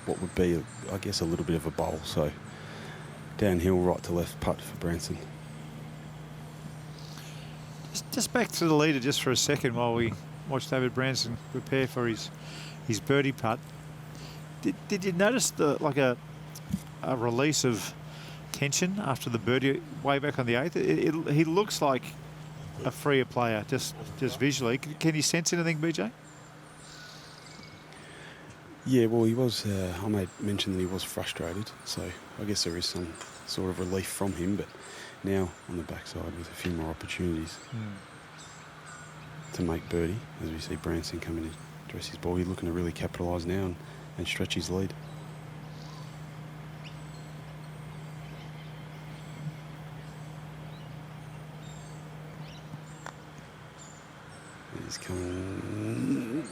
what would be, I guess, a little bit of a bowl. So downhill, right to left putt for Branson. Just back to the leader just for a second while we watch David Branson prepare for his birdie putt. Did you notice a release of tension after the birdie way back on the 8th? He looks like a freer player, just visually. Can you sense anything, BJ? Yeah, well, he was. I made mention that he was frustrated, so I guess there is some sort of relief from him. But now on the backside with a few more opportunities to make birdie, as we see Branson come in and dress his ball, he's looking to really capitalise now and stretch his lead. He's coming.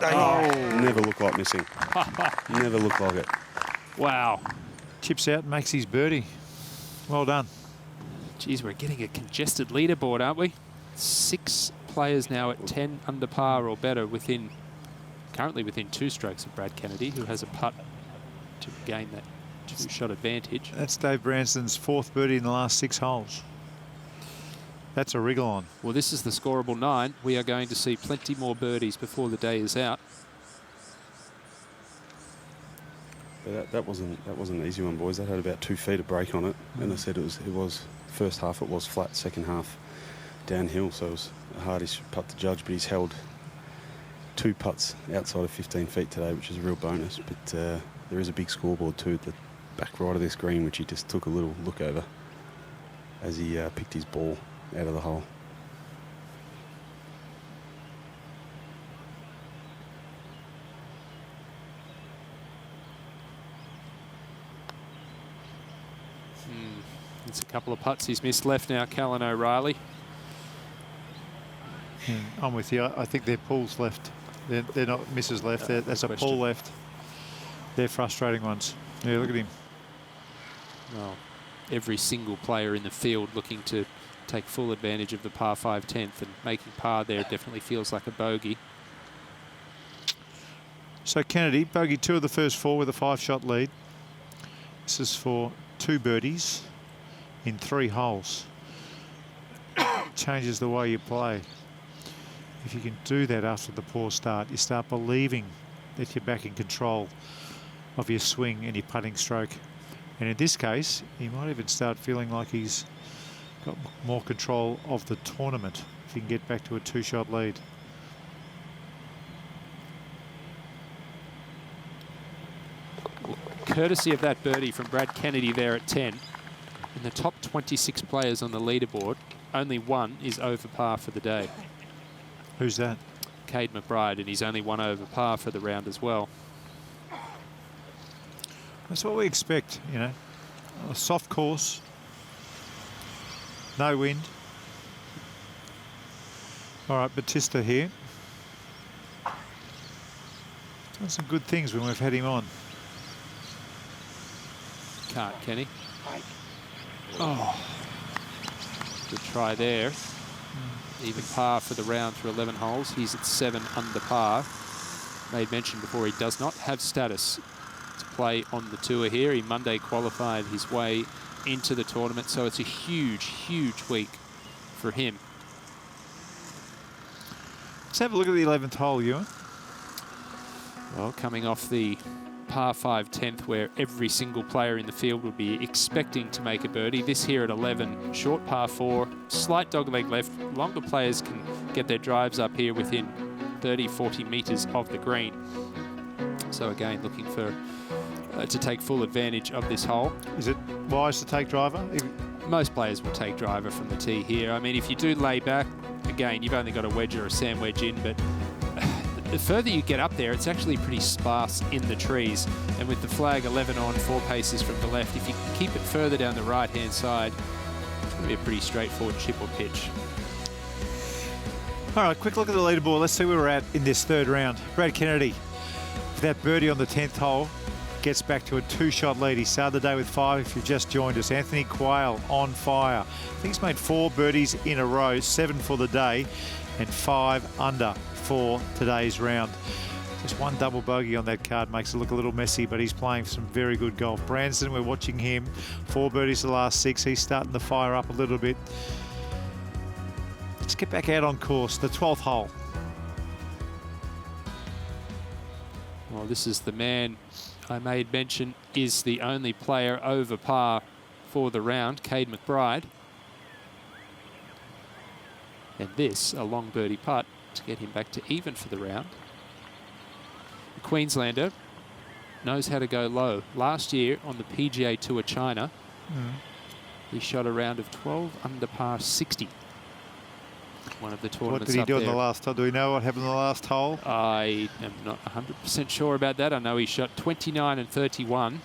Oh, never looked like missing. Never looked like it. Wow. Chips out, makes his birdie. Well done. Geez, we're getting a congested leaderboard, aren't we? 6 players now at 10 under par or better, currently within 2 strokes of Brad Kennedy, who has a putt to gain that 2-shot advantage. That's Dave Branson's 4th birdie in the last 6 holes. That's a wriggle on. Well, this is the scoreable 9. We are going to see plenty more birdies before the day is out. But that wasn't an easy one, boys. That had about 2 feet of break on it, and I said it was first half it was flat, second half downhill, so it was a hardish putt to judge. But he's held 2 putts outside of 15 feet today, which is a real bonus. But there is a big scoreboard too at the back right of this green, which he just took a little look over as he picked his ball out of the hole. It's a couple of putts he's missed left now, Callan O'Reilly. I'm with you. I think they're pulls left. They're not misses left. That's a pull left. They're frustrating ones. Yeah, look at him. Well, every single player in the field looking to take full advantage of the par 5 10th, and making par there definitely feels like a bogey. So Kennedy, bogey 2 of the first 4 with a 5-shot lead. This is for 2 birdies in 3 holes. Changes the way you play. If you can do that after the poor start, you start believing that you're back in control of your swing and your putting stroke. And in this case, he might even start feeling like he's got more control of the tournament if he can get back to a 2-shot lead. Courtesy of that birdie from Brad Kennedy there at 10. In the top 26 players on the leaderboard, only one is over par for the day. Who's that? Cade McBride, and he's only 1 over par for the round as well. That's what we expect, you know. A soft course, no wind. All right, Batista here. Done some good things when we've had him on. Can't, Kenny. Oh, good try there. Even par for the round through 11 holes. He's at 7 under par. Made mention before, he does not have status to play on the tour here. He Monday qualified his way into the tournament, so it's a huge, huge week for him. Let's have a look at the 11th hole, Ewan. Well, coming off the par 5 10th, where every single player in the field would be expecting to make a birdie. This here at 11, short par 4, slight dogleg left. Longer players can get their drives up here within 30, 40 metres of the green. So again, looking for to take full advantage of this hole. Is it wise to take driver? Most players will take driver from the tee here. I mean, if you do lay back, again, you've only got a wedge or a sand wedge in, but the further you get up there, it's actually pretty sparse in the trees. And with the flag 11 on, 4 paces from the left, if you keep it further down the right-hand side, it's going to be a pretty straightforward chip or pitch. All right, quick look at the leaderboard. Let's see where we're at in this 3rd round. Brad Kennedy, with that birdie on the 10th hole, gets back to a 2-shot lead. He started the day with 5 if you've just joined us. Anthony Quayle on fire. I think he's made 4 birdies in a row, 7 for the day, and 5 under for today's round. Just 1 double bogey on that card makes it look a little messy, but he's playing some very good golf. Branson, we're watching him. 4 birdies the last 6. He's starting to fire up a little bit. Let's get back out on course, the 12th hole. Well, this is the man I made mention is the only player over par for the round, Cade McBride. And this, a long birdie putt to get him back to even for the round. The Queenslander knows how to go low. Last year on the PGA Tour China, he shot a round of 12 under par 60. One of the tournaments. What did he do on the last hole? Do we know what happened on the last hole? I am not 100% sure about that. I know he shot 29 and 31,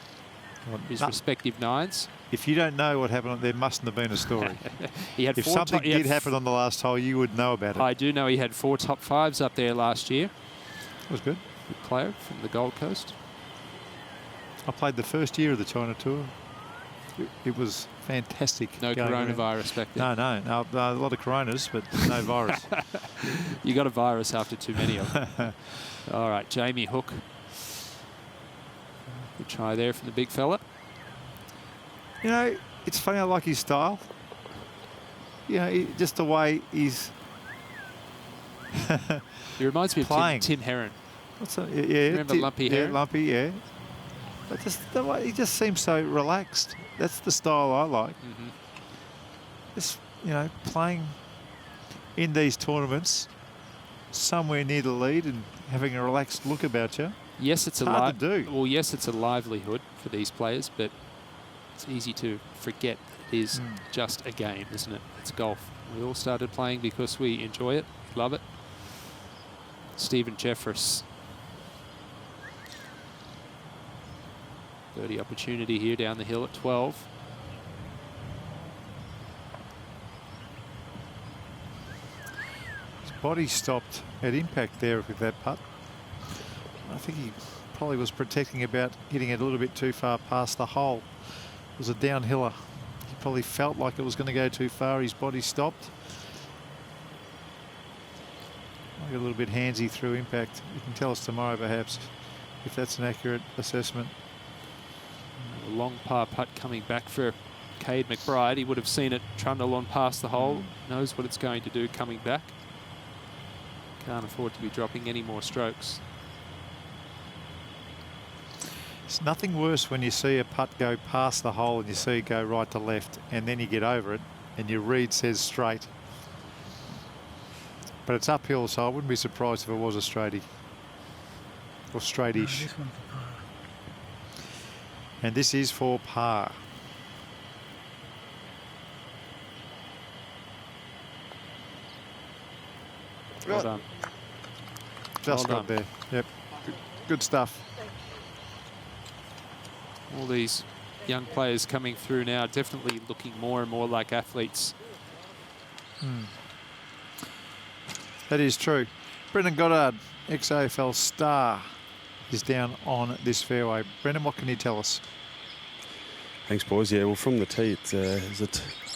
his respective nines. If you don't know what happened, there mustn't have been a story. He had if something did happen on the last hole, you would know about it. I do know he had 4 top 5s up there last year. That was good. Good player from the Gold Coast. I played the first year of the China Tour. It was fantastic. No coronavirus back then. No, a lot of coronas, but no virus. You got a virus after too many of them. All right, Jamie Hook. Good try there from the big fella. You know, it's funny. I like his style. You know, just the way he's. He reminds me of Tim Heron. What's that? Yeah, remember Lumpy Heron? Yeah, Lumpy, yeah. But just the way he just seems so relaxed. That's the style I like. Just, you know, playing in these tournaments somewhere near the lead and having a relaxed look about you. Yes, it's hard to do. Well, yes, it's a livelihood for these players, but it's easy to forget it is just a game, isn't it? It's golf. We all started playing because we enjoy it, love it. Stephen Jeffress. Birdie opportunity here down the hill at 12. His body stopped at impact there with that putt. I think he probably was protecting about hitting it a little bit too far past the hole. It was a downhiller. He probably felt like it was going to go too far. His body stopped. I got a little bit handsy through impact. You can tell us tomorrow, perhaps, if that's an accurate assessment. A long par putt coming back for Cade McBride. He would have seen it trundle on past the hole. Knows what it's going to do coming back. Can't afford to be dropping any more strokes. It's nothing worse when you see a putt go past the hole and you see it go right to left, and then you get over it and your read says straight. But it's uphill, so I wouldn't be surprised if it was a straightie. Or straightish. And this is for par. Well done. Just Well got there. Yep. Good stuff. All these young players coming through now, definitely looking more and more like athletes. That is true. Brendan Goddard, ex-AFL star, is down on this fairway. Brendan, what can you tell us? Thanks, boys. Yeah, well, from the tee, it's a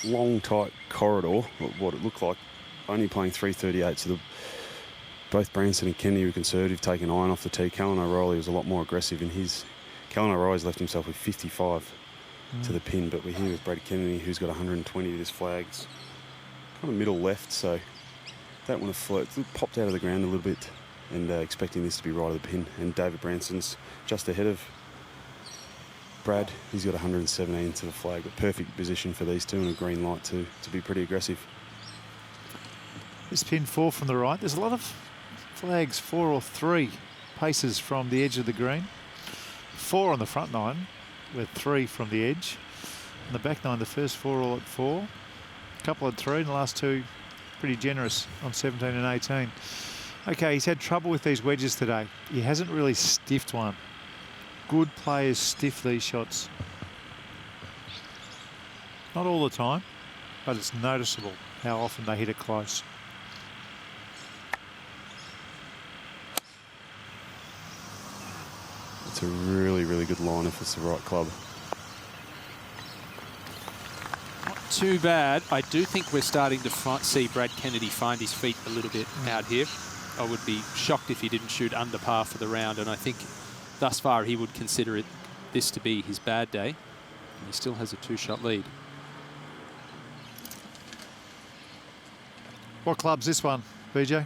long, tight corridor, what it looked like. Only playing 338, so both Branson and Kennedy were conservative, taking iron off the tee. Callan O'Reilly was a lot more aggressive in his. Callan O'Reilly's left himself with 55 to the pin, but we're here with Brady Kennedy, who's got 120 with his flags. Kind of middle left, so that one popped out of the ground a little bit, and expecting this to be right at the pin. And David Branson's just ahead of Brad. He's got 117 to the flag, but perfect position for these two and a green light to be pretty aggressive. This pin 4 from the right. There's a lot of flags, 4 or 3 paces from the edge of the green. 4 on the front 9, with 3 from the edge. On the back 9, the first 4 all at 4. A couple at 3, and the last 2 pretty generous on 17 and 18. Okay, he's had trouble with these wedges today. He hasn't really stiffed one. Good players stiff these shots. Not all the time, but it's noticeable how often they hit it close. It's a really, really good line if it's the right club. Not too bad. I do think we're starting to see Brad Kennedy find his feet a little bit out here. I would be shocked if he didn't shoot under par for the round, and I think thus far he would consider this to be his bad day. And he still has a 2-shot lead. What club's this one, BJ?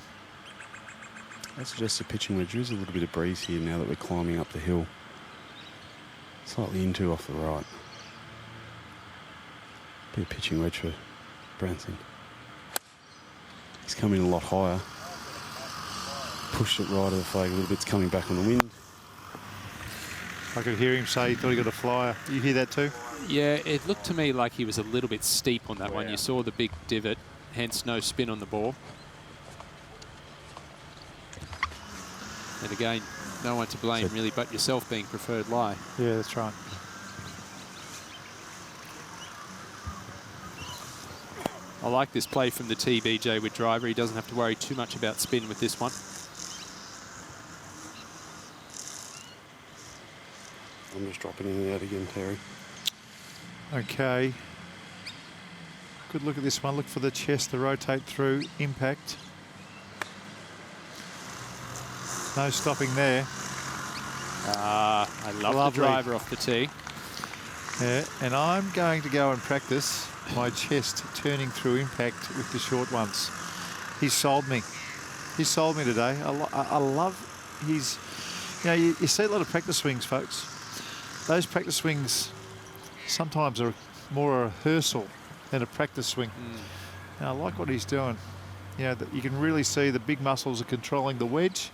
I suggest a pitching wedge. There's a little bit of breeze here now that we're climbing up the hill. Slightly into off the right. Be a pitching wedge for Branson. He's coming a lot higher. Pushed it right of the flag a little bit. It's coming back on the wind. I could hear him say he thought he got a flyer. You hear that too? Yeah, it looked to me like he was a little bit steep on that one. You saw the big divot, hence no spin on the ball. And again, no one to blame really but yourself being preferred lie. Yeah, that's right. I like this play from the TBJ with driver. He doesn't have to worry too much about spin with this one. I'm just dropping in and out again, Terry. Okay. Good look at this one. Look for the chest to rotate through. Impact. No stopping there. I love the driver off the tee. Yeah, and I'm going to go and practice my chest turning through impact with the short ones. He sold me. He sold me today. I love his... You know, you see a lot of practice swings, folks. Those practice swings sometimes are more a rehearsal than a practice swing. And I like what he's doing. You know, you can really see the big muscles are controlling the wedge.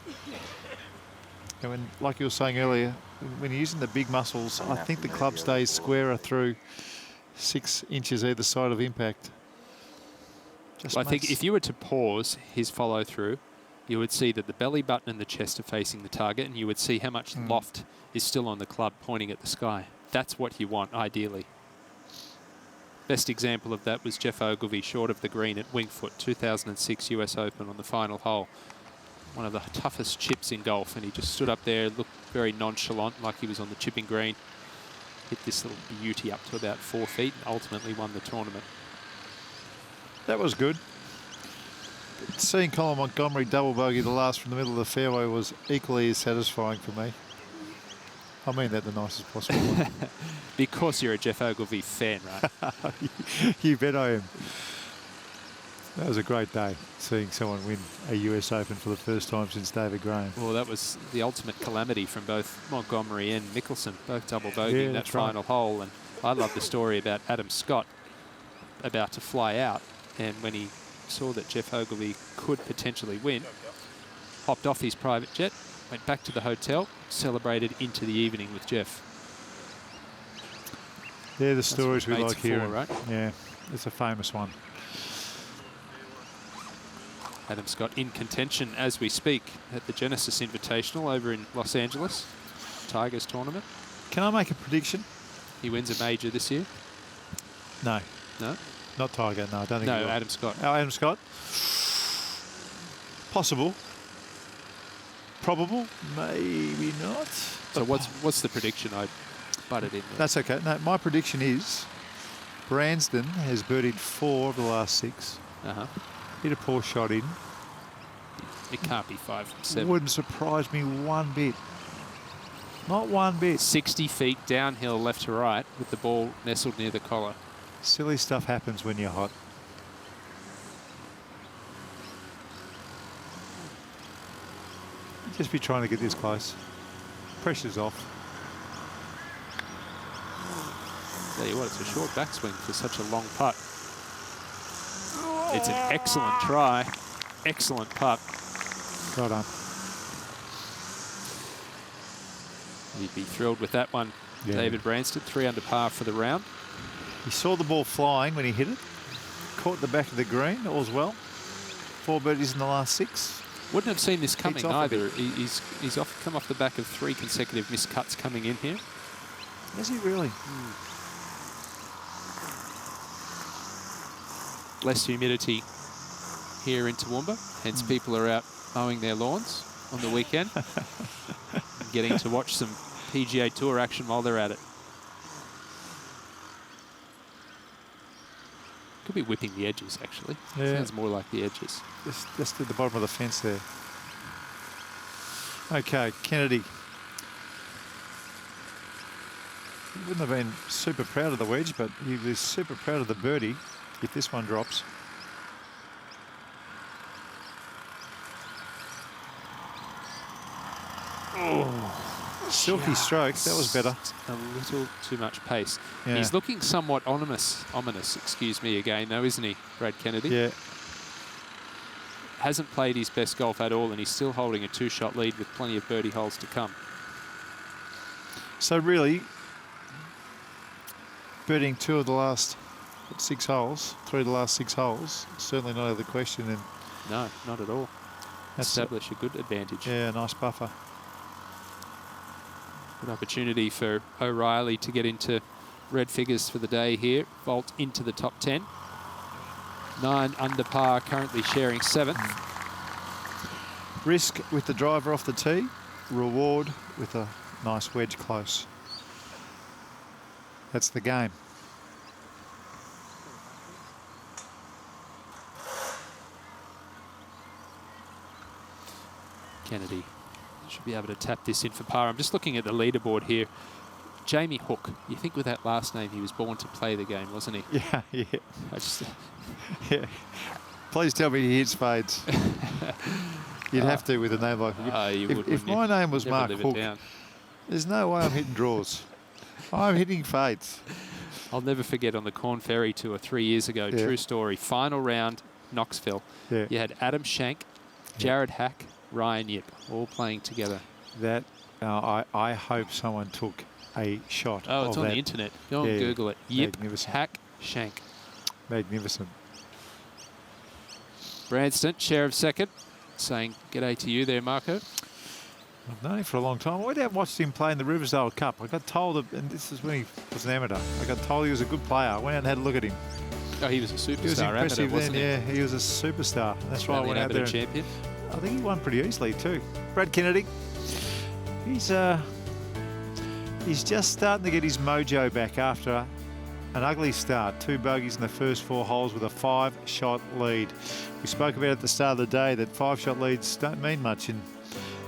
And when, like you were saying earlier, when you're using the big muscles, I think the club stays squarer through 6 inches either side of impact. I think if you were to pause his follow through, you would see that the belly button and the chest are facing the target, and you would see how much loft is still on the club pointing at the sky. That's what you want, ideally. Best example of that was Jeff Ogilvy short of the green at Wingfoot, 2006 US Open on the final hole. One of the toughest chips in golf, and he just stood up there, looked very nonchalant, like he was on the chipping green. Hit this little beauty up to about 4 feet and ultimately won the tournament. That was good. Seeing Colin Montgomery double bogey the last from the middle of the fairway was equally as satisfying for me. I mean that the nicest possible way. Because you're a Jeff Ogilvy fan, right? You bet I am. That was a great day, seeing someone win a US Open for the first time since David Graham. Well, that was the ultimate calamity from both Montgomery and Mickelson, both double bogeying that final hole. And I love the story about Adam Scott about to fly out, and when he saw that Jeff Ogilvy could potentially win, hopped off his private jet, went back to the hotel, celebrated into the evening with Jeff. They're the stories we like hearing. Right? Yeah, it's a famous one. Adam Scott in contention as we speak at the Genesis Invitational over in Los Angeles, Tigers tournament. Can I make a prediction? He wins a major this year? No. No? Not Tiger, no, I don't think No, he will. Adam Scott. Oh, Adam Scott? Possible. Probable. Maybe not. So what's the prediction? I butted in there. That's okay. No, my prediction is Branston has birdied 4 of the last 6. Hit a poor shot in. It can't be 5 from 7. Wouldn't surprise me one bit. Not one bit. 60 feet downhill left to right with the ball nestled near the collar. Silly stuff happens when you're hot. Just be trying to get this close. Pressure's off. Tell you what, it's a short backswing for such a long putt. It's an excellent try. Excellent putt. Well done. You'd be thrilled with that one. Yeah. David Branston, 3 under par for the round. He saw the ball flying when he hit it. Caught the back of the green, all's well. 4 birdies in the last 6. Wouldn't have seen this coming either. He's He's come off the back of 3 consecutive missed cuts coming in here. Is he really? Less humidity here in Toowoomba, hence people are out mowing their lawns on the weekend, getting to watch some PGA Tour action while they're at it. Could be whipping the edges, actually. Yeah. Sounds more like the edges. Just at the bottom of the fence there. Okay, Kennedy. He wouldn't have been super proud of the wedge, but he was super proud of the birdie if this one drops. Oh, silky stroke. That was better. A little too much pace. Yeah. He's looking somewhat ominous, excuse me, again, though, isn't he, Brad Kennedy? Yeah. hasn't played his best golf at all, and he's still holding a 2-shot lead with plenty of birdie holes to come. So really, birding 2 of the last 6 holes, 3 of the last 6 holes, certainly not out of the question. And no, not at all. Establish a good advantage. Yeah, nice buffer. Good opportunity for O'Reilly to get into red figures for the day here. Vault into the top 10. 9 under par, currently sharing 7th. Risk with the driver off the tee, reward with a nice wedge close. That's the game. Kennedy should be able to tap this in for par. I'm just looking at the leaderboard here. Jamie Hook, you think with that last name he was born to play the game, wasn't he? Yeah, yeah. I just, yeah. Please tell me he hits fades. You'd have to with a name like if my name was Mark Hook, there's no way I'm hitting draws. I'm hitting fades. I'll never forget on the Corn Ferry Tour 3 years ago, true story, final round, Knoxville. Yeah. You had Adam Shank, Jared Hack, Ryan Yip, all playing together. That I hope someone took a shot. Oh, it's on the internet. Go and Google it. Yip, Hack, Shank. Magnificent. Branston, share of 2nd, saying g'day to you there, Marco. I've known him for a long time. I went out and watched him play in the Riversdale Cup. I got told, and this is when he was an amateur, I got told he was a good player. I went out and had a look at him. Oh, he was a superstar. He was impressive amateur, wasn't then, he was a superstar. That's why I went out there. Champion. I think he won pretty easily too. Brad Kennedy, he's just starting to get his mojo back after an ugly start. 2 bogeys in the first 4 holes with a 5-shot lead. We spoke about at the start of the day that 5-shot leads don't mean much in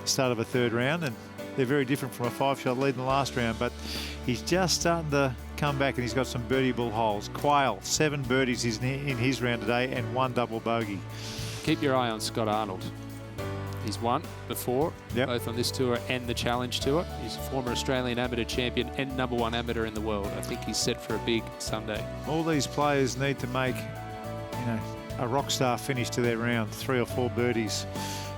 the start of a 3rd round, and they're very different from a 5-shot lead in the last round, but he's just starting to come back, and he's got some birdie-bull holes. Quayle, 7 birdies in his round today and 1 double bogey. Keep your eye on Scott Arnold. He's won before, both on this tour and the Challenge Tour. He's a former Australian amateur champion and #1 amateur in the world. I think he's set for a big Sunday. All these players need to make, a rock star finish to their round, 3 or 4 birdies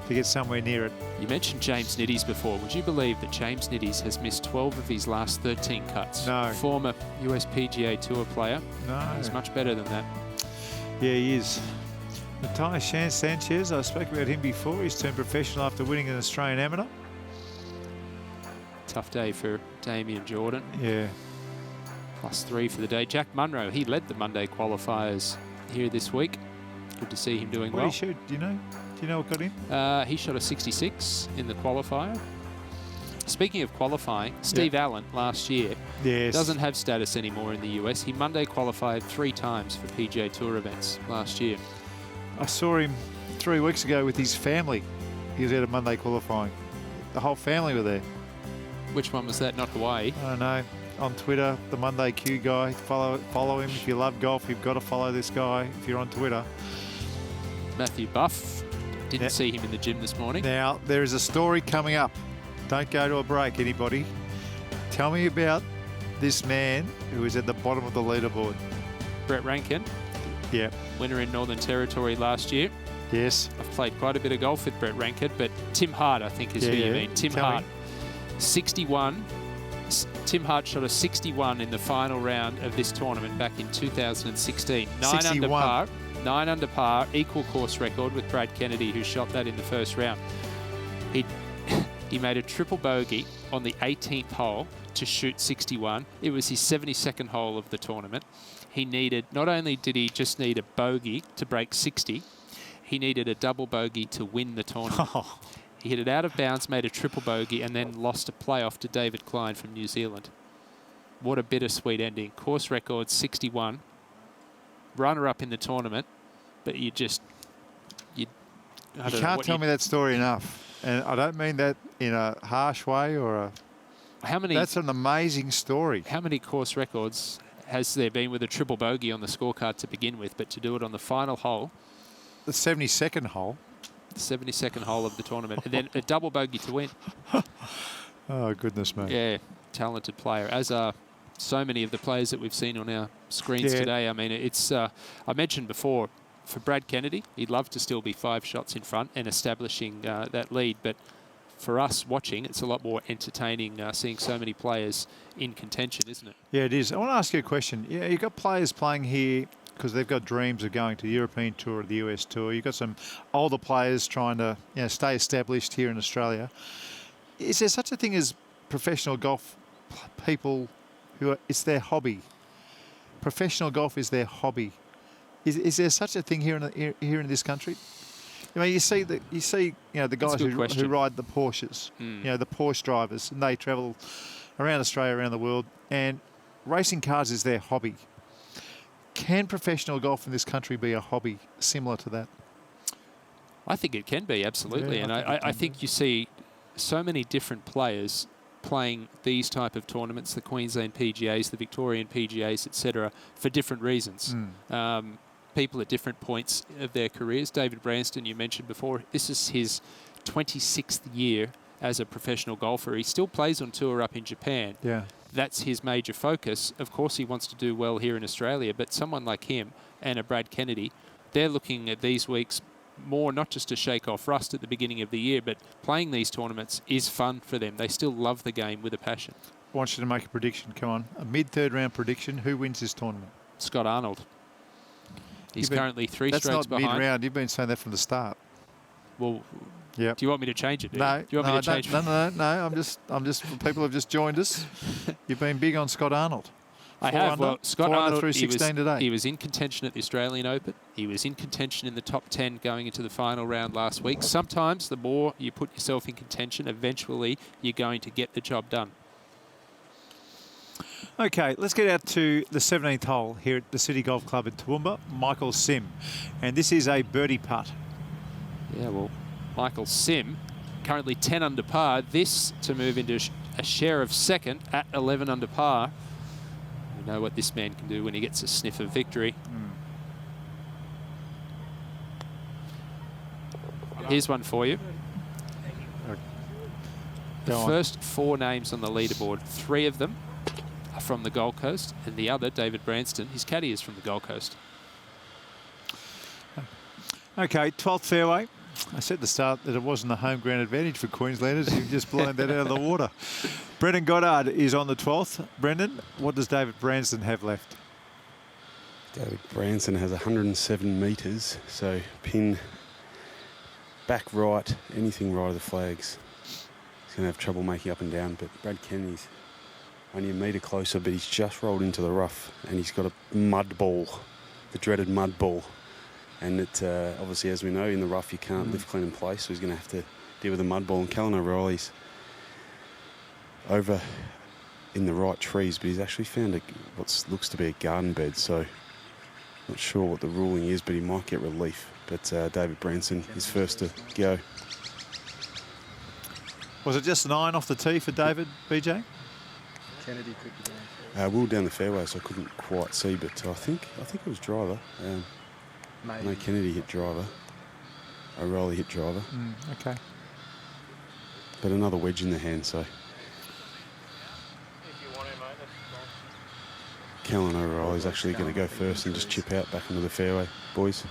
to get somewhere near it. You mentioned James Nitties before. Would you believe that James Nitties has missed 12 of his last 13 cuts? No. Former US PGA Tour player. No. He's much better than that. Yeah, he is. Matthias Sanchez, I spoke about him before. He's turned professional after winning an Australian amateur. Tough day for Damien Jordan. Yeah. +3 for the day. Jack Munro, he led the Monday qualifiers here this week. Good to see him doing well. What did he shoot? Do you know? Do you know what got him? He shot a 66 in the qualifier. Speaking of qualifying, Steve Allen last year doesn't have status anymore in the US. He Monday qualified 3 times for PGA Tour events last year. I saw him 3 weeks ago with his family. He was out of Monday qualifying. The whole family were there. Which one was that? Not Hawaii? I don't know. On Twitter, the Monday Q guy. Follow him. If you love golf, you've got to follow this guy if you're on Twitter. Matthew Buff. Didn't see him in the gym this morning. Now, there is a story coming up. Don't go to a break, anybody. Tell me about this man who is at the bottom of the leaderboard. Brett Rankin. Yeah. Winner in Northern Territory last year. Yes. I've played quite a bit of golf with Brett Rankin, but Tim Hart, I think, is who you mean. Tim Hart, 61. Tim Hart shot a 61 in the final round of this tournament back in 2016. 9 under par. 9 under par, equal course record with Brad Kennedy, who shot that in the first round. He made a triple bogey on the 18th hole to shoot 61. It was his 72nd hole of the tournament. He needed, not only did he just need a bogey to break 60, he needed a double bogey to win the tournament. Oh. He hit it out of bounds, made a triple bogey, and then lost a playoff to David Klein from New Zealand. What a bittersweet ending. Course record 61, runner-up in the tournament, but you can't tell me that story enough. And I don't mean that in a harsh way or a... That's an amazing story. How many course records has there been with a triple bogey on the scorecard to begin with, but to do it on the final hole? The 72nd hole. The 72nd hole of the tournament. And then a double bogey to win. Oh, goodness me. Yeah, talented player, as are so many of the players that we've seen on our screens today. I mean, it's I mentioned before, for Brad Kennedy, he'd love to still be 5 shots in front and establishing that lead. But for us watching, it's a lot more entertaining seeing so many players in contention, isn't it? Yeah, it is. I want to ask you a question. Yeah, you've got players playing here because they've got dreams of going to the European Tour or the US Tour. You've got some older players trying to stay established here in Australia. Is there such a thing as professional golf people it's their hobby? Professional golf is their hobby. Is there such a thing here in this country? I mean, you see the guys who ride the Porsches, the Porsche drivers, and they travel around Australia, around the world, and racing cars is their hobby. Can professional golf in this country be a hobby similar to that? I think it can be, absolutely. Yeah, and I think you see so many different players playing these type of tournaments, the Queensland PGAs, the Victorian PGAs, etc., for different reasons. People at different points of their careers. David Branston, you mentioned before, this is his 26th year as a professional golfer. He still plays on tour up in Japan. Yeah. That's his major focus. Of course, he wants to do well here in Australia, but someone like him and a Brad Kennedy, they're looking at these weeks more not just to shake off rust at the beginning of the year, but playing these tournaments is fun for them. They still love the game with a passion. I want you to make a prediction. Come on. A mid-third round prediction. Who wins this tournament? Scott Arnold. He's currently 3 strokes behind. That's not mid-round. You've been saying that from the start. Well, yep. Do you want me to change it? No. Do you want me to change it? No. I'm just for people who've just joined us. You've been big on Scott Arnold. I have. Well, Scott Arnold, through 16 today. He was in contention at the Australian Open. He was in contention in the top 10 going into the final round last week. Sometimes the more you put yourself in contention, eventually you're going to get the job done. Okay, let's get out to the 17th hole here at the City Golf Club in Toowoomba. Michael Sim. And this is a birdie putt. Yeah, well, Michael Sim, currently 10 under par. This to move into a share of second at 11 under par. We know what this man can do when he gets a sniff of victory. Here's one for you. The first 4 names on the leaderboard, 3 of them are from the Gold Coast, and the other, David Branston, his caddy is from the Gold Coast. Okay, 12th fairway. I said at the start that it wasn't a home ground advantage for Queenslanders. You've just blown that out of the water. Brendan Goddard is on the 12th. Brendan, what does David Branston have left? David Branston has 107 metres, so pin back right, anything right of the flags. He's going to have trouble making up and down, but Brad Kennedy's only a metre closer, but he's just rolled into the rough and he's got a mud ball, the dreaded mud ball. And it, obviously, as we know, in the rough you can't lift clean in place, so he's going to have to deal with the mud ball. And Callan O'Reilly's over in the right trees, but he's actually found what looks to be a garden bed, so not sure what the ruling is, but he might get relief. But David Branston is first to go. Was it just 9 off the tee for David, BJ? Kennedy could be down. We were down the fairway, so I couldn't quite see, but I think it was driver. No, Kennedy hit driver. O'Reilly hit driver. Okay. But another wedge in the hand, so. Callan O'Reilly's actually going to go first and just chip out back into the fairway, boys.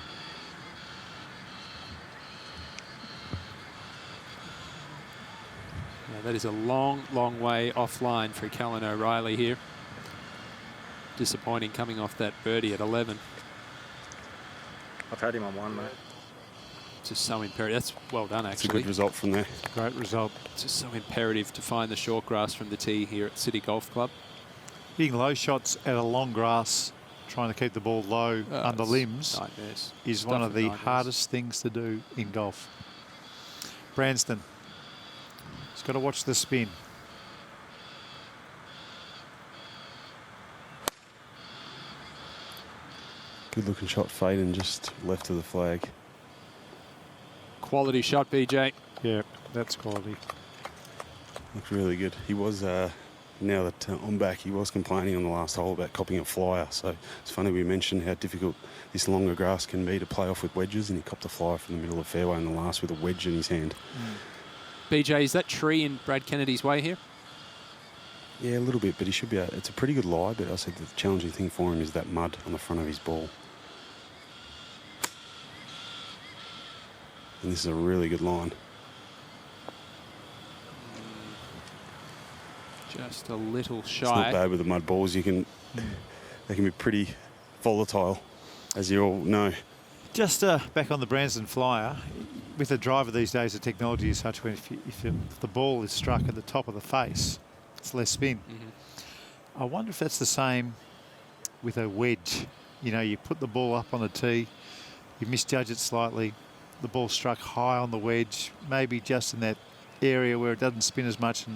Yeah, that is a long, long way offline for Callan O'Reilly here. Disappointing coming off that birdie at 11. I've had him on 1, mate. Just so imperative. That's well done, actually. It's a good result from there. Great result. It's just so imperative to find the short grass from the tee here at City Golf Club. Hitting low shots at a long grass, trying to keep the ball low under limbs, is one of the hardest things to do in golf. Branston. He's got to watch the spin. Good looking shot, fading just left of the flag. Quality shot, BJ. Yeah, that's quality. Looks really good. He was, now that I'm back, he was complaining on the last hole about copping a flyer. So it's funny we mentioned how difficult this longer grass can be to play off with wedges, and he copped a flyer from the middle of the fairway in the last with a wedge in his hand. BJ, is that tree in Brad Kennedy's way here? Yeah, a little bit, but he should be able, it's a pretty good lie, but I said the challenging thing for him is that mud on the front of his ball. And this is a really good line. Just a little shy. It's not bad with the mud balls. They can be pretty volatile, as you all know. Just back on the Branston Flyer, with a driver these days, the technology is such when if the ball is struck at the top of the face, it's less spin. I wonder if that's the same with a wedge. You know, you put the ball up on the tee, you misjudge it slightly, the ball struck high on the wedge, maybe just in that area where it doesn't spin as much,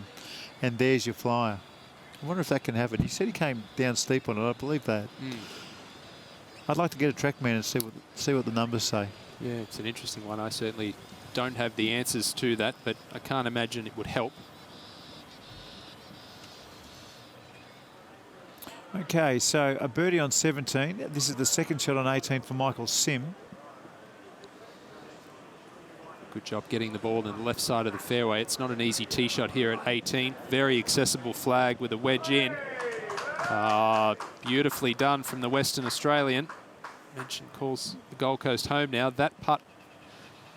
and there's your flyer. I wonder if that can happen. He said he came down steep on it. I believe that. I'd like to get a TrackMan and see what the numbers say. Yeah, it's an interesting one. I certainly don't have the answers to that, but I can't imagine it would help. Okay, so a birdie on 17. This is the second shot on 18 for Michael Sim. Good job getting the ball on the left side of the fairway. It's not an easy tee shot here at 18. Very accessible flag with a wedge in. Beautifully done from the Western Australian. Mention calls the Gold Coast home now. That putt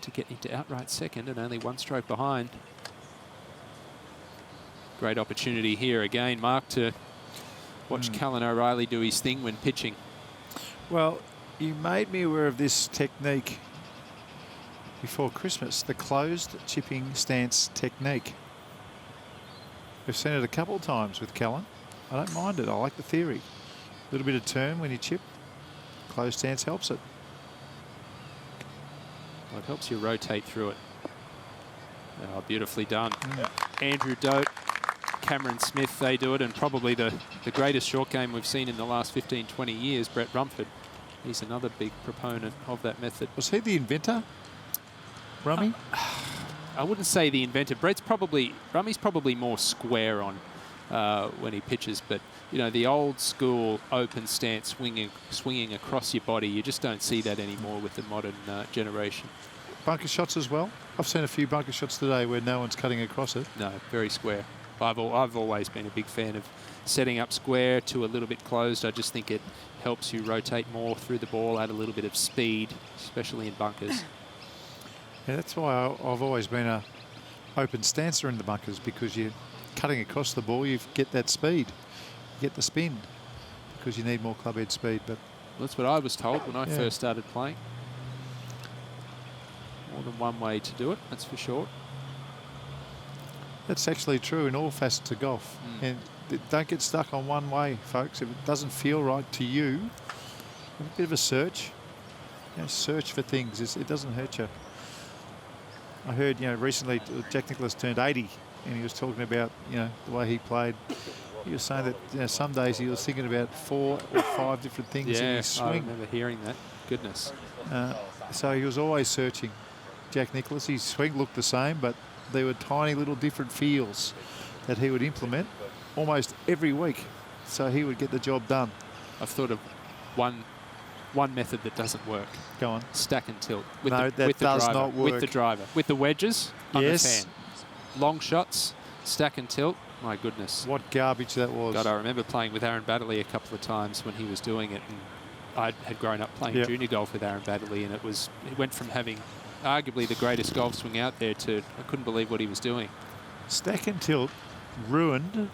to get into outright second and only one stroke behind. Great opportunity here again, Mark, to watch Callan O'Reilly do his thing when pitching. Well, you made me aware of this technique before Christmas, the closed chipping stance technique. We've seen it a couple of times with Callan. I don't mind it. I like the theory. A little bit of turn when you chip. Closed stance helps it. Well, it helps you rotate through it. Oh, beautifully done. Andrew Dote, Cameron Smith, they do it, and probably the greatest short game we've seen in the last 15, 20 years, Brett Rumford. He's another big proponent of that method. Was he the inventor, Rummy? I wouldn't say the inventor. Rummy's probably more square on when he pitches, but you know, the old school open stance swinging across your body, you just don't see that anymore with the modern generation. Bunker shots as well? I've seen a few bunker shots today where no one's cutting across it. No, very square. I've always been a big fan of setting up square to a little bit closed. I just think it helps you rotate more through the ball, add a little bit of speed, especially in bunkers. Yeah, that's why I've always been a open stancer in the bunkers, because you're cutting across the ball, you get that speed, you get the spin, because you need more club head speed. But that's what I was told when I first started playing. More than one way to do it, that's for sure. That's actually true in all facets of golf. And don't get stuck on one way, folks. If it doesn't feel right to you, have a bit of a search. You know, search for things. It doesn't hurt you. I heard, you know, recently Jack Nicklaus turned 80, and he was talking about, you know, the way he played. He was saying that, you know, some days he was thinking about 4 or 5 different things in his swing. I remember hearing that. Goodness. So he was always searching. Jack Nicklaus, his swing looked the same, but there were tiny little different feels that he would implement almost every week, so he would get the job done. I've thought of one method that doesn't work. Go on. Stack and tilt. That does not work. With the driver. With the wedges, I'm a Yes. fan. Long shots, stack and tilt. My goodness. What garbage that was. God, I remember playing with Aaron Baddeley a couple of times when he was doing it, and I had grown up playing junior golf with Aaron Baddeley, and it went from having arguably the greatest golf swing out there to I couldn't believe what he was doing. Stack and tilt ruined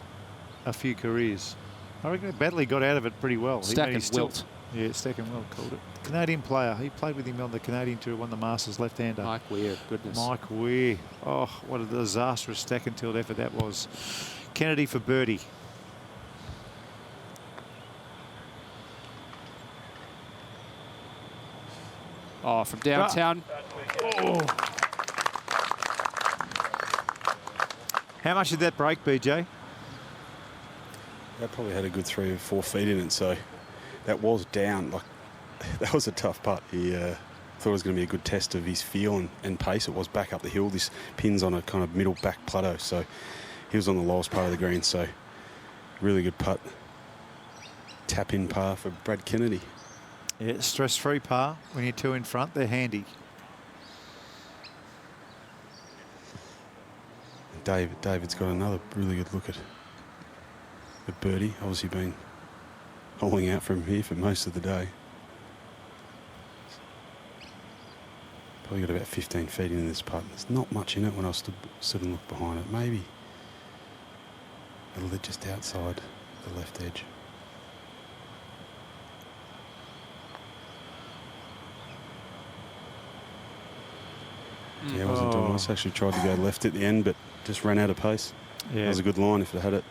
a few careers. I reckon Baddeley got out of it pretty well. Stack and wilt. Yeah, Stack and wilt called it. Canadian player. He played with him on the Canadian Tour, won the Masters, left-hander. Mike Weir, goodness. Mike Weir. Oh, what a disastrous stack and tilt effort that was. Kennedy for birdie. Oh, from downtown. Oh. How much did that break, BJ? That probably had a good 3 or 4 feet in it, so that was down. Like, that was a tough putt. He thought it was going to be a good test of his feel and pace. It was back up the hill. This pin's on a kind of middle back plateau, so he was on the lowest part of the green, so really good putt. Tap in par for Brad Kennedy. Yeah, stress-free par. When you're 2 in front, they're handy. David's got another really good look at birdie. Obviously been holding out from here for most of the day. Probably got about 15 feet into this putt. There's not much in it when I stood and looked behind it. Maybe a little just outside the left edge. Yeah, it wasn't too nice. Actually tried to go left at the end, but just ran out of pace. Yeah. That was a good line if it had it.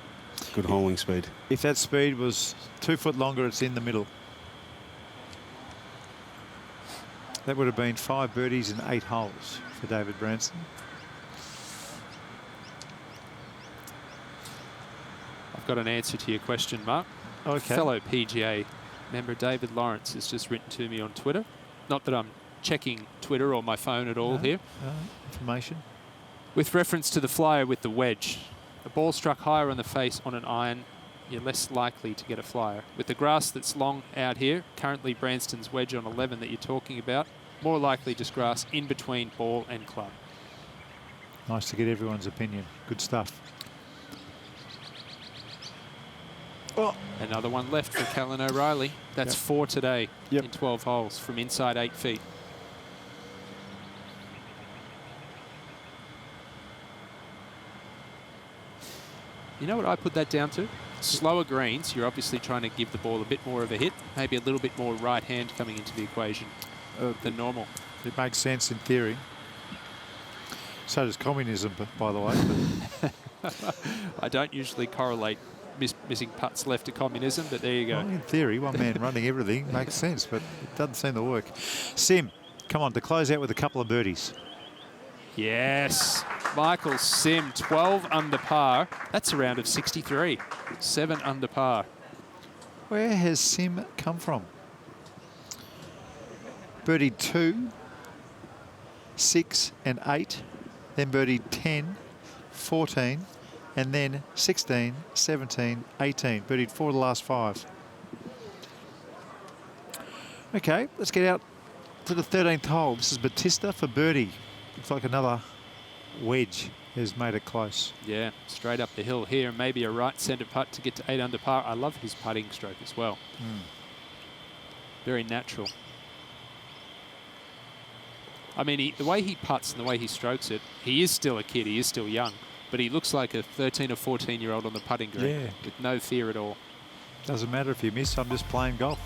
Good holing speed. If that speed was 2 foot longer, it's in the middle. That would have been 5 birdies and 8 holes for David Branson. I've got an answer to your question, Mark. Okay. Fellow PGA member David Lawrence has just written to me on Twitter. Not that I'm checking Twitter or my phone at all here. Information. With reference to the flyer with the wedge, a ball struck higher on the face on an iron, you're less likely to get a flyer. With the grass that's long out here, currently Branston's wedge on 11 that you're talking about, more likely just grass in between ball and club. Nice to get everyone's opinion. Good stuff. Oh. Another one left for Callan O'Reilly. That's 4 today in 12 holes from inside 8 feet. You know what I put that down to? Slower greens, you're obviously trying to give the ball a bit more of a hit, maybe a little bit more right hand coming into the equation than normal. It makes sense in theory. So does communism, by the way. I don't usually correlate missing putts left to communism, but there you go. Well, in theory, one man running everything makes sense, but it doesn't seem to work. Sim, come on, to close out with a couple of birdies. Yes, Michael Sim, 12 under par. That's a round of 63. 7 under par. Where has Sim come from? Birdied 2, 6 and 8, then birdied 10, 14, and then 16, 17, 18. Birdied 4 of the last 5. Okay, let's get out to the 13th hole. This is Batista for birdie. Looks like another wedge has made it close. Yeah, straight up the hill here, and maybe a right centre putt to get to 8 under par. I love his putting stroke as well. Very natural. I mean, the way he putts and the way he strokes it, he is still a kid, he is still young, but he looks like a 13 or 14-year-old on the putting green with no fear at all. Doesn't matter if you miss, I'm just playing golf.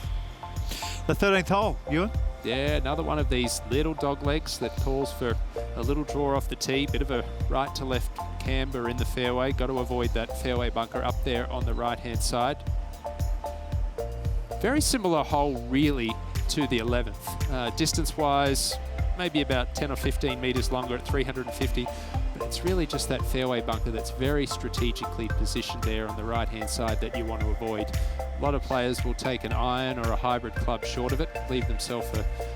The 13th hole, Ewan? Yeah, another one of these little dog legs that calls for a little draw off the tee, bit of a right to left camber in the fairway. Got to avoid that fairway bunker up there on the right-hand side. Very similar hole, really, to the 11th. Distance-wise, maybe about 10 or 15 metres longer at 350, but it's really just that fairway bunker that's very strategically positioned there on the right-hand side that you want to avoid. A lot of players will take an iron or a hybrid club short of it, leave themselves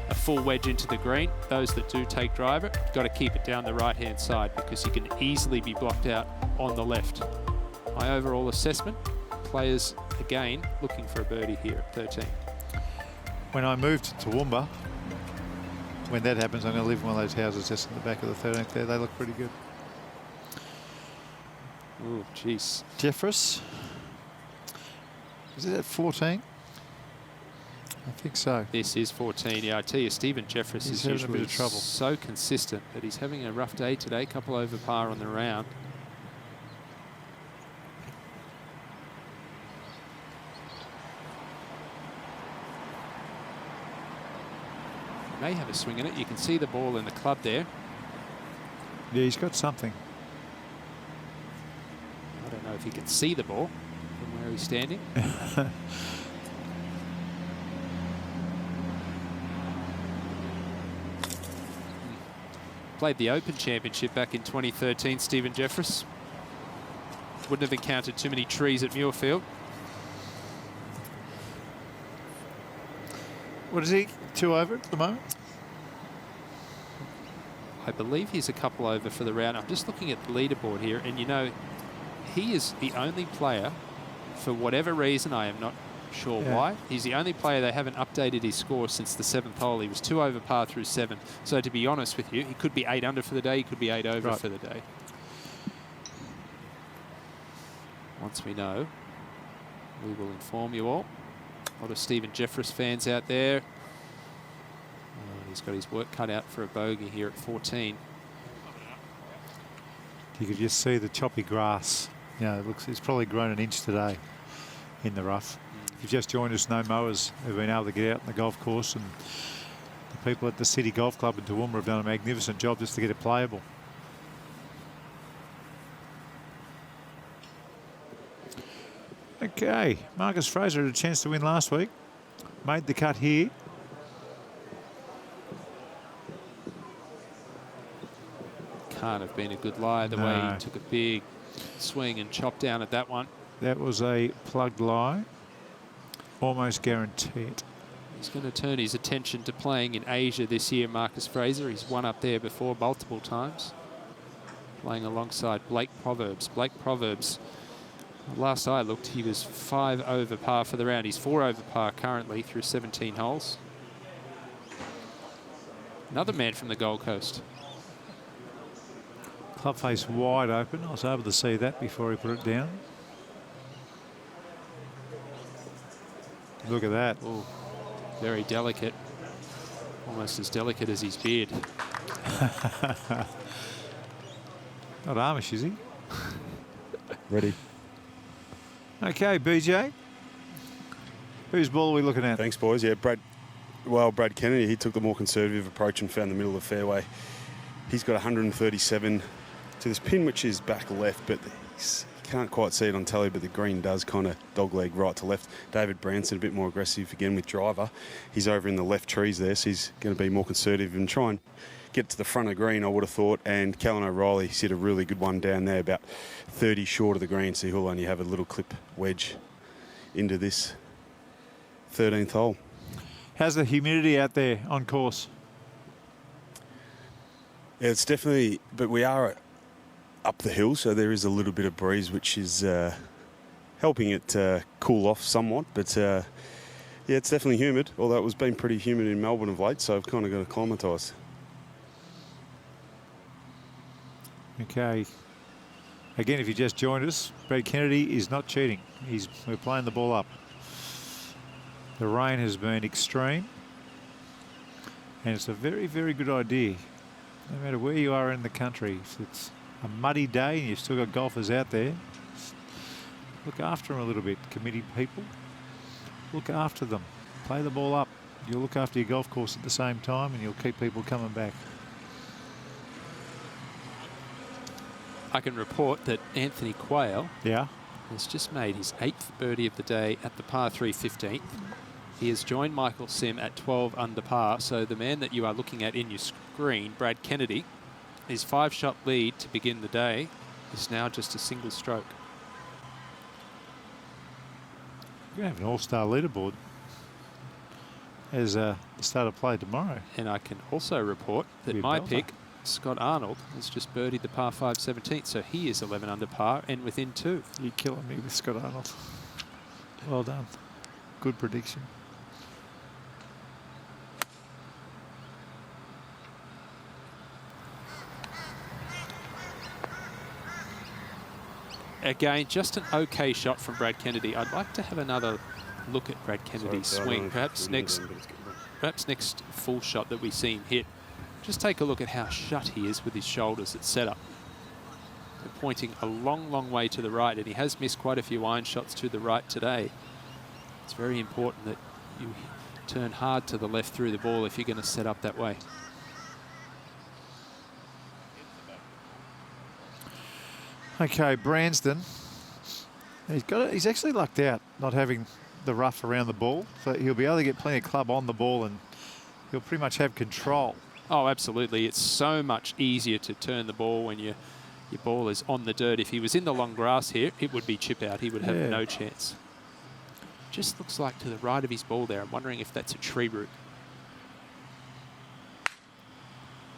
a full wedge into the green. Those that do take driver, got to keep it down the right-hand side because you can easily be blocked out on the left. My overall assessment, players, again, looking for a birdie here at 13. When I moved to Toowoomba, when that happens, I'm going to live in one of those houses just in the back of the 13th there. They look pretty good. Oh, jeez. Jeffress. Is it at 14? I think so. This is 14. Yeah, I tell you, Stephen Jeffress is having a bit usually of trouble. so consistent that he's having a rough day today. Couple over par on the round. May have a swing in it. You can see the ball in the club there. Yeah, he's got something. I don't know if he can see the ball from where he's standing. Played the Open Championship back in 2013, Stephen Jeffress. Wouldn't have encountered too many trees at Muirfield. What is he? 2 over at the moment? I believe he's a couple over for the round. I'm just looking at the leaderboard here, and you know, he is the only player, for whatever reason, I am not sure why, he's the only player they haven't updated his score since the 7th hole. He was 2 over par through 7. So to be honest with you, he could be 8 under for the day, he could be 8 over for the day. Once we know, we will inform you all. A lot of Stephen Jeffress fans out there. he's got his work cut out for a bogey here at 14. You could just see the choppy grass. You know, it's probably grown an inch today in the rough. If you've just joined us, no mowers have been able to get out on the golf course, and the people at the City Golf Club in Toowoomba have done a magnificent job just to get it playable. Okay, Marcus Fraser had a chance to win last week. Made the cut here. Can't have been a good lie the way he took a big swing and chopped down at that one. That was a plugged lie. Almost guaranteed. He's going to turn his attention to playing in Asia this year, Marcus Fraser. He's won up there before multiple times. Playing alongside Blake Proverbs. Blake Proverbs, last I looked, he was 5 over par for the round. He's 4 over par currently through 17 holes. Another man from the Gold Coast. Club face wide open. I was able to see that before he put it down. Look at that. Ooh, very delicate. Almost as delicate as his beard. Not Amish, is he? Ready. Okay, BJ. Whose ball are we looking at? Thanks, boys. Yeah, Brad Kennedy, he took the more conservative approach and found the middle of the fairway. He's got 137 to this pin, which is back left, but you can't quite see it on telly, but the green does kind of dogleg right to left. David Branson, a bit more aggressive again with driver. He's over in the left trees there, so he's going to be more conservative and try and get to the front of the green, I would have thought. And Callan O'Reilly hit a really good one down there, about 30 short of the green, so he'll only have a little clip wedge into this 13th hole. How's the humidity out there on course? Yeah, it's definitely, but we are up the hill, so there is a little bit of breeze, which is helping it cool off somewhat. But yeah, it's definitely humid, although it's been pretty humid in Melbourne of late, so I've kind of got acclimatised. Okay. Again, if you just joined us, Brad Kennedy is not cheating. We're playing the ball up. The rain has been extreme, and it's a very, very good idea. No matter where you are in the country, if it's a muddy day and you've still got golfers out there, look after them a little bit, committee people. Look after them. Play the ball up. You'll look after your golf course at the same time, and you'll keep people coming back. I can report that Anthony Quayle has just made his 8th birdie of the day at the par 3 15th. He has joined Michael Sim at 12 under par, so the man that you are looking at in your screen, Brad Kennedy, his 5-shot lead to begin the day is now just a single stroke. We're going to have an all-star leaderboard as the start of play tomorrow. And I can also report that my pick, Scott Arnold, has just birdied the par 5 17th, so he is 11 under par and within 2. You're killing me with Scott Arnold. Well done. Good prediction. Again, just an okay shot from Brad Kennedy. I'd like to have another look at Brad Kennedy's swing. Perhaps next full shot that we see him hit. Just take a look at how shut he is with his shoulders at setup. They're pointing a long, long way to the right, and he has missed quite a few iron shots to the right today. It's very important that you turn hard to the left through the ball if you're going to set up that way. Okay, Branston. He's actually lucked out not having the rough around the ball, so he'll be able to get plenty of club on the ball, and he'll pretty much have control. Oh, absolutely. It's so much easier to turn the ball when your ball is on the dirt. If he was in the long grass here, it would be chip out. He would have no chance. Just looks like to the right of his ball there. I'm wondering if that's a tree root.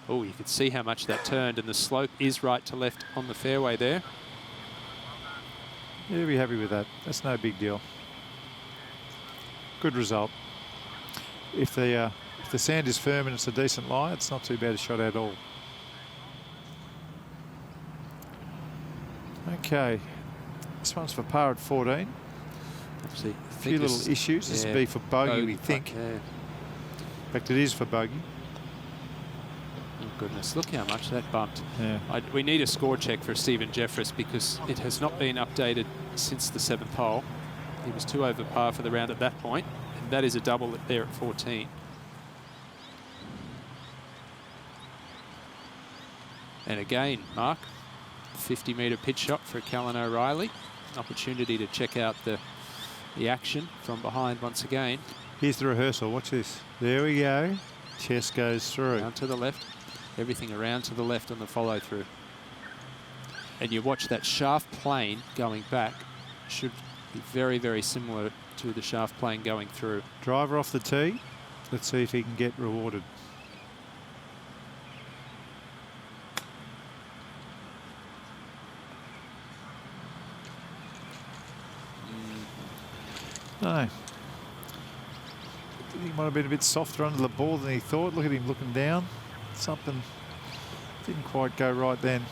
Oh, you can see how much that turned, and the slope is right to left on the fairway there. Yeah, be happy with that. That's no big deal. Good result. If the sand is firm and it's a decent lie, it's not too bad a shot at all. Okay, this one's for par at 14. Obviously, a few little issues. This would be for bogey, we think. Yeah. In fact, it is for bogey. goodness, look how much that bumped. Yeah. We need a score check for Stephen Jeffress because it has not been updated since the 7th hole. He was 2 over par for the round at that point, and that is a double there at 14. And again, Mark, 50-metre pitch shot for Callan O'Reilly. An opportunity to check out the action from behind once again. Here's the rehearsal. Watch this. There we go. Chest goes through. Down to the left. Everything around to the left on the follow through. And you watch that shaft plane going back. Should be very, very similar to the shaft plane going through. Driver off the tee. Let's see if he can get rewarded. No. He might have been a bit softer under the ball than he thought. Look at him looking down. Something didn't quite go right then.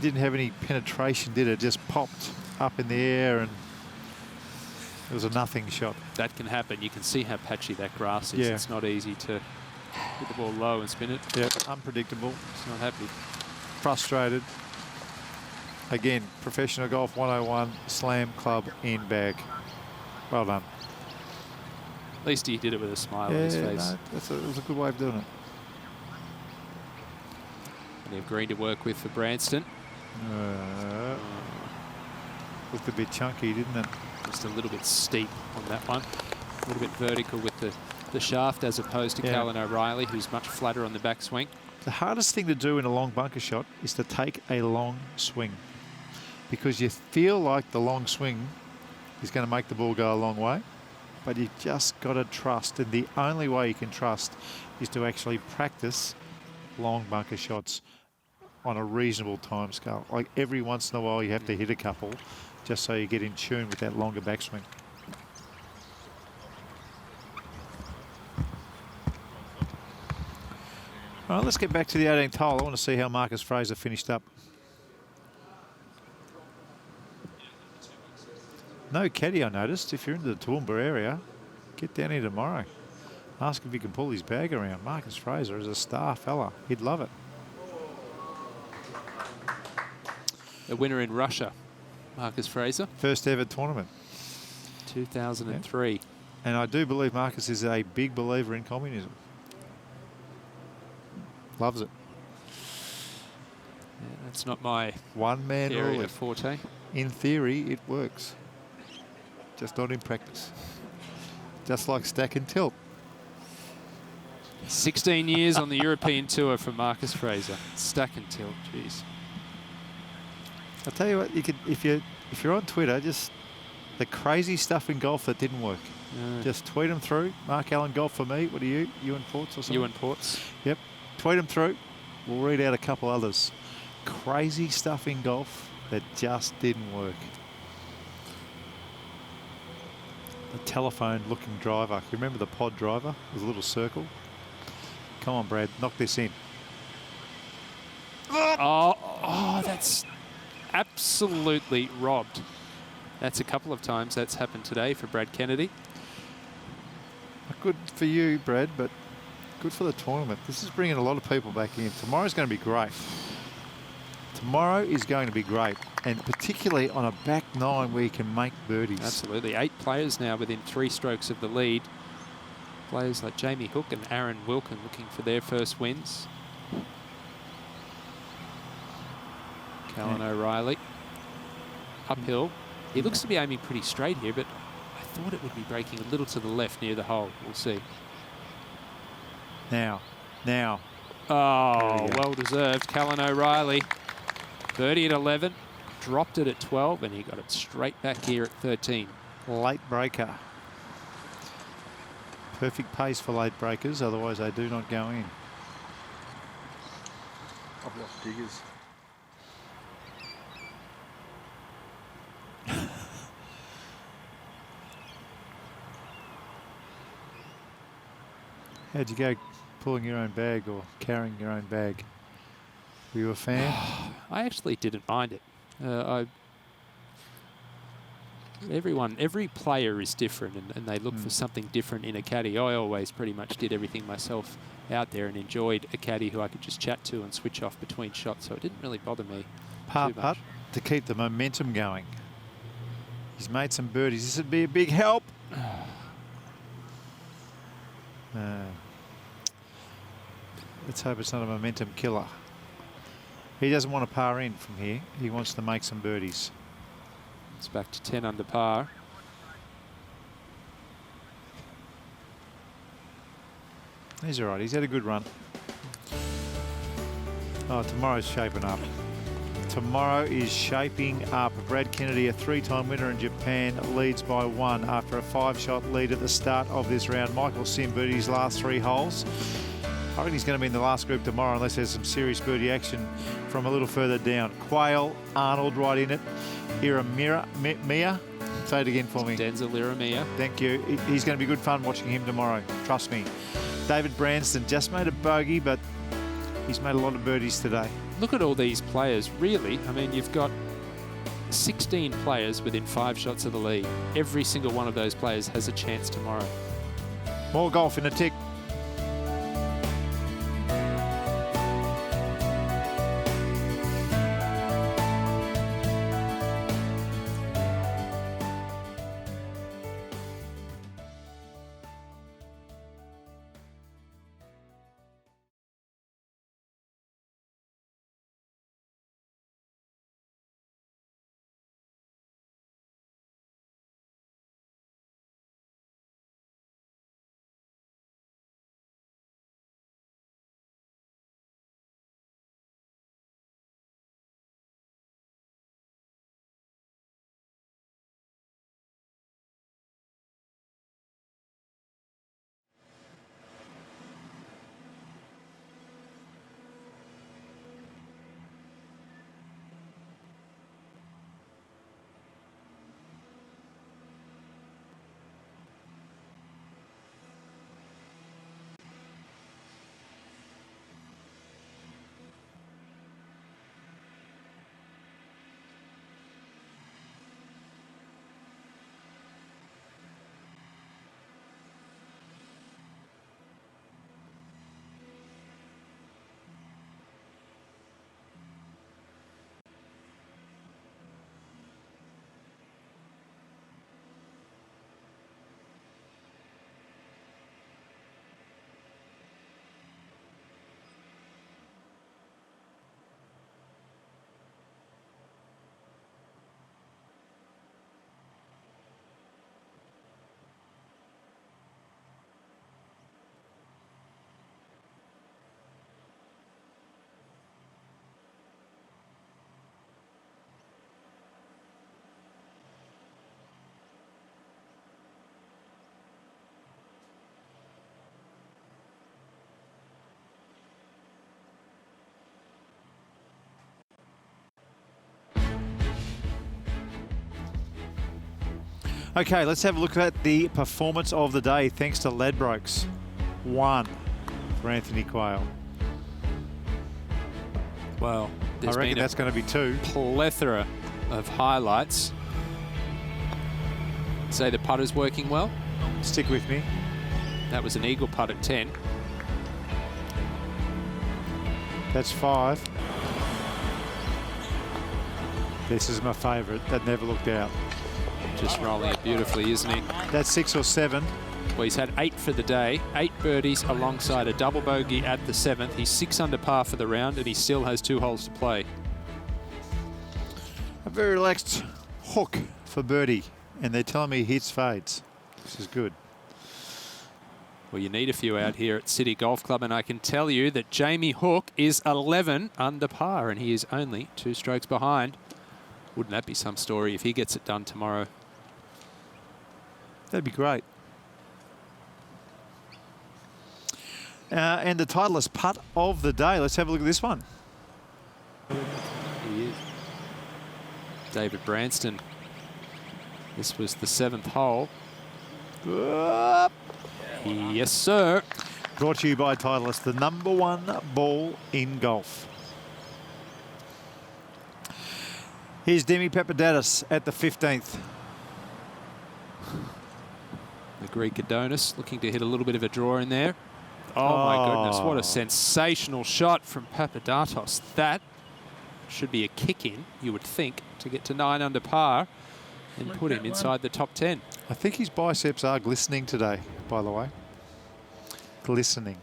Didn't have any penetration, did it? Just popped up in the air and it was a nothing shot. That can happen. You can see how patchy that grass is. Yeah. It's not easy to hit the ball low and spin it. Yeah, unpredictable. It's not happy. Frustrated. Again, Professional Golf 101, slam club in bag. Well done. At least he did it with a smile on his face. No, it was a good way of doing it. And they have green to work with for Branston. Looked a bit chunky, didn't it? Just a little bit steep on that one. A little bit vertical with the shaft as opposed to Callan O'Reilly, who's much flatter on the backswing. The hardest thing to do in a long bunker shot is to take a long swing, because you feel like the long swing is going to make the ball go a long way, but you just got to trust, and the only way you can trust is to actually practice long bunker shots on a reasonable time scale. Like every once in a while you have to hit a couple just so you get in tune with that longer backswing. All right, let's get back to the 18th hole. I want to see how Marcus Fraser finished up. No caddy, I noticed. If you're in the Toowoomba area, get down here tomorrow. Ask if he can pull his bag around. Marcus Fraser is a star fella. He'd love it. The winner in Russia, Marcus Fraser. First ever tournament. 2003. Yeah. And I do believe Marcus is a big believer in communism. Loves it. Yeah, that's not my one-man area rule. forte. In theory, it works. Just not in practice. Just like stack and tilt. 16 years on the European Tour for Marcus Fraser. Stack and tilt, jeez. I'll tell you what, you could if you're on Twitter, just the crazy stuff in golf that didn't work. Just tweet them through. Mark Allen Golf for me. What are you? Ewan Ports or something? Ewan Ports. Yep. Tweet them through. We'll read out a couple others. Crazy stuff in golf that just didn't work. The telephone-looking driver. You remember the pod driver with a little circle? Come on, Brad. Knock this in. Oh, that's absolutely robbed. That's a couple of times that's happened today for Brad Kennedy. Good for you, Brad, but good for the tournament. This is bringing a lot of people back in. Tomorrow's going to be great. Tomorrow is going to be great, and particularly on a back nine where you can make birdies. Absolutely. 8 players now within 3 strokes of the lead. Players like Jamie Hook and Aaron Wilkin looking for their first wins. Callan O'Reilly. Uphill. He looks to be aiming pretty straight here, but I thought it would be breaking a little to the left near the hole. We'll see. Now. Oh, well deserved. Callan O'Reilly. Birdie at 11. Dropped it at 12, and he got it straight back here at 13. Late breaker. Perfect pace for late breakers, otherwise they do not go in. I've lost diggers. How'd you go pulling your own bag or carrying your own bag? Were you a fan? I actually didn't mind it. I every player is different, and they look for something different in a caddy. I always pretty much did everything myself out there and enjoyed a caddy who I could just chat to and switch off between shots, so it didn't really bother me Par putt to keep the momentum going. He's made some birdies. This would be a big help. Let's hope it's not a momentum killer. He doesn't want to par in from here. He wants to make some birdies. It's back to 10 under par. He's all right. He's had a good run. Oh, tomorrow's shaping up. Tomorrow is shaping up. Brad Kennedy, a 3-time winner in Japan, leads by 1 after a 5-shot lead at the start of this round. Michael Sim birdied his last 3 holes. I reckon he's going to be in the last group tomorrow unless there's some serious birdie action from a little further down. Quayle, Arnold right in it. Iramia. Say it again for me. Denzel Iramia. Thank you. He's going to be good fun watching him tomorrow. Trust me. David Branston just made a bogey, but he's made a lot of birdies today. Look at all these players, really. I mean, you've got 16 players within 5 shots of the lead. Every single one of those players has a chance tomorrow. More golf in a tick. Okay, let's have a look at the performance of the day thanks to Ladbrokes. 1 for Anthony Quayle. Well, I reckon that's going to be 2. Plethora of highlights. Say the putter's working well. Stick with me. That was an eagle putt at 10. That's 5. This is my favourite. That never looked out. Just rolling it beautifully, isn't he? That's 6 or 7. Well, he's had 8 for the day, 8 birdies alongside a double bogey at the 7th. He's 6 under par for the round, and he still has 2 holes to play. A very relaxed hook for birdie, and they're telling me he hits fades. This is good. Well, you need a few out here at City Golf Club, and I can tell you that Jamie Hook is 11 under par, and he is only 2 strokes behind. Wouldn't that be some story if he gets it done tomorrow? That'd be great. And the Titleist putt of the day. Let's have a look at this one. He is. David Branston. This was the 7th hole. Up. Yes, sir. Brought to you by Titleist, the #1 ball in golf. Here's Demi Papadakis at the 15th. Greek Adonis, looking to hit a little bit of a draw in there. Oh, my goodness, what a sensational shot from Papadatos. That should be a kick-in, you would think, to get to 9 under par and put him inside the top 10. I think his biceps are glistening today, by the way. Glistening.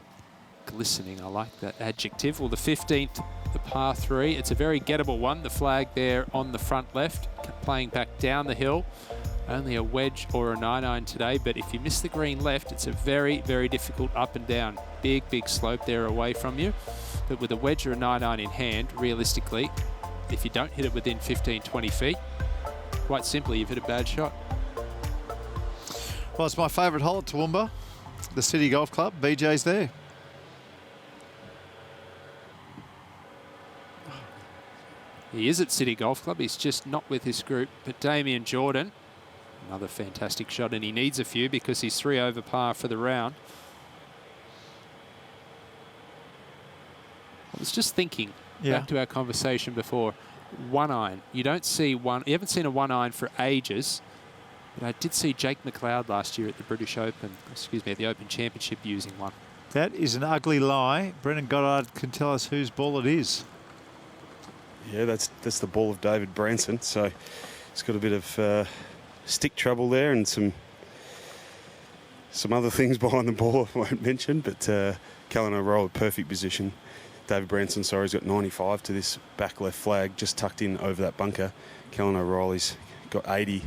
Glistening, I like that adjective. Well, the 15th, the par 3. It's a very gettable one. The flag there on the front left, playing back down the hill. Only a wedge or a 9-iron today, but if you miss the green left, it's a very, very difficult up and down. Big, big slope there away from you. But with a wedge or a 9-iron in hand, realistically, if you don't hit it within 15, 20 feet, quite simply, you've hit a bad shot. Well, it's my favourite hole at Toowoomba, the City Golf Club. BJ's there. He is at City Golf Club. He's just not with his group. But Damien Jordan, another fantastic shot, and he needs a few because he's 3 over par for the round. I was just thinking, back to our conversation before, 1-iron. You don't see one. You haven't seen a 1-iron for ages. But I did see Jake McLeod last year at the British Open, excuse me, at the Open Championship using one. That is an ugly lie. Brendan Goddard can tell us whose ball it is. Yeah, that's the ball of David Branson. So it's got a bit of stick trouble there and some other things behind the ball I won't mention. But Callan O'Reilly, perfect position. David Branson, sorry, has got 95 to this back left flag, just tucked in over that bunker. Callan O'Reilly's got 80.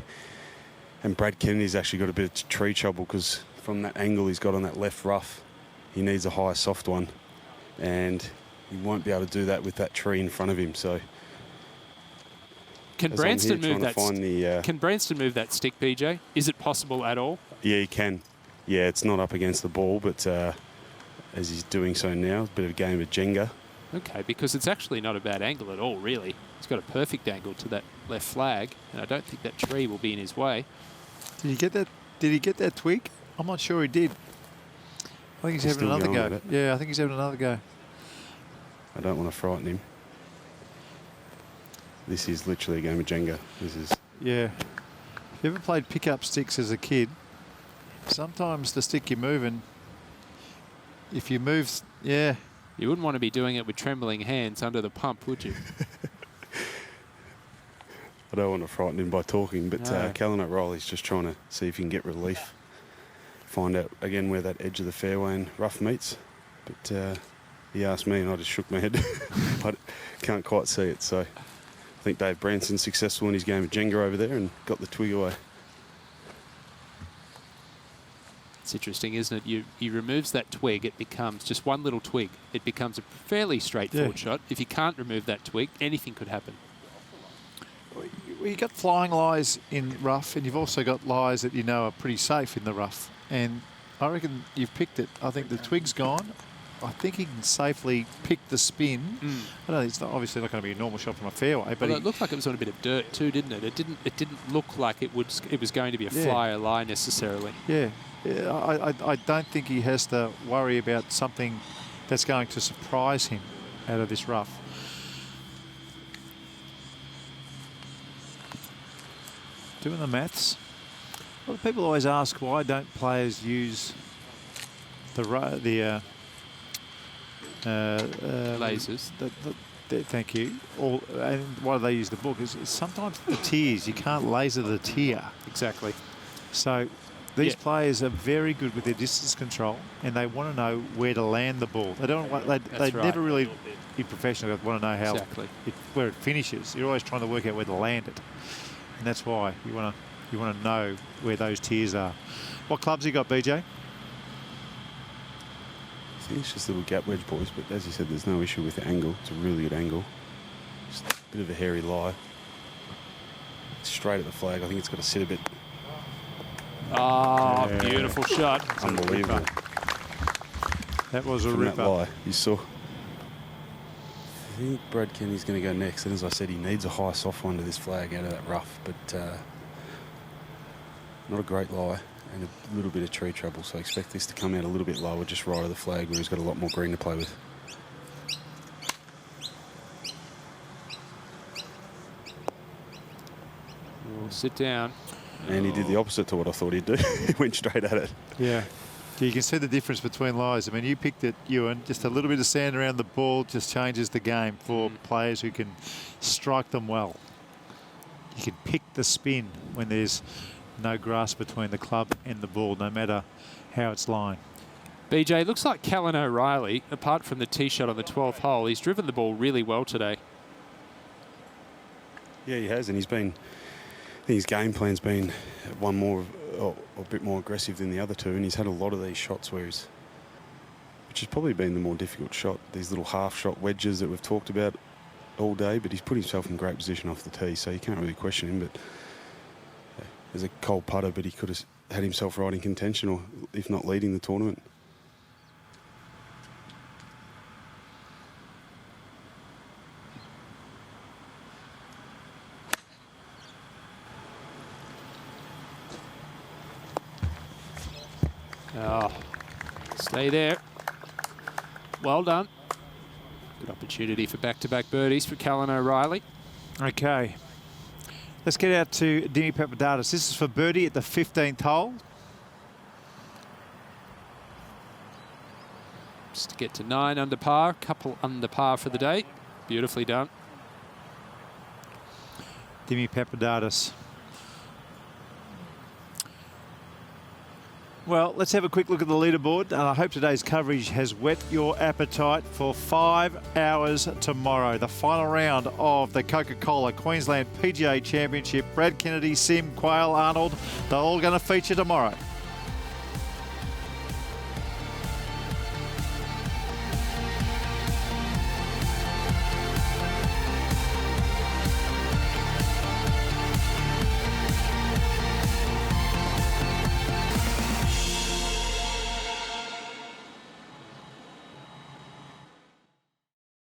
And Brad Kennedy's actually got a bit of tree trouble because from that angle he's got on that left rough, he needs a high soft one. And he won't be able to do that with that tree in front of him. So can Branston move that? Can Branston move that stick, PJ? Is it possible at all? Yeah, he can. Yeah, it's not up against the ball, but as he's doing so now, a bit of a game of Jenga. Okay, because it's actually not a bad angle at all, really. He's got a perfect angle to that left flag, and I don't think that tree will be in his way. Did he get that? Did he get that twig? I'm not sure he did. I think he's having another go. Yeah, I think he's having another go. I don't want to frighten him. This is literally a game of Jenga. This is. Yeah. If you ever played pickup sticks as a kid, sometimes the stick you're moving, if you move, yeah. You wouldn't want to be doing it with trembling hands under the pump, would you? I don't want to frighten him by talking, but No. Callan O'Reilly's just trying to see if he can get relief. Find out again where that edge of the fairway and rough meets. But he asked me and I just shook my head. I can't quite see it. So I think Dave Branson's successful in his game of Jenga over there and got the twig away. It's interesting, isn't it? He removes that twig, it becomes just one little twig. It becomes a fairly straightforward shot. If you can't remove that twig, anything could happen. Well, you've got flying lies in rough, and you've also got lies that you know are pretty safe in the rough. And I reckon you've picked it. I think the twig's gone. I think he can safely pick the spin. I know it's obviously not going to be a normal shot from a fairway, but it looked like it was on a bit of dirt too, didn't it? It didn't look like it was going to be a flyer lie necessarily. Yeah. I don't think he has to worry about something that's going to surprise him out of this rough. Doing the maths. Well, people always ask why don't players use the lasers. Thank you. And why do they use the book? Is sometimes the tiers you can't laser the tier. Exactly. So these players are very good with their distance control, and they want to know where to land the ball. They don't. They never really, in professional, want to know how where it finishes. You're always trying to work out where to land it, and that's why you want to know where those tiers are. What clubs you got, BJ? I think it's just little gap wedge, boys. But as you said, there's no issue with the angle. It's a really good angle. Just a bit of a hairy lie. Straight at the flag. I think it's got to sit a bit. Oh, beautiful shot. Unbelievable. That was a From ripper. that lie, you saw. I think Brad Kennedy's going to go next. And as I said, he needs a high soft one to this flag out of that rough. But not a great lie and a little bit of tree trouble. So I expect this to come out a little bit lower, just right of the flag where he's got a lot more green to play with. We'll sit down. And he did the opposite to what I thought he'd do. He went straight at it. Yeah. You can see the difference between lies. I mean, you picked it, Ewan. Just a little bit of sand around the ball just changes the game for players who can strike them well. You can pick the spin when there's no grass between the club and the ball, no matter how it's lying. BJ, looks like Callan O'Reilly, apart from the tee shot on the 12th hole, he's driven the ball really well today. Yeah, he has, and he's been. I think his game plan's been one more, or a bit more aggressive than the other two, and he's had a lot of these shots which has probably been the more difficult shot. These little half-shot wedges that we've talked about all day, but he's put himself in great position off the tee, so you can't really question him. But there's a cold putter, but he could have had himself right in contention, or if not leading the tournament. Oh, stay there. Well done. Good opportunity for back-to-back birdies for Callan O'Reilly. Okay. Let's get out to Dimi Papadakis. This is for birdie at the 15th hole. Just to get to 9 under par, couple under par for the day. Beautifully done. Dimi Papadakis. Well, let's have a quick look at the leaderboard. And I hope today's coverage has whet your appetite for 5 hours tomorrow. The final round of the Coca-Cola Queensland PGA Championship. Brad Kennedy, Sim, Quayle, Arnold, they're all going to feature tomorrow.